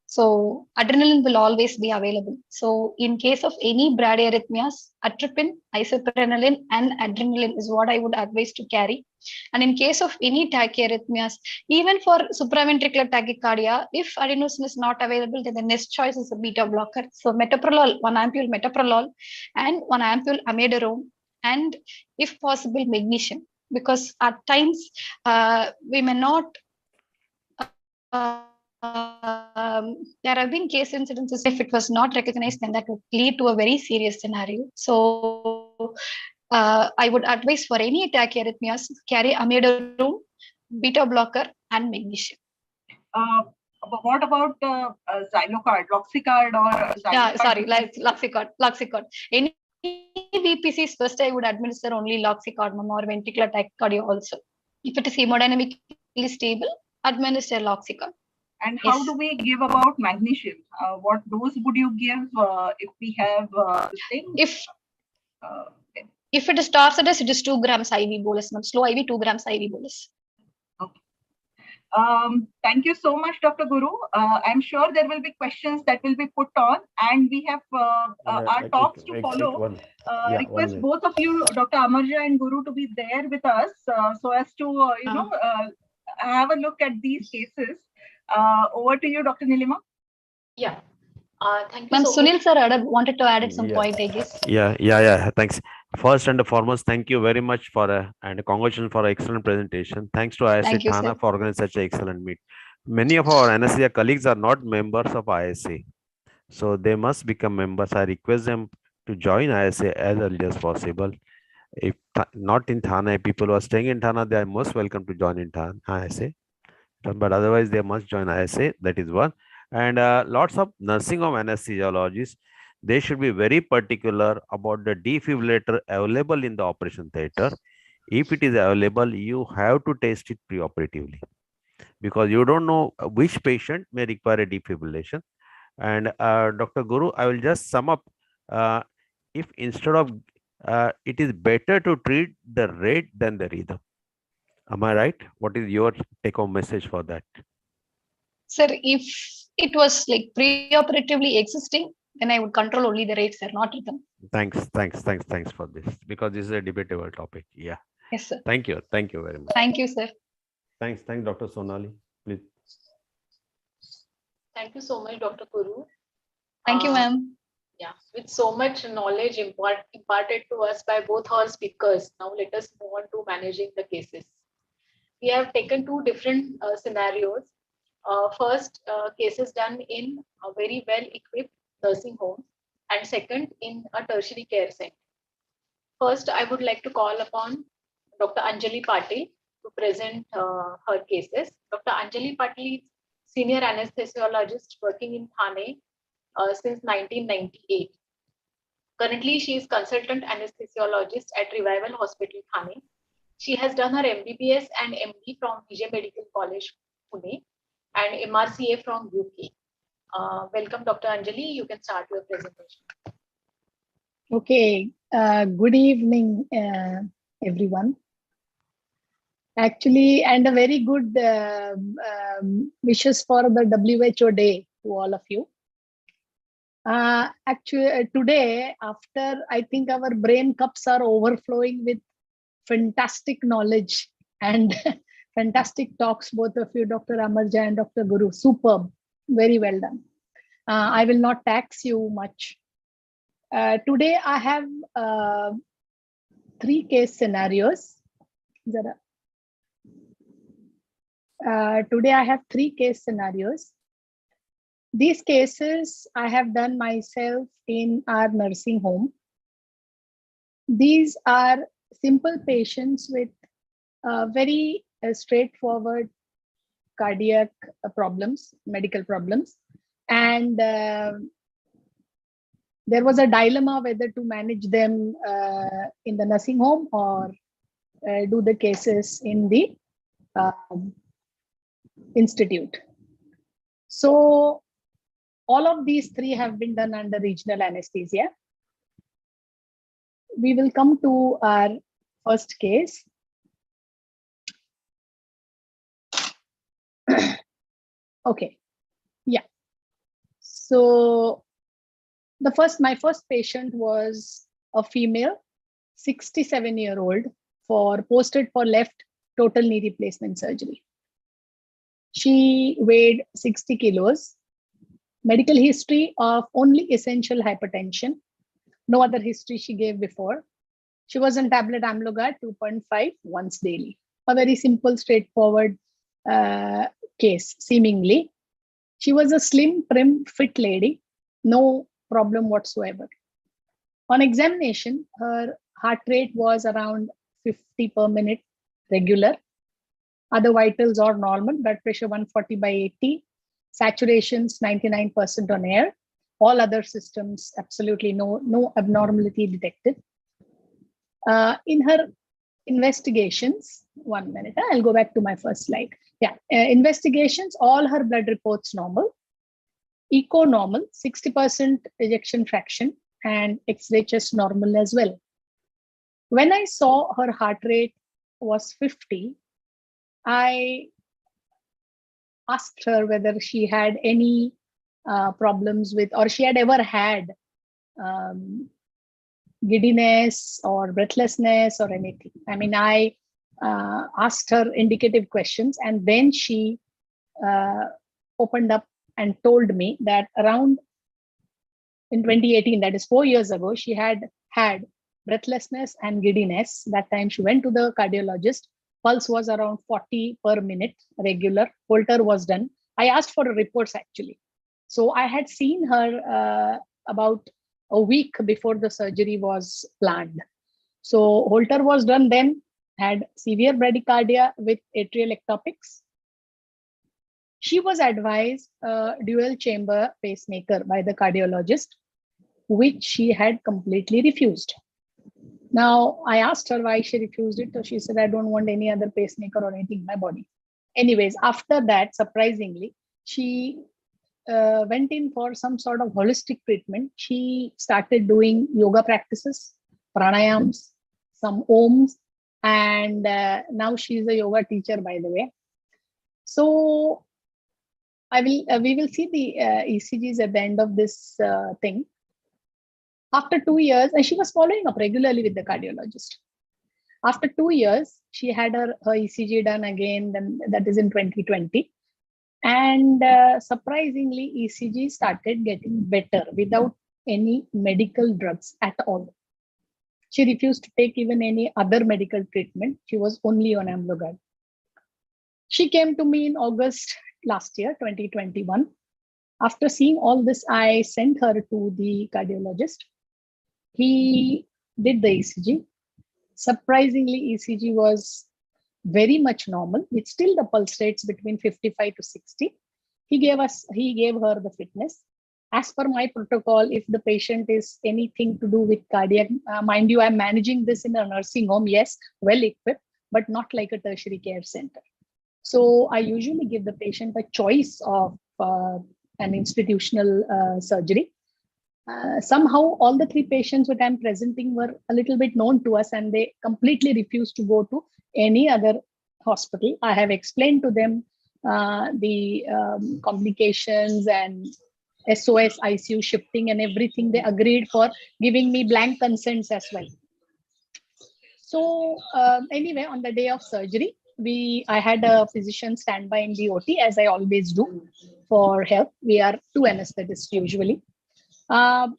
So adrenaline will always be available. So in case of any bradyarrhythmias, atropine, isoprenaline, and adrenaline is what I would advise to carry. And in case of any tachyarrhythmias, even for supraventricular tachycardia, if adenosine is not available, then the next choice is a beta blocker. So metoprolol, 1 ampule metoprolol, and 1 ampule amiodarone, and if possible magnesium, because at times we may not there have been case incidences, if it was not recognized, then that would lead to a very serious scenario. So I would advise for any tachyarrhythmias, carry amiodarone, beta blocker, and magnesium. What about Xylocard, Loxicard, or Xylocard? Yeah, sorry, Loxicard. Any VPCs, first I would administer only Loxicard or ventricular tachycardia also. If it is hemodynamically stable, administer Loxicard. And how do we give about magnesium? What dose would you give if we have this thing? If it is torsedous, it is 2 grams IV bolus, slow IV 2 grams IV bolus. Okay. Thank you so much, Dr. Guru. I'm sure there will be questions that will be put on, and we have our talks to follow. Request both of you, Dr. Amarja and Guru, to be there with us, so as to have a look at these cases. Over to you, Dr. Nilima. Yeah. Thank you so Sunil much. sir wanted to add at some point, I guess. Yeah. Thanks. First and foremost, thank you very much for and congratulations for an excellent presentation. Thanks to ISA Thana for organizing such an excellent meet. Many of our anesthesia colleagues are not members of ISA, so they must become members. I request them to join ISA as early as possible. If not in Thana, people who are staying in Thana, they are most welcome to join in ISA. But otherwise, they must join ISA. That is one. And lots of nursing home anesthesiologists, they should be very particular about the defibrillator available in the operation theater. If it is available, you have to test it preoperatively, because you don't know which patient may require a defibrillation. And Dr. Guru, I will just sum up. If instead of it is better to treat the rate than the rhythm. Am I right? What is your take-home message for that? Sir, if it was like preoperatively existing, then I would control only the rates, sir, not rhythm. Thanks for this, because this is a debatable topic. Yeah. Yes, sir. Thank you very much. Thank you, sir. Thanks, Dr. Sonali. Please. Thank you so much, Dr. Kuru. Thank you, ma'am. Yeah, with so much knowledge imparted to us by both our speakers, now let us move on to managing the cases. We have taken two different scenarios. First, cases done in a very well-equipped nursing home, and second, in a tertiary care center. First, I would like to call upon Dr. Anjali Patil to present her cases. Dr. Anjali Patil is senior anesthesiologist working in Thane since 1998. Currently, she is consultant anesthesiologist at Revival Hospital, Thane. She has done her MBBS and MD from Vijay Medical College, Pune, and MRCA from UK. Welcome, Dr. Anjali. You can start your presentation. Okay. Good evening, everyone. Actually, and a very good wishes for the WHO Day to all of you. Actually, today, after I think our brain cups are overflowing with fantastic knowledge and fantastic talks, both of you, Dr. Amarja and Dr. Guru. Superb. Very well done. I will not tax you much. Today, I have 3 case scenarios. Today, I have 3 case scenarios. These cases I have done myself in our nursing home. These are simple patients with very straightforward cardiac problems, medical problems. And there was a dilemma whether to manage them in the nursing home or do the cases in the institute. So all of these 3 have been done under regional anesthesia. We will come to our first case. Okay, yeah. So my first patient was a female, 67-year-old, posted for left total knee replacement surgery. She weighed 60 kilos. Medical history of only essential hypertension. No other history she gave before. She was on tablet Amlogard 2.5 once daily. A very simple, straightforward case, seemingly. She was a slim, prim, fit lady. No problem whatsoever. On examination, her heart rate was around 50 per minute regular. Other vitals are normal. Blood pressure 140/80. Saturations 99% on air. All other systems, absolutely no abnormality detected. In her investigations, 1 minute, I'll go back to my first slide. Yeah, investigations, all her blood reports normal. Echo normal, 60% ejection fraction, and X-ray chest normal as well. When I saw her heart rate was 50, I asked her whether she had any problems with, or she had ever had giddiness or breathlessness or anything. I mean, I asked her indicative questions, and then she opened up and told me that around in 2018, that is 4 years ago, she had breathlessness and giddiness. That time she went to the cardiologist. Pulse was around 40 per minute regular. Holter was done. I asked for reports actually. So I had seen her about a week before the surgery was planned. So Holter was done then, had severe bradycardia with atrial ectopics. She was advised a dual chamber pacemaker by the cardiologist, which she had completely refused. Now, I asked her why she refused it. So she said, I don't want any other pacemaker or anything in my body. Anyways, after that, surprisingly, she went in for some sort of holistic treatment. She started doing yoga practices, pranayams, some oms, and now she's a yoga teacher, by the way. So we will see the ECGs at the end of this thing. After 2 years, and she was following up regularly with the cardiologist. After 2 years, she had her ECG done again, then that is in 2020. And surprisingly, ECG started getting better without any medical drugs at all. She refused to take even any other medical treatment. She was only on Amlogard. She came to me in August last year, 2021. After seeing all this, I sent her to the cardiologist. He did the ECG. Surprisingly, ECG was very much normal, with still the pulse rates between 55 to 60. He gave her the fitness. As per my protocol, if the patient is anything to do with cardiac, mind you, I'm managing this in a nursing home, yes, well equipped, but not like a tertiary care center. So I usually give the patient a choice of an institutional surgery. Somehow all the 3 patients that I'm presenting were a little bit known to us, and they completely refused to go to any other hospital. I have explained to them the complications and SOS, ICU shifting and everything. They agreed for giving me blank consents as well. So anyway, on the day of surgery, I had a physician stand by in the OT, as I always do for help. We are 2 anesthetists usually. As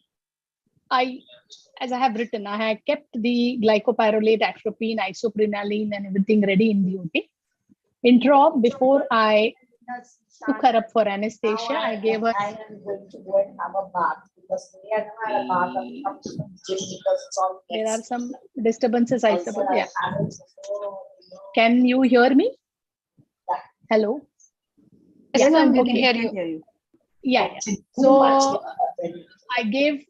I have written, I had kept the glycopyrrolate, atropine, isoprenaline, and everything ready in the OT. Intra-op, before I took her up for anesthesia, I gave her. I am going to go and have a bath because we are not a bath of the gym because it's all. There are some disturbances, I suppose. Yeah. Can you hear me? Hello. Yes, Yeah, ma'am, we okay. can hear you. Yeah. So I gave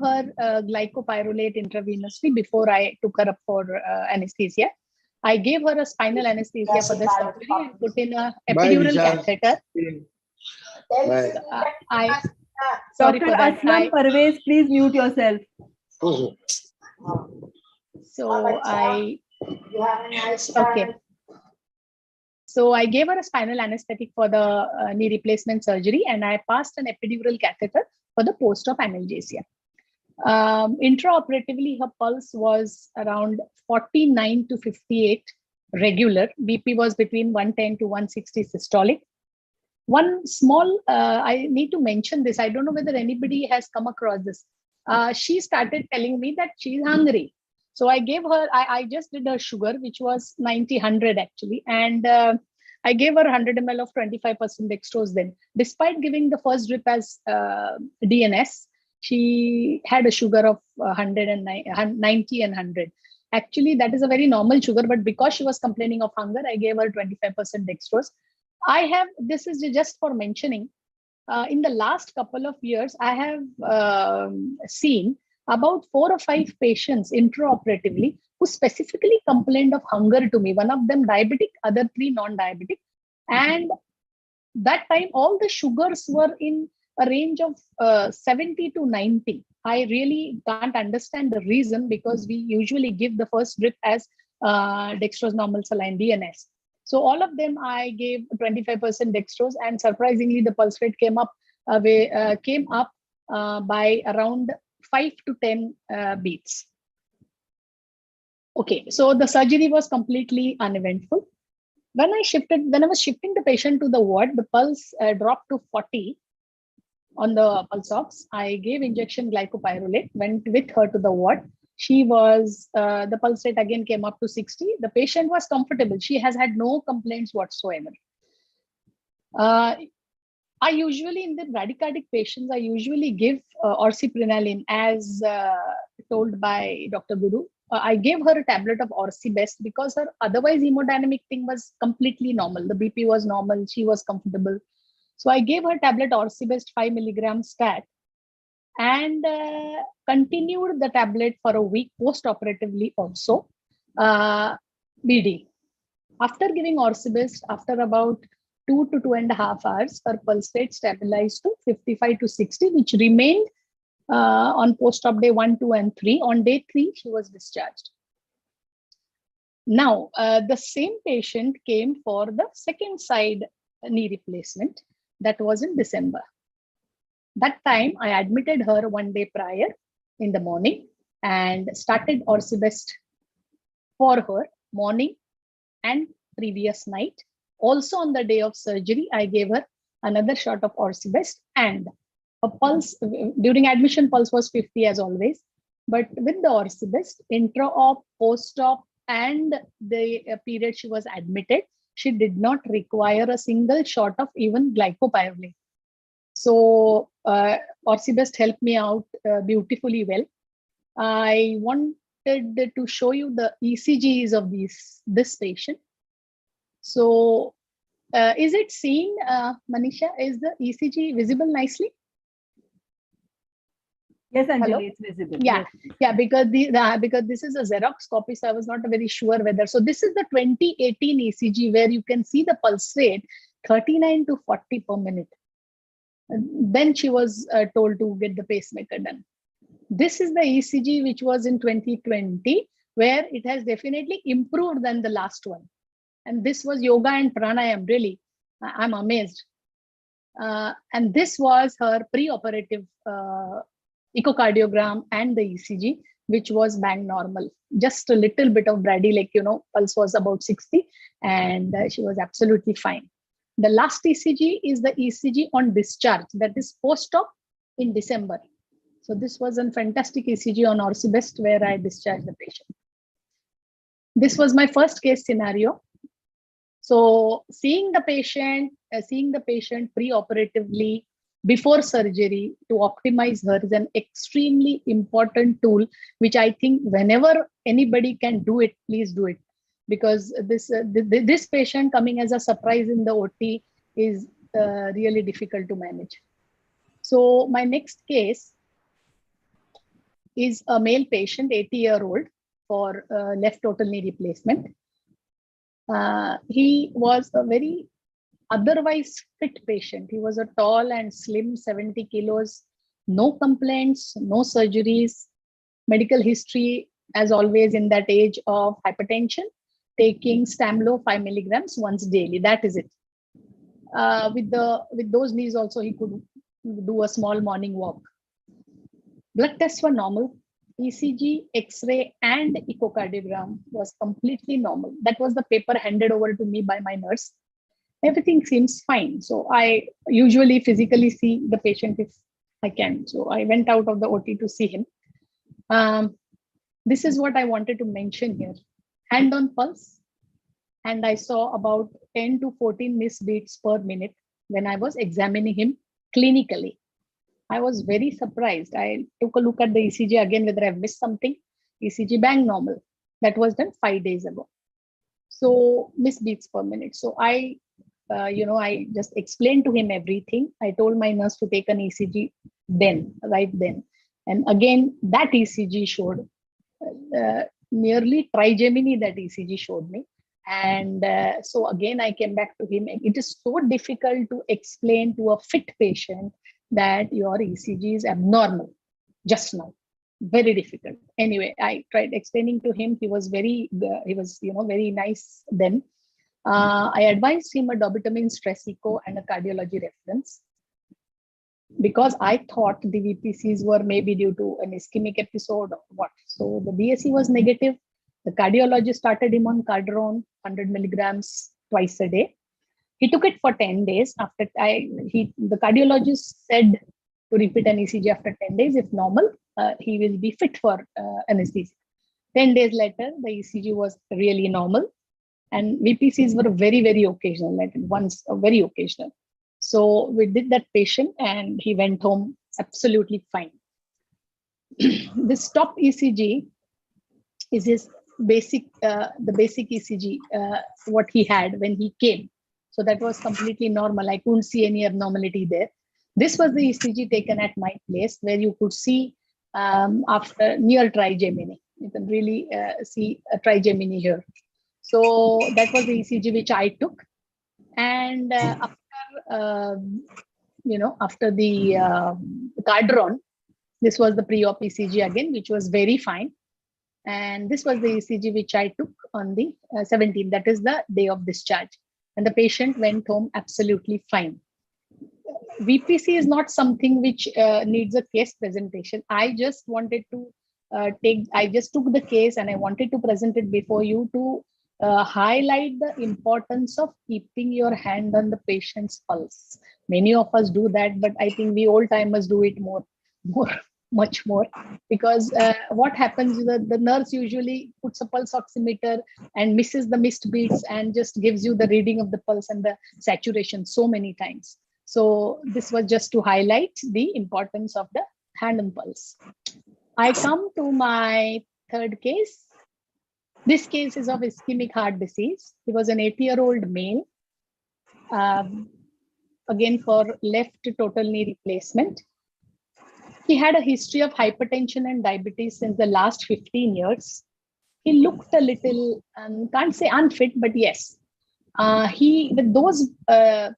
her glycopyrrolate intravenously before I took her up for anesthesia. I gave her a spinal anesthesia for the surgery and put in a epidural catheter. Sorry Dr. for that. Aslam Parvez, please mute yourself. Okay. So I gave her a spinal anesthetic for the knee replacement surgery, and I passed an epidural catheter for the post-op analgesia. Intraoperatively, her pulse was around 49 to 58 regular. BP was between 110 to 160 systolic. One small, I need to mention this. I don't know whether anybody has come across this. She started telling me that she's hungry. So I gave her, I just did her sugar, which was 90-100 actually. And I gave her 100 ml of 25% dextrose then. Despite giving the first drip as DNS, she had a sugar of 90 and 100. Actually, that is a very normal sugar, but because she was complaining of hunger, I gave her 25% dextrose. This is just for mentioning, in the last couple of years, I have seen about 4 or 5 patients intraoperatively who specifically complained of hunger to me. One of them diabetic, other 3 non-diabetic. And that time, all the sugars were in a range of 70 to 90. I really can't understand the reason, because we usually give the first drip as dextrose normal saline DNS. So all of them, I gave 25% dextrose, and surprisingly, the pulse rate came up by around 5 to 10 beats. Okay, so the surgery was completely uneventful. When I was shifting the patient to the ward, the pulse dropped to 40 on the pulse ox. I gave injection glycopyrrolate, went with her to the ward. She was, the pulse rate again came up to 60. The patient was comfortable. She has had no complaints whatsoever. I usually, in the bradycardic patients, I usually give orsiprenaline as told by Dr. Guru. I gave her a tablet of Orsibest because her otherwise hemodynamic thing was completely normal. The BP was normal. She was comfortable. So I gave her tablet Orsibest 5 milligram stat and continued the tablet for a week post-operatively also. BD. After giving Orsibest, after about 2 to 2.5 hours, her pulse rate stabilized to 55 to 60, which remained on post-op day 1, 2, and 3. On day 3, she was discharged. Now, the same patient came for the second side knee replacement. That was in December. That time, I admitted her 1 day prior in the morning and started Orsibest for her morning and previous night. Also on the day of surgery, I gave her another shot of Orsibest, and a pulse during admission pulse was 50 as always. But with the Orsibest, intra-op, post-op, and the period she was admitted, she did not require a single shot of even glycopyrrolate. So Orsibest helped me out beautifully well. I wanted to show you the ECGs of this patient. So is it seen, Manisha? Is the ECG visible nicely? Yes, Anjali, Hello? it's visible. Yeah, Yes. yeah, because this is a Xerox copy, so I was not very sure whether. So this is the 2018 ECG where you can see the pulse rate 39 to 40 per minute. Then she was told to get the pacemaker done. This is the ECG which was in 2020, where it has definitely improved than the last one. And this was yoga and pranayam, really. I'm amazed. And this was her pre-operative echocardiogram and the ECG, which was bang normal. Just a little bit of brady, like, pulse was about 60, and she was absolutely fine. The last ECG is the ECG on discharge, that is post-op in December. So this was a fantastic ECG on Orsibest where I discharged the patient. This was my first case scenario. So seeing the patient pre-operatively before surgery to optimize her is an extremely important tool, which I think whenever anybody can do it, please do it. Because this patient coming as a surprise in the OT is really difficult to manage. So my next case is a male patient, 80-year-old, for left total knee replacement. He was a very otherwise fit patient. He was a tall and slim, 70 kilos, no complaints, no surgeries, medical history, as always in that age, of hypertension, taking Stamlo 5 milligrams once daily. That is it. With those knees also, he could do a small morning walk. Blood tests were normal. ECG, X-ray, and echocardiogram was completely normal. That was the paper handed over to me by my nurse. Everything seems fine. So I usually physically see the patient if I can. So I went out of the OT to see him. This is what I wanted to mention here. Hand on pulse. And I saw about 10 to 14 missed beats per minute when I was examining him clinically. I was very surprised. I took a look at the ECG again, whether I've missed something. ECG bang normal. That was done 5 days ago. So missed beats per minute. So I just explained to him everything. I told my nurse to take an ECG right then. And again, that ECG showed nearly trigemini, that ECG showed me. And so again, I came back to him. It is so difficult to explain to a fit patient that your ECG is abnormal just now. Very difficult. Anyway, I tried explaining to him. He was very nice then. I advised him a dobutamine stress echo and a cardiology reference, because I thought the VPCs were maybe due to an ischemic episode or what. So the BSE was negative. The cardiologist started him on Cardaron, 100 milligrams twice a day. He took it for 10 days. After the cardiologist said to repeat an ECG after 10 days. If normal, he will be fit for anesthesia. 10 days later, the ECG was really normal. And VPCs were very, very occasional, like once, very occasional. So we did that patient and he went home absolutely fine. This top ECG is his basic, the basic ECG, what he had when he came. So that was completely normal. I couldn't see any abnormality there. This was the ECG taken at my place, where you could see after near trigemini. You can really see a trigemini here. So that was the ECG which I took. And after the Cardron, this was the pre-op ECG again, which was very fine. And this was the ECG which I took on the 17th, that is the day of discharge. And the patient went home absolutely fine. VPC is not something which needs a case presentation. I just wanted to I just took the case and I wanted to present it before you to highlight the importance of keeping your hand on the patient's pulse. Many of us do that, but I think we old timers do it much more, because what happens is that the nurse usually puts a pulse oximeter and misses the missed beats and just gives you the reading of the pulse and the saturation so many times. So this was just to highlight the importance of the hand and pulse. I come to my third case. This case is of ischemic heart disease. He was an 80-year-old male, again for left total knee replacement. He had a history of hypertension and diabetes since the last 15 years. He looked a little, can't say unfit, but yes. With those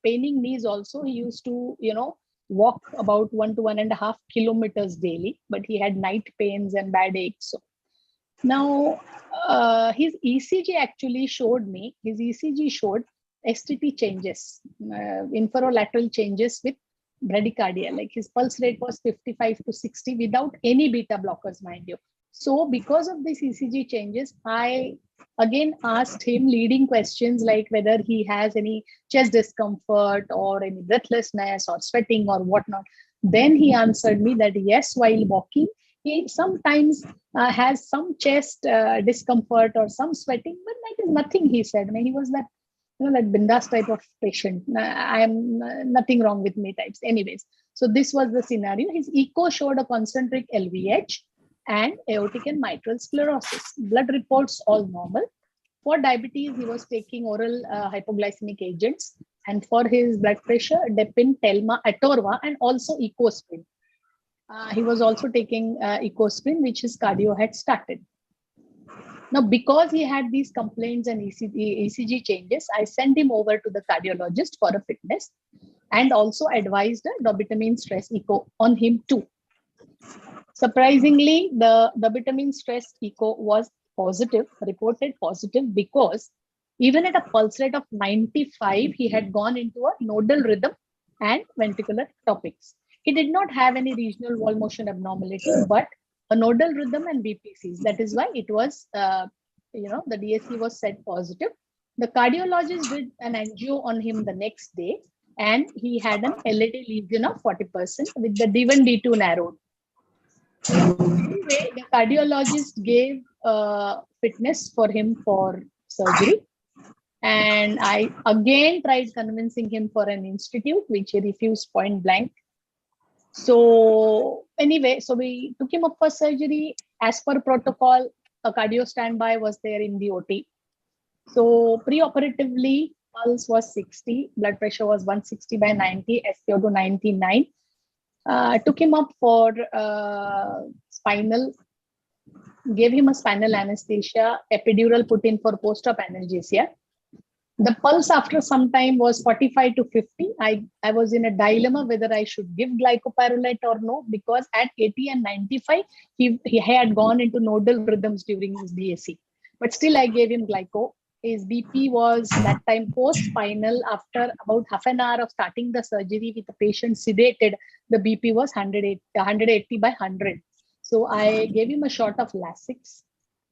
paining knees also, he used to, walk about 1 to 1.5 kilometers daily, but he had night pains and bad aches. So now his ECG actually showed me, STT changes, inferolateral changes with bradycardia, like his pulse rate was 55 to 60 without any beta blockers, mind you. So because of these ECG changes, I again asked him leading questions like whether he has any chest discomfort or any breathlessness or sweating or whatnot. Then he answered me that yes, while walking, he sometimes has some chest discomfort or some sweating, but that is nothing, he said. I mean, he was that, that bindas type of patient. I am nothing wrong with me types. Anyways, so this was the scenario. His echo showed a concentric LVH and aortic and mitral sclerosis. Blood reports all normal. For diabetes, he was taking oral hypoglycemic agents, and for his blood pressure, Depin, Telma, Atorva, and also Ecosprin. He was also taking Ecosprin, which his cardio had started. Now, because he had these complaints and ECG changes, I sent him over to the cardiologist for a fitness and also advised a dobutamine stress echo on him too. Surprisingly, the dobutamine stress echo was positive, reported positive, because even at a pulse rate of 95, he had gone into a nodal rhythm and ventricular topics. He did not have any regional wall motion abnormality, but a nodal rhythm and BPCs. That is why it was, the DSC was set positive. The cardiologist did an angio on him the next day, and he had an LAD lesion of 40% with the D1, D2 narrowed. Anyway, the cardiologist gave fitness for him for surgery. And I again tried convincing him for an institute, which he refused point blank. So anyway, so we took him up for surgery. As per protocol, a cardio standby was there in the OT. So pre-operatively, pulse was 60, blood pressure was 160 by 90, SpO2 99. Took him up for spinal, gave him a spinal anesthesia, epidural put in for post-op analgesia. The pulse after some time was 45 to 50. I was in a dilemma whether I should give glycopyrrolate or no, because at 80 and 95, he had gone into nodal rhythms during his DSC. But still I gave him glyco. His BP was that time post-spinal. After about half an hour of starting the surgery with the patient sedated, the BP was 180 by 100. So I gave him a shot of Lasix,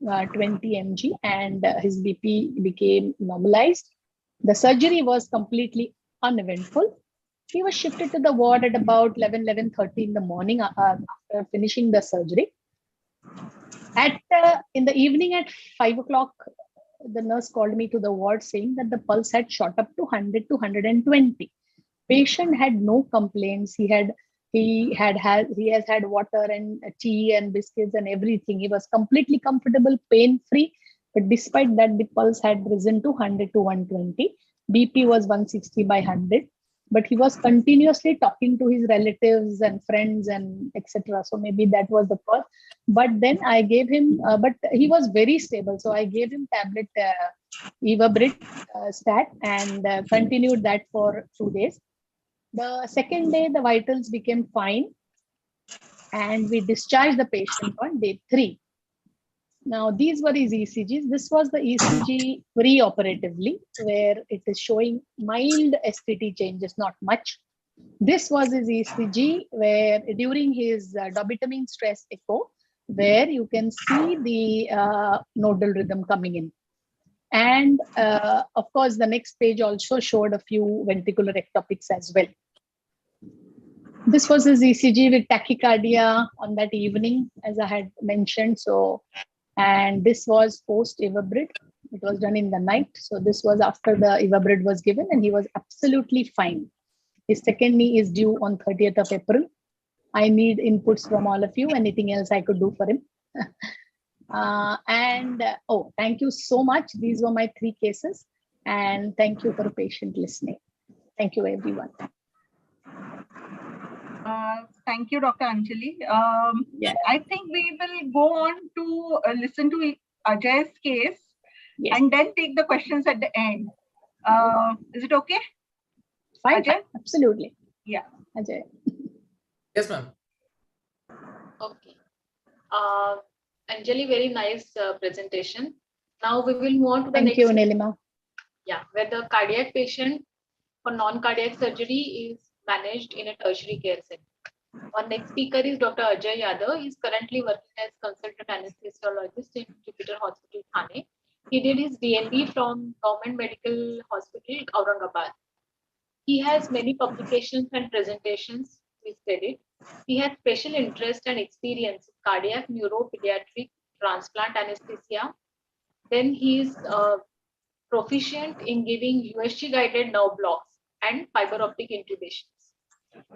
20 mg, and his BP became normalized. The surgery was completely uneventful. He was shifted to the ward at about 11:30 in the morning after finishing the surgery. In the evening at 5 o'clock, the nurse called me to the ward saying that the pulse had shot up to 100 to 120. Patient had no complaints. He has had water and tea and biscuits and everything. He was completely comfortable, pain-free. But despite that, the pulse had risen to 100 to 120. BP was 160 by 100. But he was continuously talking to his relatives and friends and etc. So maybe that was the cause. But then I gave him, but he was very stable. So I gave him tablet Evobrid stat and continued that for 2 days. The second day, the vitals became fine and we discharged the patient on day 3. Now, these were his ECGs. This was the ECG pre-operatively, where it is showing mild STT changes, not much. This was his ECG, where during his dobutamine stress echo, where you can see the nodal rhythm coming in. And of course, the next page also showed a few ventricular ectopics as well. This was his ECG with tachycardia on that evening, as I had mentioned. So, and this was post Evobrid. It was done in the night. So this was after the Evobrid was given, and he was absolutely fine. His second knee is due on 30th of April. I need inputs from all of you. Anything else I could do for him? Oh, thank you so much. These were my 3 cases. And thank you for patient listening. Thank you, everyone. Thank you, Dr. Anjali. Yeah. I think we will go on to listen to Ajay's case, Yes. and then take the questions at the end. Is it okay? Fine, Ajay? absolutely. Yeah. Ajay. Yes, ma'am. Okay. Anjali, very nice presentation. Now we will move on to the Thank next. you, Nilima. Yeah, where the cardiac patient for non-cardiac surgery is managed in a tertiary care setting. Our next speaker is Dr. Ajay Yadav. He is currently working as consultant anesthesiologist in Jupiter Hospital, Thane. He did his DNB from Government Medical Hospital, Aurangabad. He has many publications and presentations to his credit. He has special interest and experience in cardiac, neuropediatric, transplant anesthesia. Then he is proficient in giving USG guided nerve blocks and fiber optic intubations.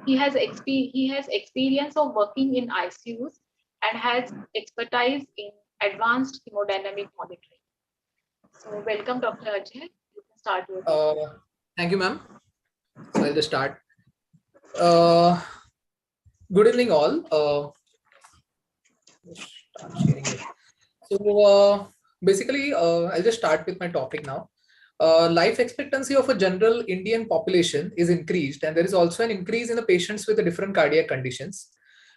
He has experience of working in ICUs and has expertise in advanced hemodynamic monitoring. So welcome, Dr. Ajay. You can start with Thank you, ma'am. So I'll just start. Good evening, all. Start sharing it. So basically, I'll just start with my topic now. Life expectancy of a general Indian population is increased, and there is also an increase in the patients with the different cardiac conditions.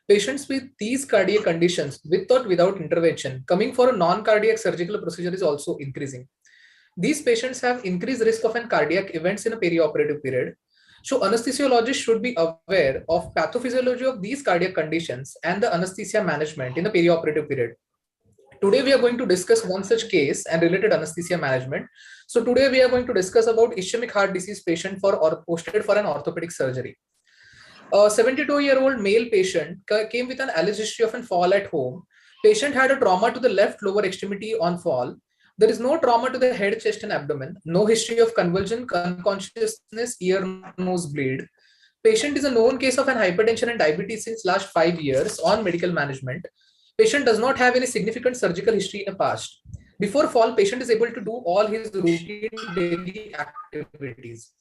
Patients with these cardiac conditions, with or without intervention, coming for a non-cardiac surgical procedure is also increasing. These patients have increased risk of an cardiac events in a perioperative period. So anesthesiologists should be aware of pathophysiology of these cardiac conditions and the anesthesia management in the perioperative period. Today we are going to discuss one such case and related anesthesia management. So today we are going to discuss about ischemic heart disease patient posted for an orthopedic surgery. A 72-year-old male patient came with an alleged history of a fall at home. Patient had a trauma to the left lower extremity on fall. There is no trauma to the head, chest, and abdomen. No history of convulsion, unconsciousness, ear, nose bleed. Patient is a known case of an hypertension and diabetes since last 5 years on medical management. Patient does not have any significant surgical history in the past. Before fall, patient is able to do all his routine daily activities.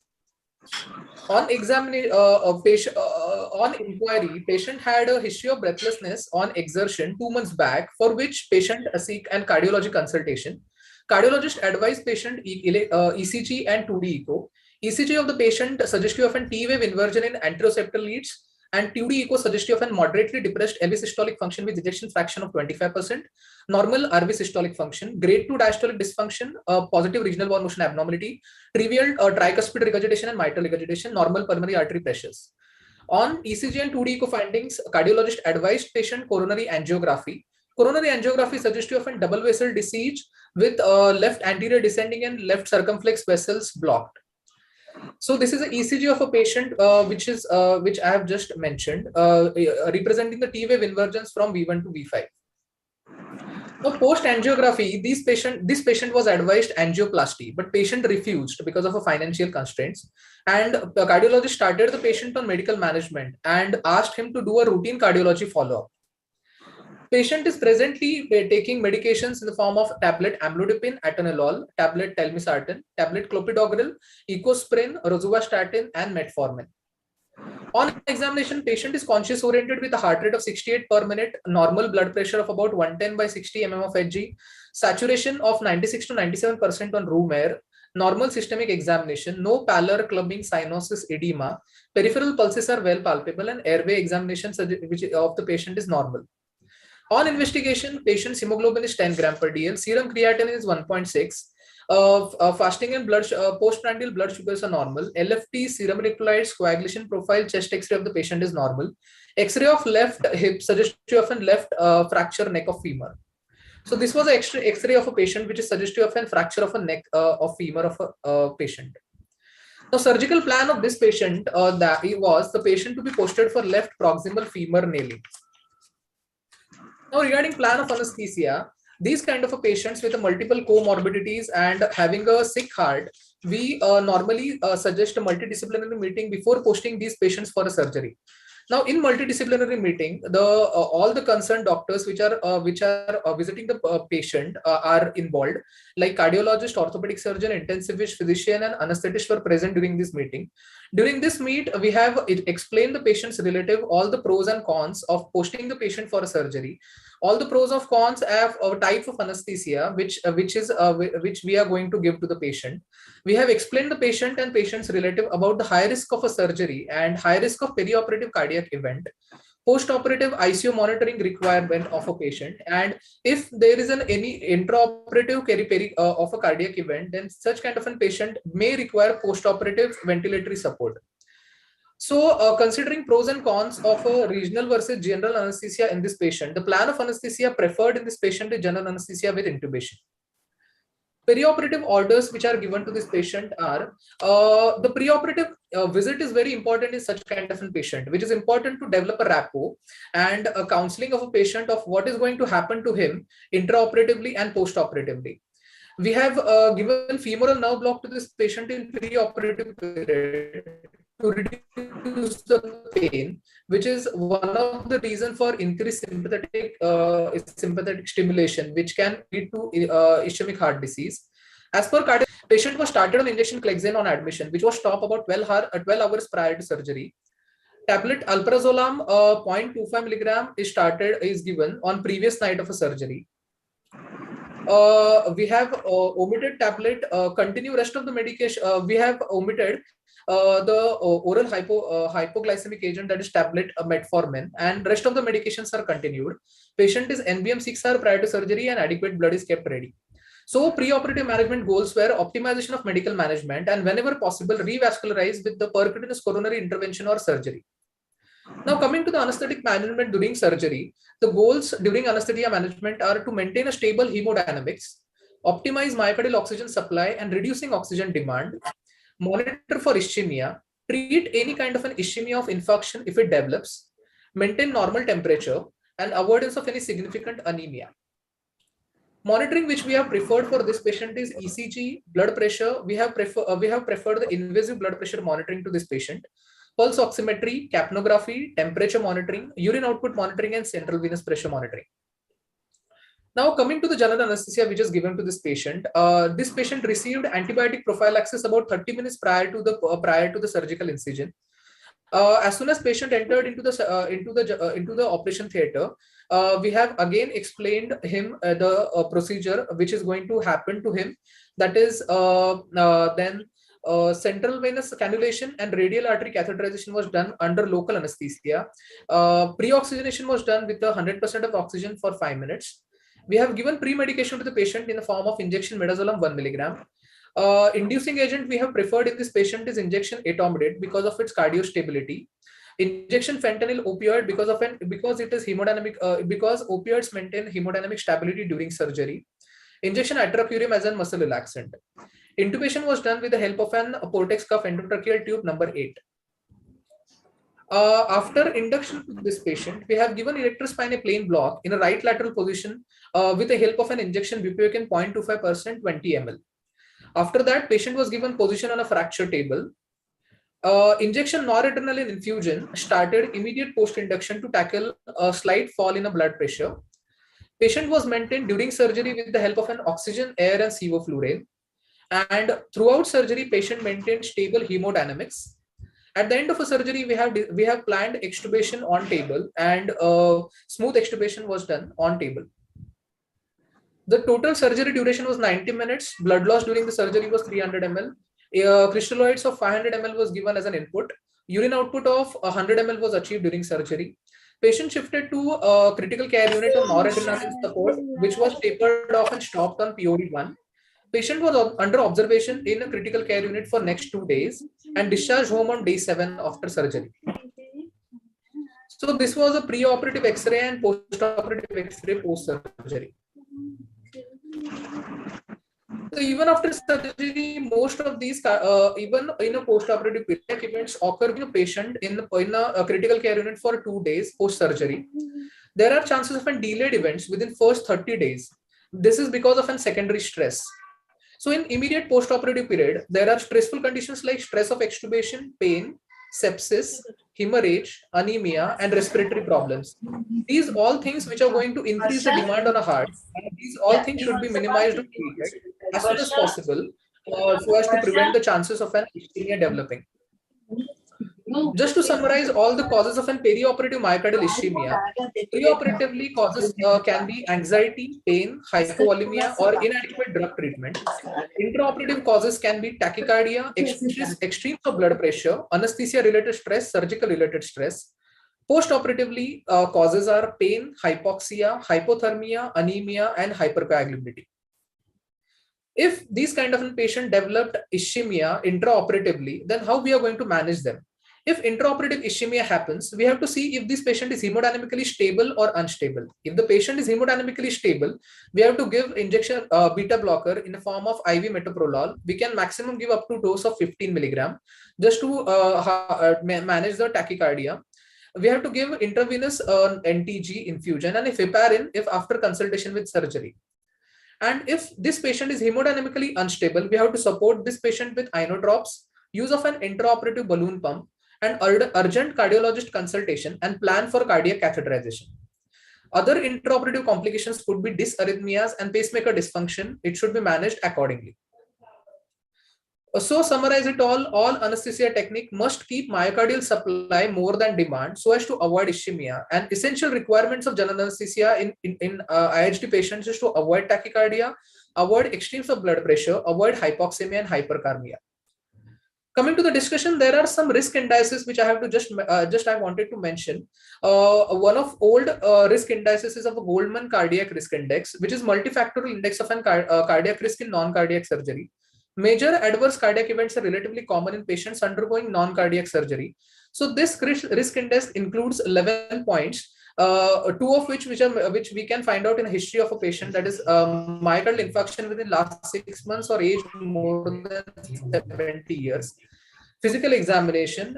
On examination, on inquiry, patient had a history of breathlessness on exertion 2 months back, for which patient seek an cardiology consultation. Cardiologist advised patient ECG and 2D echo. ECG of the patient suggestive of an T-wave inversion in anteroseptal leads, and 2D echo suggestive of a moderately depressed LV systolic function with ejection fraction of 25%, normal RV systolic function, grade 2 diastolic dysfunction, positive regional wall motion abnormality, trivial tricuspid regurgitation and mitral regurgitation, normal pulmonary artery pressures. On ECG and 2D echo findings, cardiologist advised patient coronary angiography. Coronary angiography suggestive of a double vessel disease with left anterior descending and left circumflex vessels blocked. So this is an ECG of a patient which I have just mentioned, representing the T-wave invergence from V1 to V5. Now, post angiography, this patient was advised angioplasty, but patient refused because of a financial constraints. And the cardiologist started the patient on medical management and asked him to do a routine cardiology follow-up. Patient is presently taking medications in the form of tablet amlodipine, atenolol, tablet telmisartan, tablet clopidogrel, ecosprin, rosuvastatin, and metformin. On examination, patient is conscious oriented with a heart rate of 68 per minute, normal blood pressure of about 110 by 60 mm of Hg, saturation of 96 to 97% on room air, normal systemic examination, no pallor, clubbing, cyanosis, edema, peripheral pulses are well palpable, and airway examination of the patient is normal. On investigation, patient's hemoglobin is 10 gram per dl, serum creatinine is 1.6. Fasting and postprandial blood sugars are normal. LFT, serum electrolytes, coagulation profile, chest X-ray of the patient is normal. X-ray of left hip suggestive of a left fracture neck of femur. So this was an X-ray of a patient which is suggestive of a fracture of a neck of femur of a patient. Now, surgical plan of this patient that it was the patient to be posted for left proximal femur nailing. Now, regarding plan of anesthesia, these kind of a patients with a multiple comorbidities and having a sick heart, we normally suggest a multidisciplinary meeting before posting these patients for a surgery. Now, in multidisciplinary meeting, all the concerned doctors which are visiting the patient are involved, like cardiologist, orthopedic surgeon, intensivist, physician, and anesthetist were present during this meeting. During this meet, we have explained the patient's relative all the pros and cons of posting the patient for a surgery. All the pros of cons have a type of anesthesia which we are going to give to the patient. We have explained the patient and patient's relative about the high risk of a surgery and high risk of perioperative cardiac event, post-operative ICU monitoring requirement of a patient, and if there is any intraoperative of a cardiac event, then such kind of a patient may require post-operative ventilatory support. So, considering pros and cons of a regional versus general anesthesia in this patient, the plan of anesthesia preferred in this patient is general anesthesia with intubation. Perioperative orders which are given to this patient are the preoperative visit is very important in such kind of a patient, which is important to develop a rapport and a counseling of a patient of what is going to happen to him intraoperatively and postoperatively. We have given femoral nerve block to this patient in preoperative period to reduce the pain, which is one of the reasons for increased sympathetic stimulation, which can lead to ischemic heart disease. As per cardiac, patient was started on injection Clexane on admission, which was stopped about 12 hours prior to surgery. Tablet alprazolam 0.25 milligram is given on previous night of a surgery. We have omitted tablet, continue rest of the medication. We have omitted the oral hypoglycemic agent, that is tablet metformin, and rest of the medications are continued. Patient is NBM 6 hours prior to surgery and adequate blood is kept ready. So preoperative management goals were optimization of medical management and whenever possible revascularize with the percutaneous coronary intervention or surgery. Now, coming to the anesthetic management during surgery, the goals during anesthesia management are to maintain a stable hemodynamics, optimize myocardial oxygen supply and reducing oxygen demand, monitor for ischemia, treat any kind of an ischemia of infarction if it develops, maintain normal temperature, and avoidance of any significant anemia. Monitoring which we have preferred for this patient is ECG, blood pressure. We have preferred the invasive blood pressure monitoring to this patient, pulse oximetry, capnography, temperature monitoring, urine output monitoring, and central venous pressure monitoring. Now, coming to the general anesthesia which is given to this patient received antibiotic prophylaxis about 30 minutes prior to the surgical incision. As soon as patient entered into the operation theater, we have again explained him the procedure which is going to happen to him. That is then central venous cannulation and radial artery catheterization was done under local anesthesia. Pre-oxygenation was done with 100% of oxygen for 5 minutes. We have given pre-medication to the patient in the form of injection midazolam 1 milligram. Inducing agent we have preferred in this patient is injection etomidate because of its cardio stability. Injection fentanyl opioid because it is hemodynamic because opioids maintain hemodynamic stability during surgery. Injection atracurium as a muscle relaxant. Intubation was done with the help of an portex cuff endotracheal tube number 8. After induction to this patient, we have given electrospinal plane block in a right lateral position with the help of an injection bupivacaine 0.25% 20 ml. After that, patient was given position on a fracture table. Injection noradrenaline infusion started immediate post-induction to tackle a slight fall in a blood pressure. Patient was maintained during surgery with the help of an oxygen, air, and sevoflurane. And throughout surgery, patient maintained stable hemodynamics. At the end of a surgery, we have planned extubation on table, and smooth extubation was done on table. The total surgery duration was 90 minutes. Blood loss during the surgery was 300 ml. Crystalloids of 500 ml was given as an input. Urine output of 100 ml was achieved during surgery. Patient shifted to a critical care unit on noradrenaline support, which was tapered off and stopped on POD1. Patient was under observation in a critical care unit for next 2 days and discharged home on day 7 after surgery. So this was a pre-operative X-ray and post-operative X-ray post-surgery. So even after surgery, most of these, even in a post-operative period, events occur in a patient in a critical care unit for 2 days post-surgery. There are chances of delayed events within first 30 days. This is because of a secondary stress. So in immediate post-operative period, there are stressful conditions like stress of extubation, pain, sepsis, hemorrhage, anemia, and respiratory problems. These all things which are going to increase the demand on a heart, and these all things should be minimized or treated as soon as possible so as to prevent the chances of an ischemia developing. Just to summarize all the causes of an perioperative myocardial ischemia, preoperatively causes can be anxiety, pain, hypovolemia, or inadequate drug treatment. Intraoperative causes can be tachycardia, extremes of blood pressure, anesthesia-related stress, surgical-related stress. Post-operatively, causes are pain, hypoxia, hypothermia, anemia, and hypercoagulability. If these kind of a patient developed ischemia intraoperatively, then how we are going to manage them? If intraoperative ischemia happens, we have to see if this patient is hemodynamically stable or unstable. If the patient is hemodynamically stable, we have to give injection beta blocker in the form of IV metoprolol. We can maximum give up to dose of 15 milligram just to manage the tachycardia. We have to give intravenous NTG infusion and if heparin if after consultation with surgery. And if this patient is hemodynamically unstable, we have to support this patient with inodrops, use of an intraoperative balloon pump, and urgent cardiologist consultation and plan for cardiac catheterization. Other intraoperative complications could be dysarrhythmias and pacemaker dysfunction. It should be managed accordingly. So summarize it all anesthesia technique must keep myocardial supply more than demand so as to avoid ischemia, and essential requirements of general anesthesia in IHD patients is to avoid tachycardia, avoid extremes of blood pressure, avoid hypoxemia and hypercarbia. Coming to the discussion, there are some risk indices which I have to I wanted to mention. One of old risk indices is of a Goldman cardiac risk index, which is multifactorial index of cardiac risk in non-cardiac surgery. Major adverse cardiac events are relatively common in patients undergoing non-cardiac surgery. So this risk index includes 11 points, two of which we can find out in a history of a patient, that is myocardial infarction within last 6 months or age more than 70 years. Physical examination,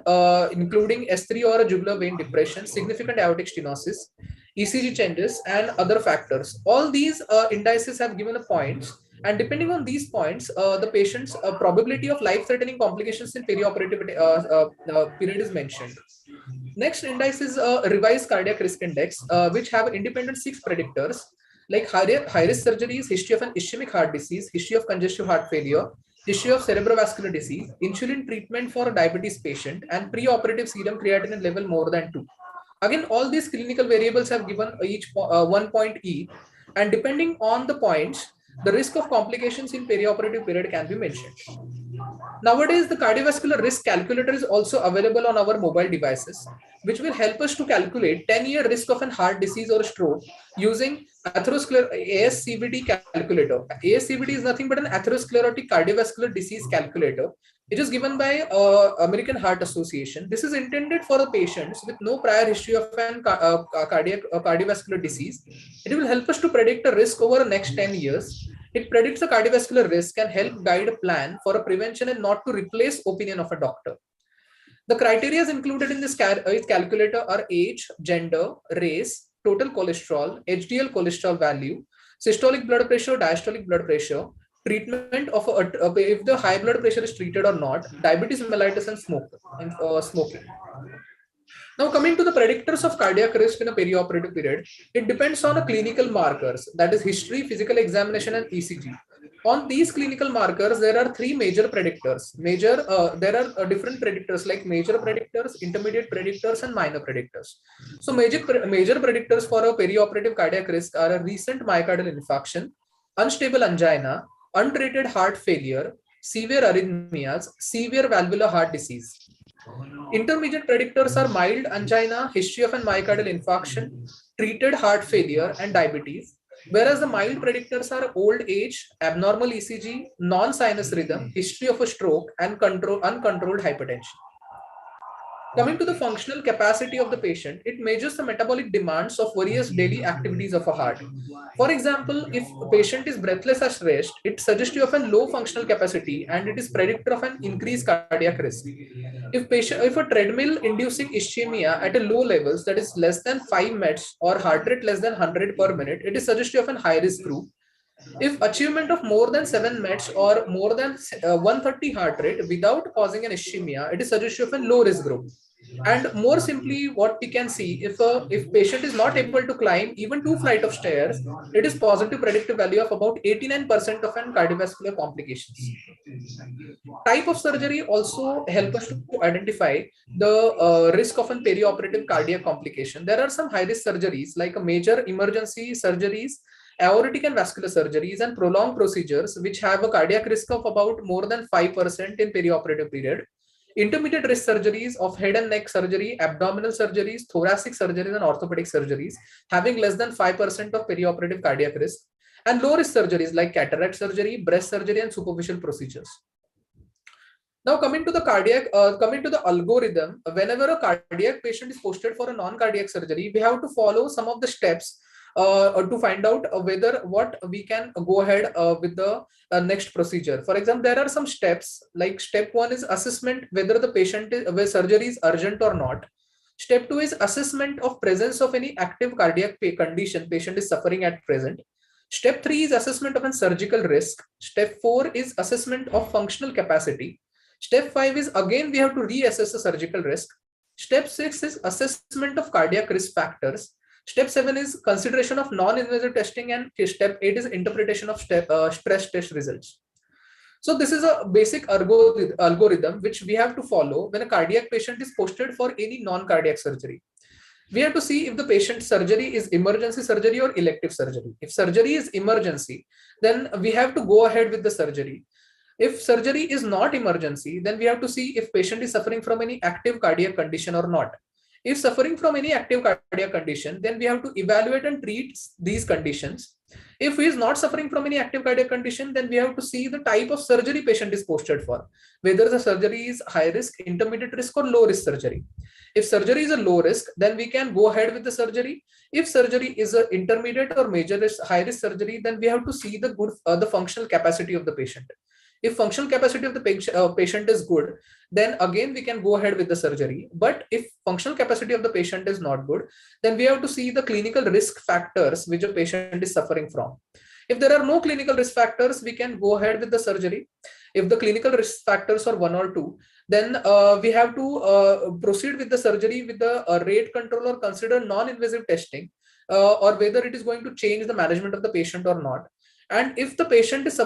including S3 or jugular vein depression, significant aortic stenosis, ECG changes, and other factors. All these indices have given a points. And depending on these points, the patient's probability of life-threatening complications in perioperative period is mentioned. Next index is revised cardiac risk index, which have independent 6 predictors like high-risk surgeries, history of an ischemic heart disease, history of congestive heart failure, history of cerebrovascular disease, insulin treatment for a diabetes patient, and preoperative serum creatinine level more than 2. Again, all these clinical variables have given each 1 point each, and depending on the points, the risk of complications in perioperative period can be mentioned. Nowadays, the cardiovascular risk calculator is also available on our mobile devices, which will help us to calculate 10-year risk of an heart disease or stroke using ASCVD calculator. ASCVD is nothing but an atherosclerotic cardiovascular disease calculator. It is given by American Heart Association. This is intended for the patients with no prior history of an cardiovascular disease. It will help us to predict a risk over the next 10 years. It predicts the cardiovascular risk and help guide a plan for a prevention and not to replace opinion of a doctor. The criteria included in this calculator are age, gender, race, total cholesterol, HDL cholesterol value, systolic blood pressure, diastolic blood pressure, treatment of if the high blood pressure is treated or not, diabetes mellitus, and smoking. Now coming to the predictors of cardiac risk in a perioperative period, it depends on a clinical markers, that is history, physical examination, and ECG. On these clinical markers, there are three major predictors. There are different predictors like major predictors, intermediate predictors, and minor predictors. So major predictors for a perioperative cardiac risk are a recent myocardial infarction, unstable angina, untreated heart failure, severe arrhythmias, severe valvular heart disease. Intermediate predictors are mild angina, history of an myocardial infarction, treated heart failure, and diabetes. Whereas the mild predictors are old age, abnormal ECG, non-sinus rhythm, history of a stroke, and uncontrolled hypertension. Coming to the functional capacity of the patient, it measures the metabolic demands of various daily activities of a heart. For example, if a patient is breathless at rest, it suggests you of a low functional capacity and it is predictor of an increased cardiac risk. If a treadmill inducing ischemia at a low levels, that is less than 5 meds or heart rate less than 100 per minute, it is suggestive of a high risk group. If achievement of more than 7 meds or more than 130 heart rate without causing an ischemia, it is suggestive of a low risk group. And more simply, what we can see, if patient is not able to climb even 2 flights of stairs, it is positive predictive value of about 89% of an cardiovascular complications. Type of surgery also help us to identify the risk of an perioperative cardiac complication. There are some high risk surgeries like a major emergency surgeries, aortic and vascular surgeries, and prolonged procedures which have a cardiac risk of about more than 5% in perioperative period. Intermediate risk surgeries of head and neck surgery, abdominal surgeries, thoracic surgeries, and orthopedic surgeries having less than 5% of perioperative cardiac risk. And low risk surgeries like cataract surgery, breast surgery, and superficial procedures. Now coming to the algorithm, whenever a cardiac patient is posted for a non-cardiac surgery, we have to follow some of the steps to find out whether what we can go ahead with the next procedure. For example, there are some steps like step 1 is assessment whether the whether surgery is urgent or not. Step 2 is assessment of presence of any active cardiac condition patient is suffering at present. Step 3 is assessment of a surgical risk. Step 4 is assessment of functional capacity. Step 5 is again we have to reassess the surgical risk. Step 6 is assessment of cardiac risk factors. Step 7 is consideration of non-invasive testing, and step 8 is interpretation of stress test results. So this is a basic algorithm which we have to follow when a cardiac patient is posted for any non-cardiac surgery. We have to see if the patient's surgery is emergency surgery or elective surgery. If surgery is emergency, then we have to go ahead with the surgery. If surgery is not emergency, then we have to see if patient is suffering from any active cardiac condition or not. If suffering from any active cardiac condition, then we have to evaluate and treat these conditions. If he is not suffering from any active cardiac condition, then we have to see the type of surgery patient is posted for, whether the surgery is high risk, intermediate risk, or low risk surgery. If surgery is a low risk, then we can go ahead with the surgery. If surgery is an intermediate or major risk, high risk surgery, then we have to see the functional capacity of the patient. If functional capacity of the patient is good, then again we can go ahead with the surgery. But if functional capacity of the patient is not good, then we have to see the clinical risk factors which a patient is suffering from. If there are no clinical risk factors, we can go ahead with the surgery. If the clinical risk factors are 1 or 2, then we have to proceed with the surgery with the rate control or consider non-invasive testing, or whether it is going to change the management of the patient or not. And if the patient is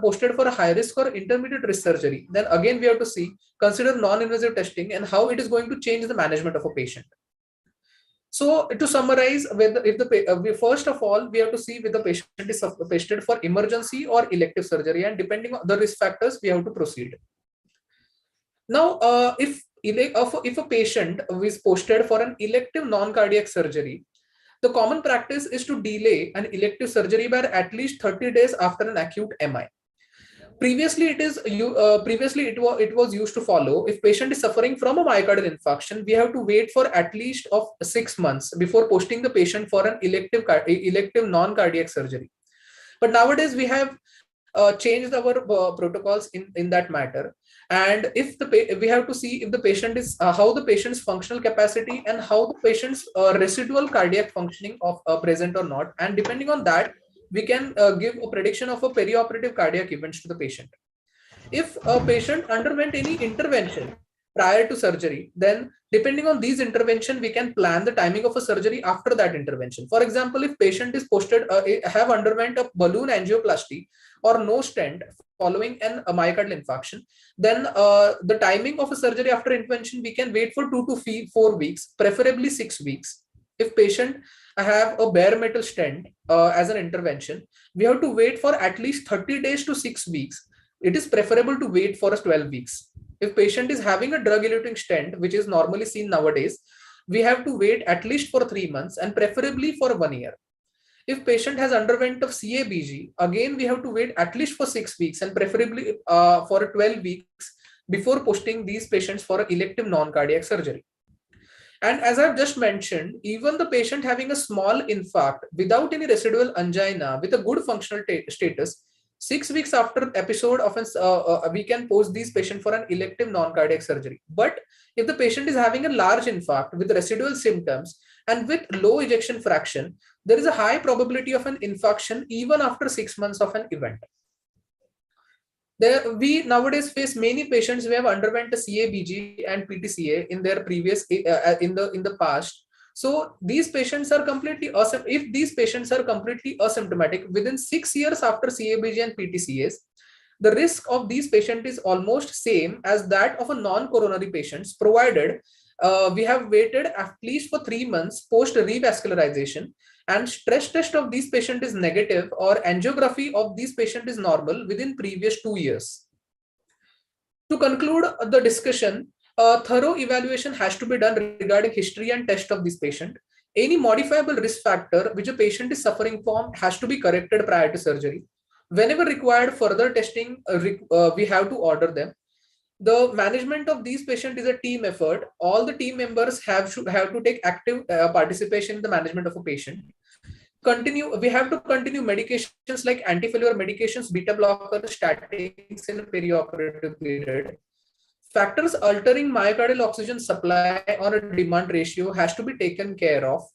posted for a high risk or intermediate risk surgery, then again we have to consider non-invasive testing and how it is going to change the management of a patient. So to summarize, first of all, we have to see whether the patient is posted for emergency or elective surgery, and depending on the risk factors, we have to proceed. Now, if a patient is posted for an elective non-cardiac surgery, the common practice is to delay an elective surgery by at least 30 days after an acute MI. Previously, it was used to follow if patient is suffering from a myocardial infarction, we have to wait for at least of 6 months before posting the patient for an elective non-cardiac surgery. But nowadays we have changed our protocols in that matter, and we have to see if the patient is how the patient's functional capacity and how the patient's residual cardiac functioning of present or not, and depending on that we can give a prediction of a perioperative cardiac events to the patient. If a patient underwent any intervention prior to surgery, then depending on these intervention, we can plan the timing of a surgery after that intervention. For example, if patient is posted, have underwent a balloon angioplasty or no stent following a myocardial infarction, then the timing of a surgery after intervention, we can wait for 2 to 4 weeks, preferably 6 weeks. If patient have a bare metal stent as an intervention, we have to wait for at least 30 days to 6 weeks. It is preferable to wait for 12 weeks. If patient is having a drug-eluting stent, which is normally seen nowadays, we have to wait at least for 3 months and preferably for 1 year. If patient has underwent of CABG, again we have to wait at least for 6 weeks and preferably for 12 weeks before posting these patients for elective non-cardiac surgery. And as I've just mentioned, even the patient having a small infarct without any residual angina with a good functional status, 6 weeks after episode of we can post these patients for an elective non-cardiac surgery. But if the patient is having a large infarct with residual symptoms and with low ejection fraction, there is a high probability of an infarction even after 6 months of an event. We nowadays face many patients who have underwent a CABG and PTCA in their previous in the past. So these patients are completely if these patients are completely asymptomatic within 6 years after CABG and PTCAs, the risk of these patients is almost same as that of a non-coronary patients, provided we have waited at least for 3 months post revascularization and stress test of these patients is negative or angiography of these patients is normal within previous 2 years. To conclude the discussion, a thorough evaluation has to be done regarding history and test of this patient. Any modifiable risk factor which a patient is suffering from has to be corrected prior to surgery. Whenever required further testing, we have to order them. The management of these patients is a team effort. All the team members have to take active participation in the management of a patient. We have to continue medications like anti-failure medications, beta blockers, statins in a perioperative period. Factors altering myocardial oxygen supply on a demand ratio has to be taken care of.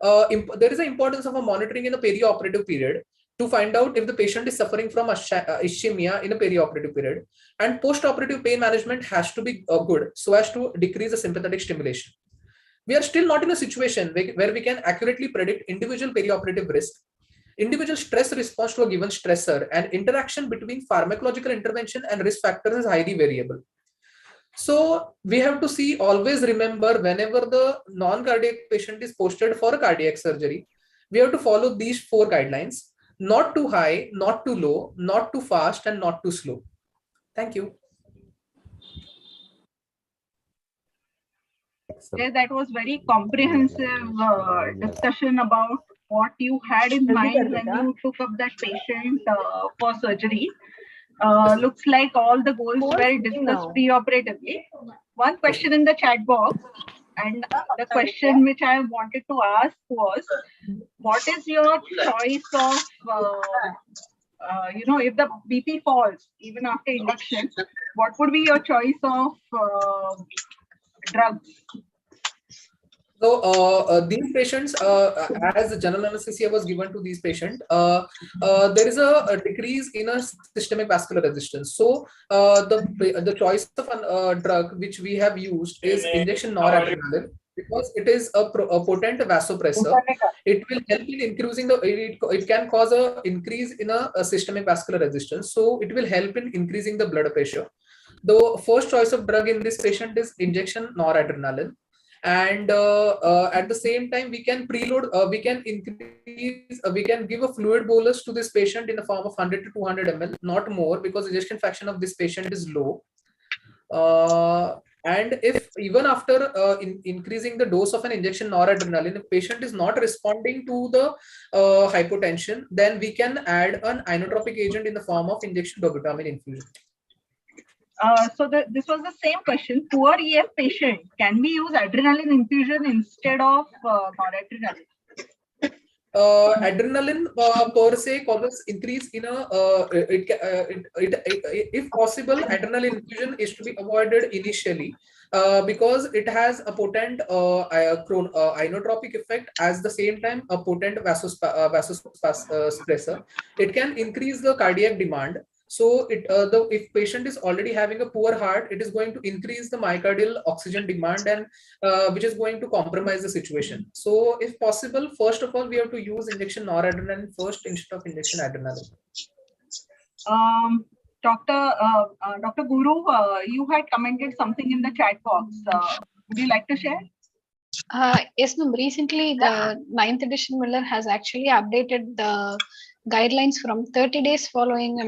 There is an importance of a monitoring in the perioperative period to find out if the patient is suffering from ischemia in a perioperative period, and post-operative pain management has to be good so as to decrease the sympathetic stimulation. We are still not in a situation where we can accurately predict individual perioperative risk, individual stress response to a given stressor, and interaction between pharmacological intervention and risk factors is highly variable. So we have to always remember whenever the non-cardiac patient is posted for a cardiac surgery, we have to follow these 4 guidelines: not too high, not too low, not too fast, and not too slow. Thank you. Yeah, that was very comprehensive discussion about what you had in mind when you took up that patient for surgery. Looks like all the goals were discussed pre-operatively. One question in the chat box, and the question which I wanted to ask was, what is your choice of, if the BP falls even after induction, what would be your choice of drugs? So these patients, as the general anesthesia was given to these patients, there is a decrease in a systemic vascular resistance. So the choice of a drug which we have used is injection noradrenaline, because it is a potent vasopressor. It will help in increasing it can cause a increase in a systemic vascular resistance. So it will help in increasing the blood pressure. The first choice of drug in this patient is injection noradrenaline. And at the same time, we can preload, we can give a fluid bolus to this patient in the form of 100 to 200 ml, not more, because ejection fraction of this patient is low. And if even after increasing the dose of an injection noradrenaline, the patient is not responding to the hypotension, then we can add an inotropic agent in the form of injection dobutamine infusion. This was the same question. Poor EF patient, can we use adrenaline infusion instead of noradrenaline? Adrenaline per se causes increase in a if possible, adrenaline infusion is to be avoided initially because it has a potent inotropic effect, at the same time a potent vasopressor. It can increase the cardiac demand. So if patient is already having a poor heart, it is going to increase the myocardial oxygen demand, and which is going to compromise the situation. So if possible, first of all, we have to use injection noradrenaline first instead of injection adrenaline. Dr. Guru, you had commented something in the chat box. Would you like to share? Yes, ma'am. Recently, the 9th edition Miller has actually updated the guidelines from 30 days following a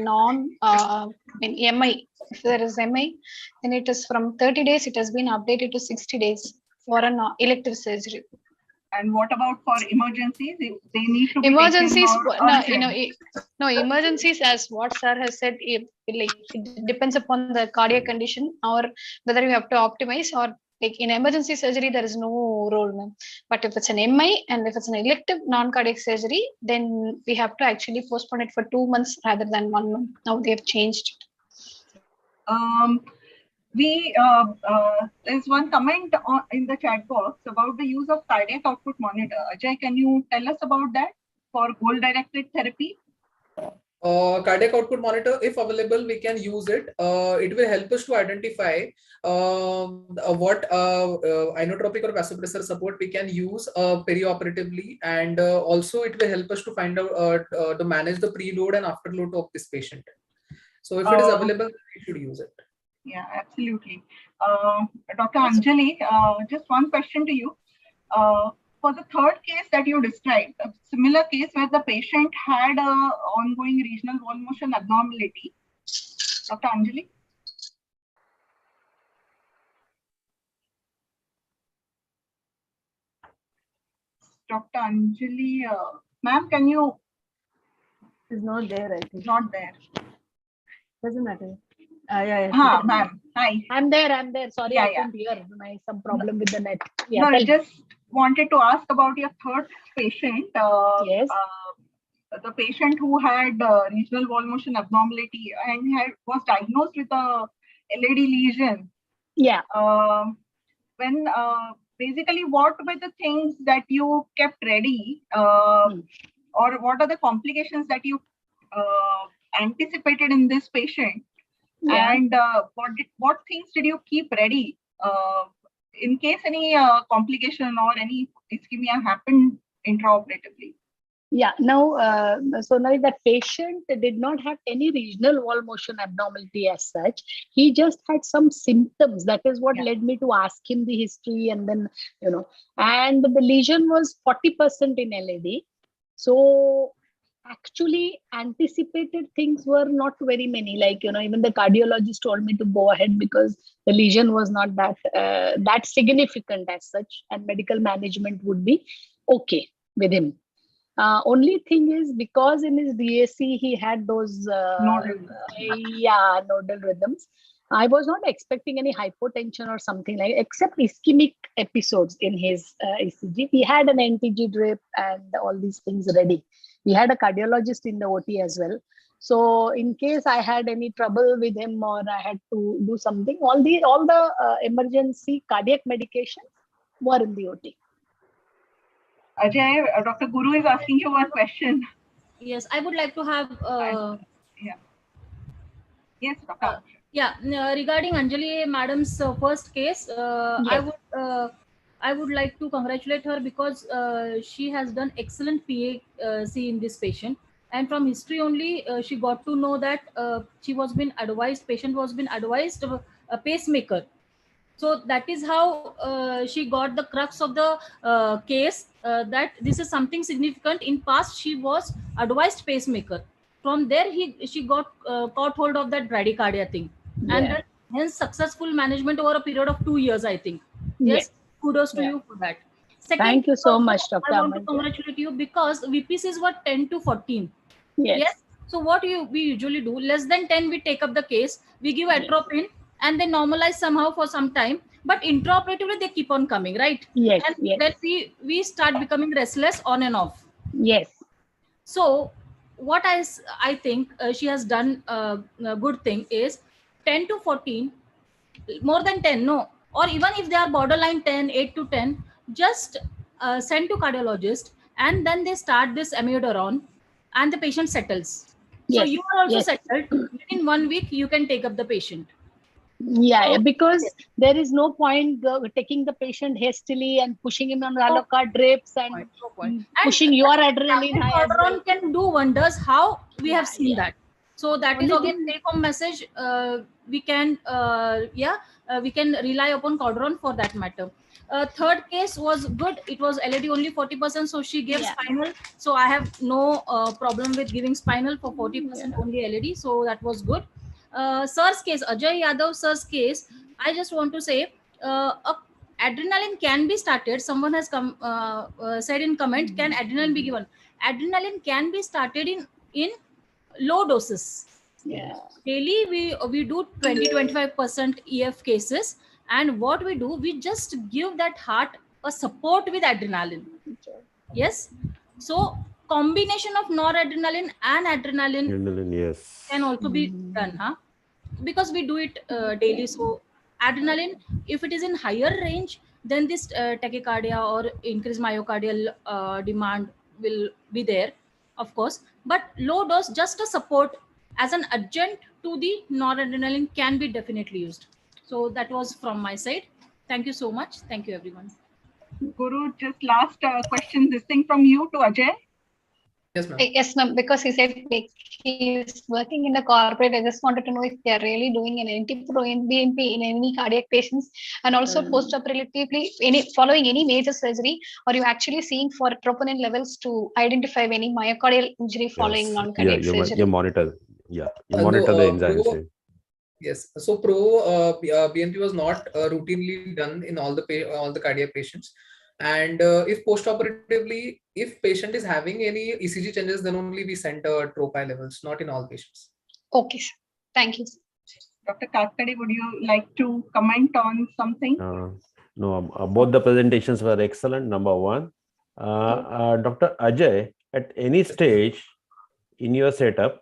MI. If there is MI, then it is from 30 days, it has been updated to 60 days for an elective surgery. And what about for emergencies? If they need to be emergencies, taken no, emergencies, as what sir has said, it depends upon the cardiac condition or whether you have to optimize, or like in emergency surgery, there is no role, ma'am. But if it's an MI and if it's an elective non-cardiac surgery, then we have to actually postpone it for 2 months rather than 1 month. Now they have changed it. There's one comment in the chat box about the use of cardiac output monitor. Ajay, can you tell us about that for goal-directed therapy? Cardiac output monitor, if available, we can use it. It will help us to identify what inotropic or vasopressor support we can use perioperatively, and also it will help us to find out to manage the preload and afterload of this patient. So if it is available, we should use it. Yeah, absolutely. Dr. Anjali, just one question to you. For the third case that you described, a similar case where the patient had a ongoing regional wall motion abnormality. Dr. Anjali? Dr. Anjali, ma'am, can you? She's not there, I think. Not there. Doesn't matter. Yeah. Ma'am. Hi. I'm there. Sorry, Yeah, I couldn't hear. Some problem with the net. Yeah, no, I just wanted to ask about your third patient. Yes. The patient who had regional wall motion abnormality and was diagnosed with a LAD lesion. Yeah. When basically, what were the things that you kept ready, or what are the complications that you anticipated in this patient? Yeah. And what things did you keep ready in case any complication or any ischemia happened intraoperatively? Yeah, now, so now that patient did not have any regional wall motion abnormality as such. He just had some symptoms. That is what led me to ask him the history, and then, and the lesion was 40% in LAD. So actually anticipated things were not very many. Like, even the cardiologist told me to go ahead because the lesion was not that significant as such, and medical management would be okay with him. Only thing is, because in his DAC he had those nodal rhythms. I was not expecting any hypotension or something like, except ischemic episodes in his ECG. He had an NTG drip and all these things ready. We had a cardiologist in the OT as well. So in case I had any trouble with him or I had to do something, all the emergency cardiac medications were in the OT. Ajay, Dr. Guru is asking you one question. Yes, I would like to have. Yes, Dr. Regarding Anjali Madam's first case, yes. I would like to congratulate her because she has done excellent PAC in this patient, and from history only she got to know that patient was been advised a pacemaker. So that is how she got the crux of the case, that this is something significant. In past, she was advised pacemaker. From there, she got caught hold of that bradycardia thing, and then hence successful management over a period of 2 years, I think. Yes, kudos to you for that. Second, thank you so much, Dr. I want to congratulate you because VPCs were 10 to 14. Yes. So what we usually do, less than 10, we take up the case, we give atropine, and they normalize somehow for some time, but intraoperatively they keep on coming, right? Yes. And then we start becoming restless on and off. Yes. So what I think she has done a good thing is 10 to 14, more than 10, no, or even if they are borderline 10, 8 to 10, just send to cardiologist, and then they start this amiodarone and the patient settles. So Yes, you are also yes. settled. Within 1 week, you can take up the patient. Yeah, because there is no point taking the patient hastily and pushing him on Raloca drips and pushing your adrenaline high as well. Cortisone can do wonders. How we have seen that. So that is Only again thing- take home message. We can we can rely upon Cortisone for that matter. Third case was good. It was LED only 40%, so she gave spinal. So I have no problem with giving spinal for 40% only LED. So that was good. Sir's case, Ajay Yadav sir's case, I just want to say adrenaline can be started. Someone has come said in comment, can adrenaline be given? Adrenaline can be started in low doses. Yeah. Daily we do 20-25% EF cases, and what we do, we just give that heart a support with adrenaline. Yes. So combination of noradrenaline and adrenaline Yes. can also be done, huh? Because we do it daily. So adrenaline, if it is in higher range, then this tachycardia or increased myocardial demand will be there, of course. But low dose, just a support as an adjunct to the noradrenaline, can be definitely used. So that was from my side. Thank you so much. Thank you, everyone. Guru, just last question, this thing from you to Ajay. Yes, ma'am. Yes, ma'am. Because he said he's working in the corporate. I just wanted to know if they are really doing an anti-BNP in any cardiac patients, and also post-operatively following any major surgery, are you actually seeing for troponin levels to identify any myocardial injury following non-cardiac surgery? You monitor. Yeah, you No, monitor the enzymes. Yes. So BNP was not routinely done in all the cardiac patients. And if postoperatively, if patient is having any ECG changes, then only we send tropi levels, not in all patients. Okay, sir. Thank you. Dr. Katkade, would you like to comment on something? No, both the presentations were excellent. Number one, Dr. Ajay, at any stage in your setup,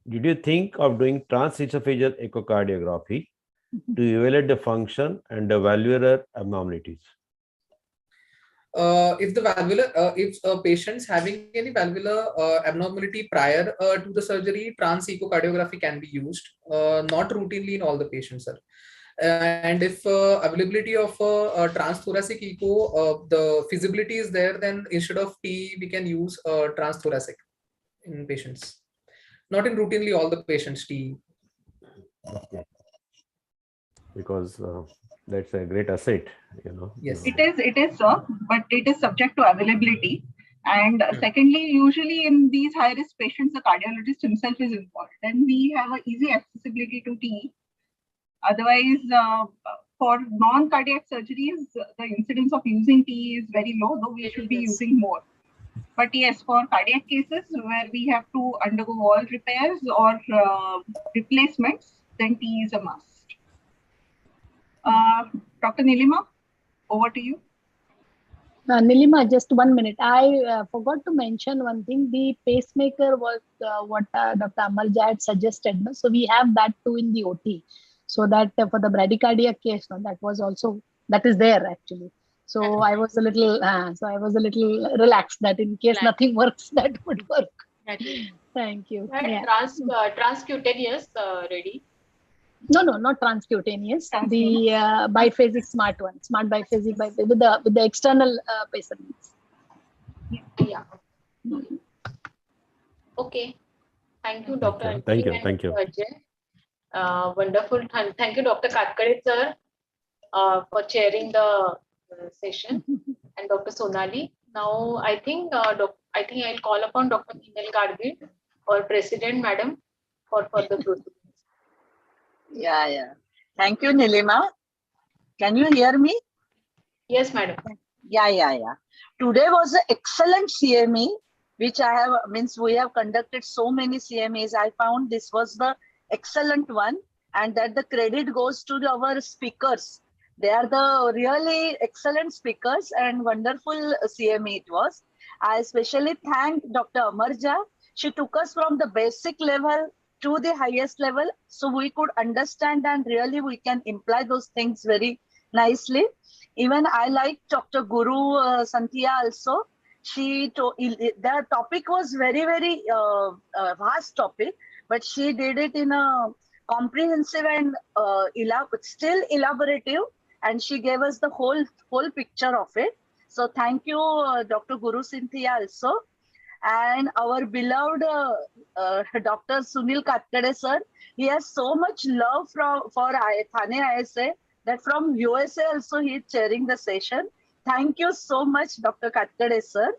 did you think of doing transesophageal echocardiography to evaluate the function and the valvular abnormalities? If the valvular, if a patient's having any valvular abnormality prior to the surgery, trans-echocardiography can be used, not routinely in all the patients, sir. And if availability of transthoracic echo, the feasibility is there, then instead of T, we can use transthoracic in patients. Not in routinely all the patients T. Because that's a great asset, you know. Yes. It is, sir, but it is subject to availability. And secondly, usually in these high-risk patients, the cardiologist himself is involved, and we have an easy accessibility to T. Otherwise, for non-cardiac surgeries, the incidence of using T is very low, though we should be using more. But yes, for cardiac cases where we have to undergo wall repairs or replacements, then T is a must. Dr. Nilima, over to you. Nilima, just 1 minute. I forgot to mention one thing. The pacemaker was what Dr. Amarja had suggested. No? So we have that too in the OT. So that for the bradycardia case, no, that was also, that is there actually. So I was a little, relaxed that in case nothing works, that would work. Thank you. Yeah. Transcutaneous ready? No, not transcutaneous. The biphasic smart one, smart biphasic with the external pacer leads. Yeah. Okay. Thank you, Dr. Thank you. Ajay. Wonderful. Thank you, Dr. Katkade, sir, for chairing the session, and Dr. Sonali. Now, I think I'll call upon Dr. Hinel Gadgil, or President, Madam, for further proceedings. Yeah. Thank you, Nilima. Can you hear me? Yes, Madam. Yeah. Today was an excellent CME, which we have conducted so many CMEs. I found this was the excellent one, and that the credit goes to our speakers. They are the really excellent speakers, and wonderful CME it was. I especially thank Dr. Amarja. She took us from the basic level to the highest level, so we could understand, and really we can imply those things very nicely. Even I like Dr. Guru Santhia also. The topic was very vast topic, but she did it in a comprehensive and still elaborative, and she gave us the whole picture of it. So thank you, Dr. Guru Cynthia also. And our beloved Dr. Sunil Katkade sir, he has so much love for Thane ISA that from USA also he is chairing the session. Thank you so much, Dr. Katkade sir.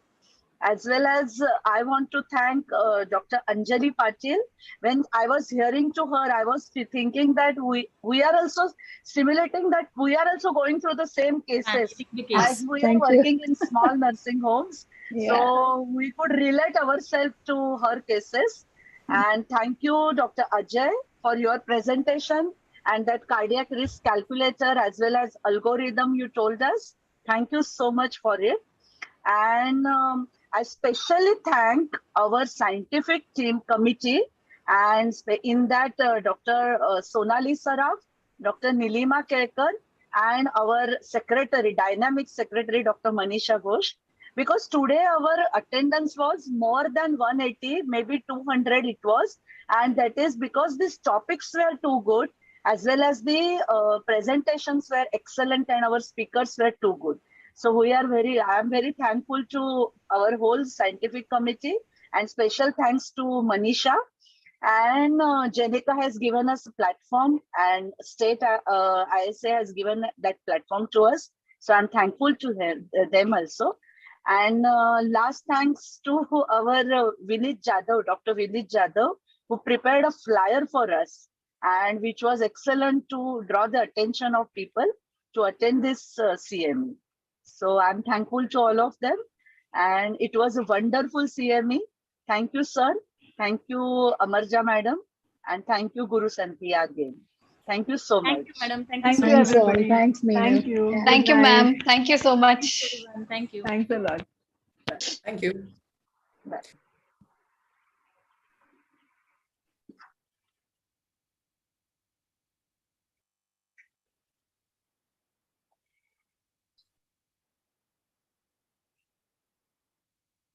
As well as I want to thank Dr. Anjali Patil. When I was hearing to her, I was thinking that we are also simulating that we are also going through the same cases as we are working in small nursing homes. Yeah. So we could relate ourselves to her cases. And thank you, Dr. Ajay, for your presentation and that cardiac risk calculator as well as algorithm you told us. Thank you so much for it. And I especially thank our scientific team committee, and in that Dr. Sonali Saraf, Dr. Nilima Kelkar, and our secretary, dynamic secretary, Dr. Manisha Ghosh. Because today our attendance was more than 180, maybe 200 it was. And that is because these topics were too good, as well as the presentations were excellent and our speakers were too good. So I am very thankful to our whole scientific committee, and special thanks to Manisha. And Jenica has given us a platform, and State ISA has given that platform to us. So I'm thankful to them also. And last thanks to our Vinit Jadhav, Dr. Vinit Jadhav, who prepared a flyer for us, and which was excellent to draw the attention of people to attend this CME. So I'm thankful to all of them, and it was a wonderful CME. Thank you, sir. Thank you, Amarja madam, and thank you, Guru Cynthia again. Thank you so much. Thank you, madam. Thank Thank you you, so much. everybody. Thanks, Meenal. Thank you. Yeah. Thank you, Good night. ma'am. Thank you so much. Thank you. Thanks a lot. Thank you. Bye.